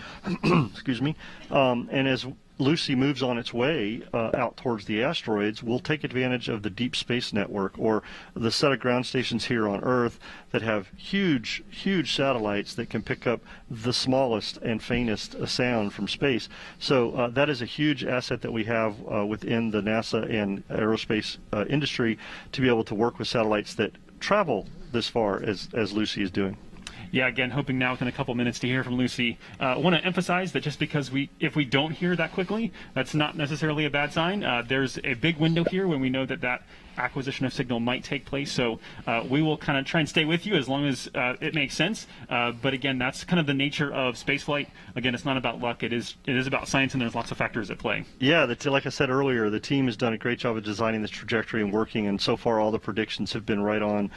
Excuse me. And as Lucy moves on its way out towards the asteroids, we'll take advantage of the Deep Space Network, or the set of ground stations here on Earth that have huge satellites that can pick up the smallest and faintest sound from space. So that is a huge asset that we have within the NASA and aerospace industry to be able to work with satellites that travel this far as Lucy is doing. Yeah, again, hoping now within a couple minutes to hear from Lucy. I want to emphasize that just because if we don't hear that quickly, that's not necessarily a bad sign. There's a big window here when we know that acquisition of signal might take place. So we will kind of try and stay with you as long as it makes sense. But again, that's kind of the nature of spaceflight. Again, it's not about luck. It is about science, and there's lots of factors at play. Yeah, like I said earlier, the team has done a great job of designing this trajectory and working, and so far all the predictions have been right on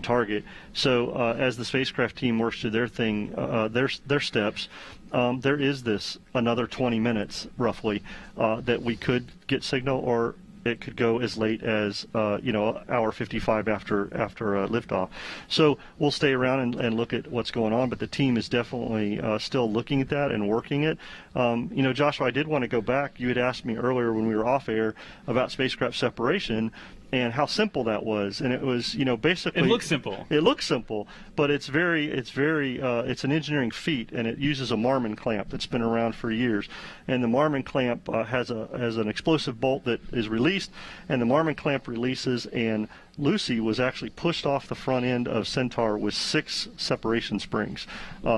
target. So as the spacecraft team works through their thing, their steps, there is another 20 minutes roughly that we could get signal, or it could go as late as hour 55 after liftoff. So we'll stay around and look at what's going on, but the team is definitely still looking at that and working it. Joshua, I did want to go back. You had asked me earlier when we were off air about spacecraft separation and how simple that was, and it was, basically it looks simple. It looks simple, but it's an engineering feat, and it uses a Marmon clamp that's been around for years. And the Marmon clamp has an explosive bolt that is released, and the Marmon clamp releases, and Lucy was actually pushed off the front end of Centaur with 6 separation springs.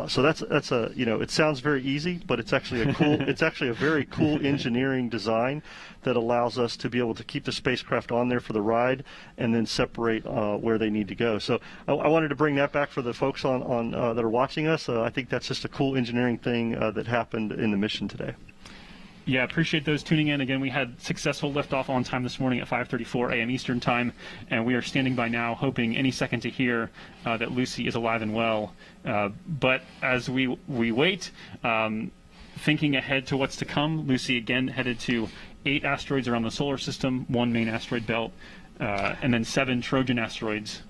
So that's it sounds very easy, but it's actually a very cool engineering design that allows us to be able to keep the spacecraft on there for the ride and then separate where they need to go. So I wanted to bring that back for the folks on that are watching us. I think that's just a cool engineering thing that happened in the mission today. Yeah, appreciate those tuning in. Again, we had successful liftoff on time this morning at 5:34 a.m. Eastern Time, and we are standing by now, hoping any second to hear that Lucy is alive and well. But as we wait, thinking ahead to what's to come, Lucy again headed to 8 asteroids around the solar system, 1 main asteroid belt, and then 7 Trojan asteroids.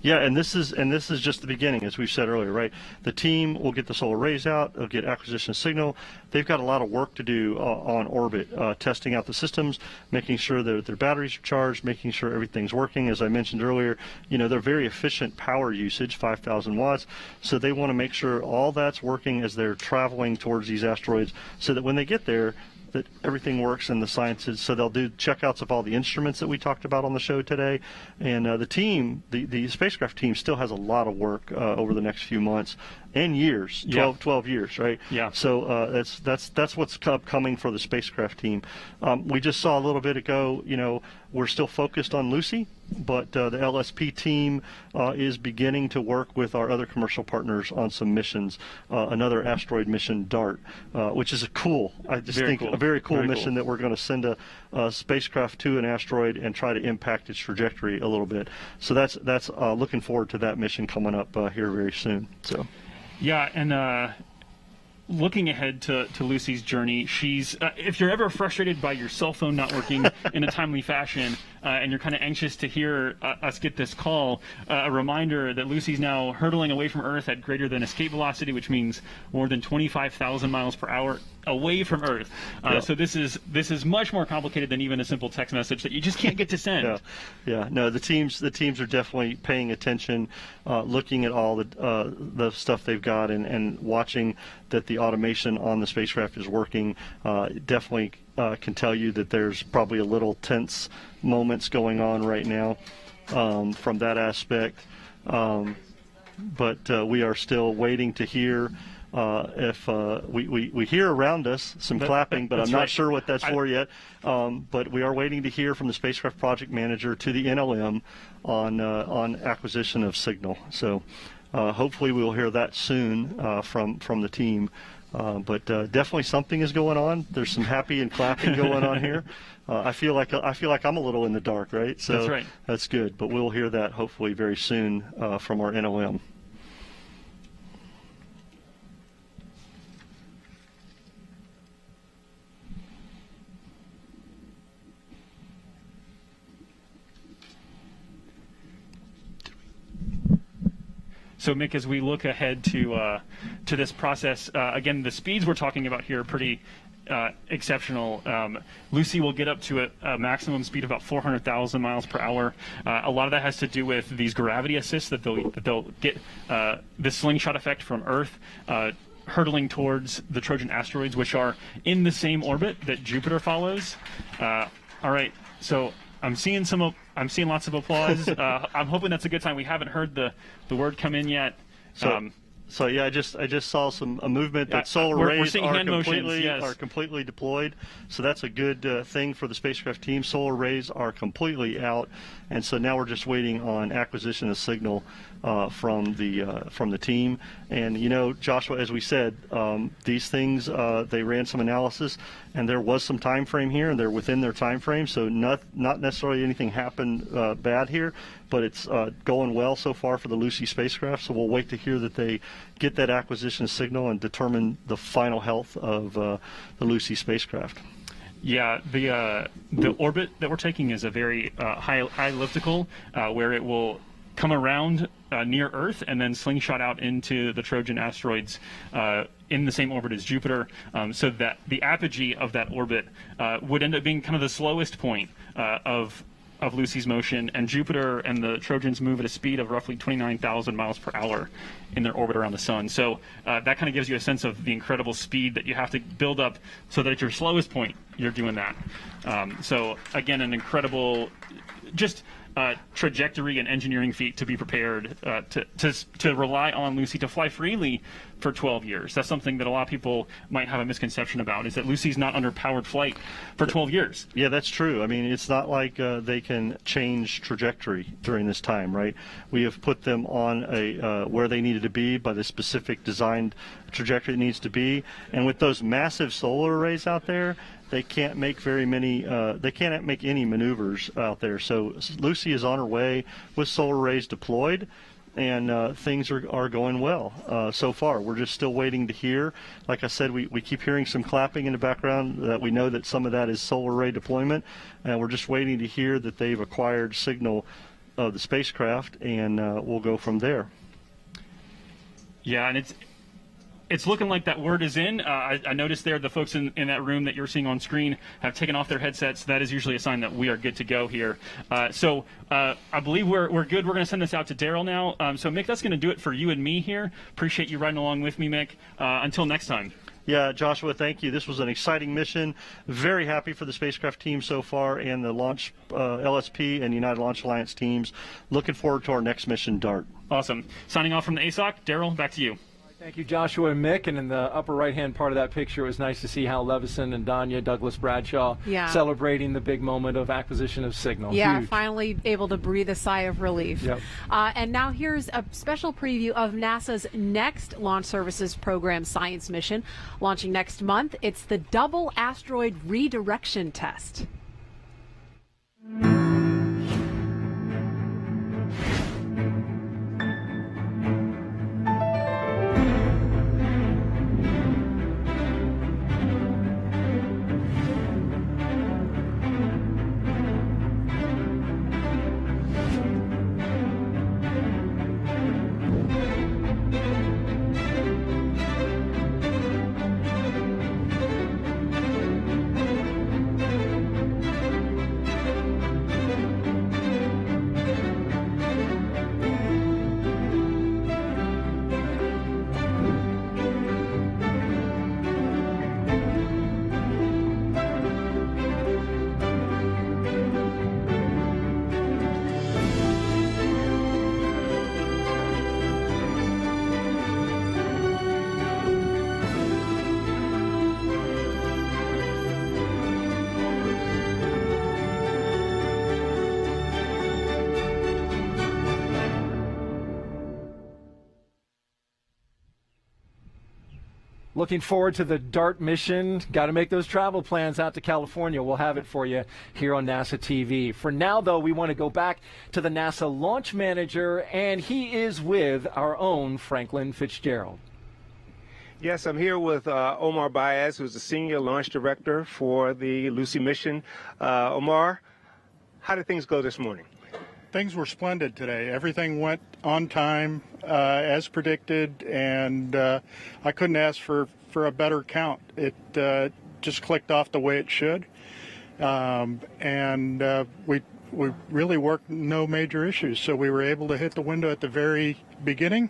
Yeah, and this is just the beginning, as we've said earlier, right? The team will get the solar arrays out, they'll get acquisition signal. They've got a lot of work to do on orbit, testing out the systems, making sure that their batteries are charged, making sure everything's working. As I mentioned earlier, they're very efficient power usage, 5,000 watts. So they want to make sure all that's working as they're traveling towards these asteroids, so that when they get there, that everything works in the sciences. So they'll do checkouts of all the instruments that we talked about on the show today. And the team, the spacecraft team, still has a lot of work over the next few months and years, 12 years, right? Yeah. So that's what's coming for the spacecraft team. We just saw a little bit ago, we're still focused on Lucy, but the LSP team is beginning to work with our other commercial partners on some missions. Another asteroid mission, DART, which is a very cool mission that we're going to send a spacecraft to an asteroid and try to impact its trajectory a little bit. So that's looking forward to that mission coming up here very soon. So. Yeah, and looking ahead to Lucy's journey, she's if you're ever frustrated by your cell phone not working in a timely fashion, and you're kind of anxious to hear us get this call, a reminder that Lucy's now hurtling away from Earth at greater than escape velocity, which means more than 25,000 miles per hour away from Earth. So this is much more complicated than even a simple text message that you just can't get to send. No, the teams are definitely paying attention, looking at all the stuff they've got, and watching that the automation on the spacecraft is working. Definitely can tell you that there's probably a little tense moments going on right now from that aspect, but we are still waiting to hear if we hear around us some clapping, but I'm not sure what that's for yet. But we are waiting to hear from the spacecraft project manager to the NLM on acquisition of signal. So hopefully we'll hear that soon from the team. But definitely something is going on. There's some happy and clapping going on here. I feel like I'm a little in the dark, right? So that's right. That's good. But we'll hear that hopefully very soon from our NLM. So, Mick, as we look ahead to this process, again, the speeds we're talking about here are pretty exceptional. Lucy will get up to a maximum speed of about 400,000 miles per hour. A lot of that has to do with these gravity assists that they'll get the slingshot effect from Earth, hurtling towards the Trojan asteroids, which are in the same orbit that Jupiter follows. All right, so I'm seeing lots of applause. I'm hoping that's a good sign. We haven't heard the word come in yet. So yeah, I just saw a movement that solar arrays are completely deployed. So that's a good thing for the spacecraft team. Solar arrays are completely out, and so now we're just waiting on acquisition of signal from the team. And Joshua, as we said, these things they ran some analysis, and there was some time frame here, and they're within their time frame. So not necessarily anything happened bad here, but it's going well so far for the Lucy spacecraft. So we'll wait to hear that they get that acquisition signal and determine the final health of the Lucy spacecraft. Yeah, the orbit that we're taking is a very high elliptical, where it will come around near Earth and then slingshot out into the Trojan asteroids in the same orbit as Jupiter, so that the apogee of that orbit would end up being kind of the slowest point of Lucy's motion, and Jupiter and the Trojans move at a speed of roughly 29,000 miles per hour in their orbit around the sun. So that kind of gives you a sense of the incredible speed that you have to build up so that at your slowest point you're doing that. So again, an incredible, just trajectory and engineering feat to be prepared to rely on Lucy to fly freely for 12 years. That's something that a lot of people might have a misconception about, is that Lucy's not under powered flight for 12 years. Yeah, that's true. I mean, it's not like they can change trajectory during this time, right? We have put them on where they needed to be by the specific designed trajectory it needs to be. And with those massive solar arrays out there, they can't make very many, they can't make any maneuvers out there. So Lucy is on her way with solar arrays deployed, and things are going well so far. We're just still waiting to hear. Like I said, we keep hearing some clapping in the background. That we know that some of that is solar array deployment, and we're just waiting to hear that they've acquired signal of the spacecraft, and we'll go from there. Yeah, and it's looking like that word is in. I noticed there the folks in that room that you're seeing on screen have taken off their headsets. That is usually a sign that we are good to go here. So I believe we're good. We're going to send this out to Daryl now. So Mick, that's going to do it for you and me here. Appreciate you riding along with me, Mick. Until next time. Yeah, Joshua, thank you. This was an exciting mission. Very happy for the spacecraft team so far and the launch LSP and United Launch Alliance teams. Looking forward to our next mission, DART. Awesome. Signing off from the ASOC, Daryl, back to you. Thank you, Joshua and Mick. And in the upper right-hand part of that picture, it was nice to see Hal Levison and Danya Douglas Bradshaw celebrating the big moment of acquisition of signal. Yeah, Huge. finally able to breathe a sigh of relief. Yep. And now here's a special preview of NASA's next Launch Services Program science mission, launching next month. It's the Double Asteroid Redirection Test. Looking forward to the DART mission. Got to make those travel plans out to California. We'll have it for you here on NASA TV. For now, though, we want to go back to the NASA launch manager, and he is with our own Franklin Fitzgerald. Yes, I'm here with Omar Baez, who's the Senior Launch Director for the Lucy mission. Omar, how did things go this morning? Things were splendid today. Everything went on time as predicted, and I couldn't ask for a better count. It just clicked off the way it should, and we really worked no major issues. So we were able to hit the window at the very beginning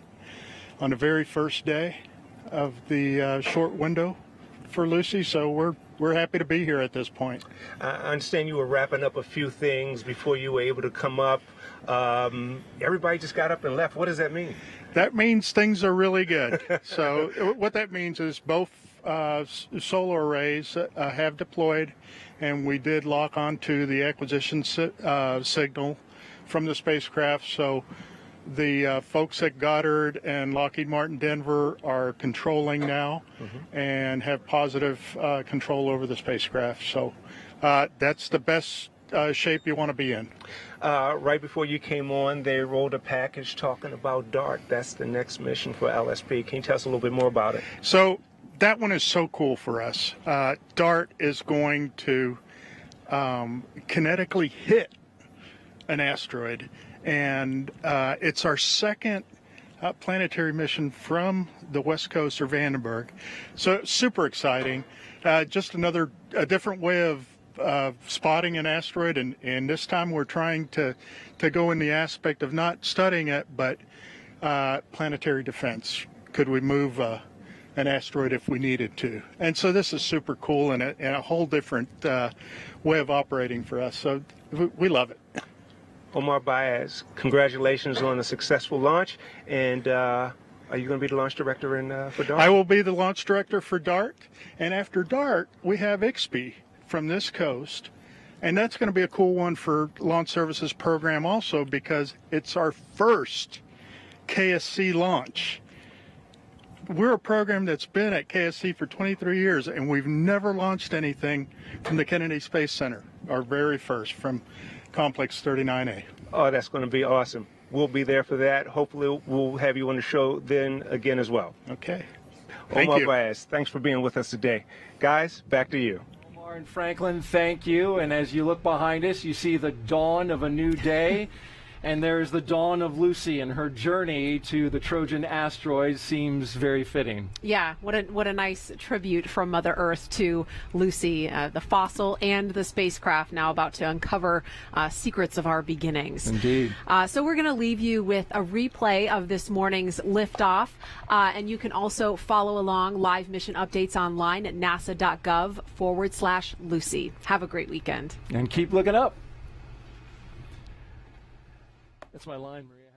on the very first day of the short window for Lucy. So we're happy to be here at this point. I understand you were wrapping up a few things before you were able to come up. Everybody just got up and left. What does that mean? That means things are really good. So what that means is both solar arrays have deployed, and we did lock onto the acquisition signal from the spacecraft. So the folks at Goddard and Lockheed Martin Denver are controlling now and have positive control over the spacecraft. So that's the best shape you want to be in. Right before you came on, they rolled a package talking about DART. That's the next mission for LSP. Can you tell us a little bit more about it? So that one is so cool for us. DART is going to kinetically hit an asteroid, and it's our second planetary mission from the West Coast or Vandenberg. So super exciting. Just a different way of spotting an asteroid, and this time we're trying to go in the aspect of not studying it, but planetary defense. Could we move an asteroid if we needed to? And so this is super cool and a whole different way of operating for us. So we love it. Omar Baez, congratulations on a successful launch. And are you going to be the launch director for DART? I will be the launch director for DART. And after DART, we have IXPE from this coast. And that's going to be a cool one for Launch Services program also, because it's our first KSC launch. We're a program that's been at KSC for 23 years, and we've never launched anything from the Kennedy Space Center, our very first, from Complex 39A. Oh, that's going to be awesome. We'll be there for that. Hopefully, we'll have you on the show then again as well. Okay. Thank Omar you. Baez, thanks for being with us today. Guys, back to you. Omar and Franklin, thank you. And as you look behind us, you see the dawn of a new day. And there's the dawn of Lucy, and her journey to the Trojan Asteroids seems very fitting. Yeah, what a nice tribute from Mother Earth to Lucy, the fossil and the spacecraft now about to uncover secrets of our beginnings. Indeed. So we're going to leave you with a replay of this morning's liftoff, and you can also follow along live mission updates online at nasa.gov/Lucy. Have a great weekend. And keep looking up. That's my line, Maria.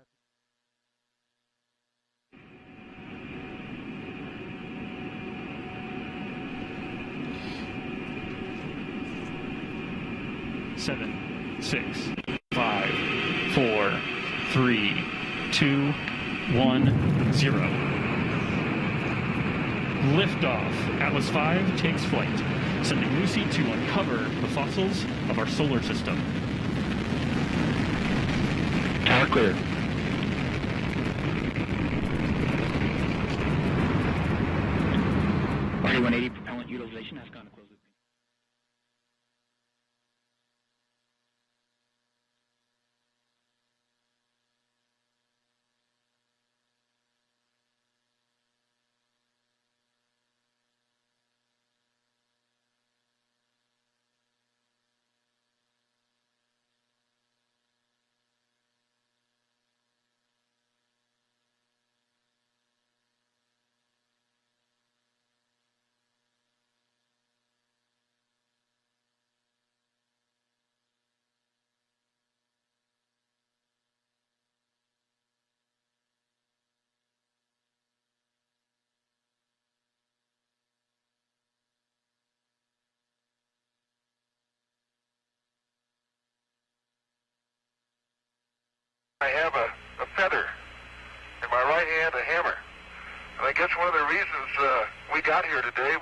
7, 6, 5, 4, 3, 2, 1, 0. Liftoff. Atlas V takes flight, sending Lucy to uncover the fossils of our solar system. Tower clear. RD-180 propellant utilization has gone to close. I have a feather. In my right hand, a hammer. And I guess one of the reasons we got here today was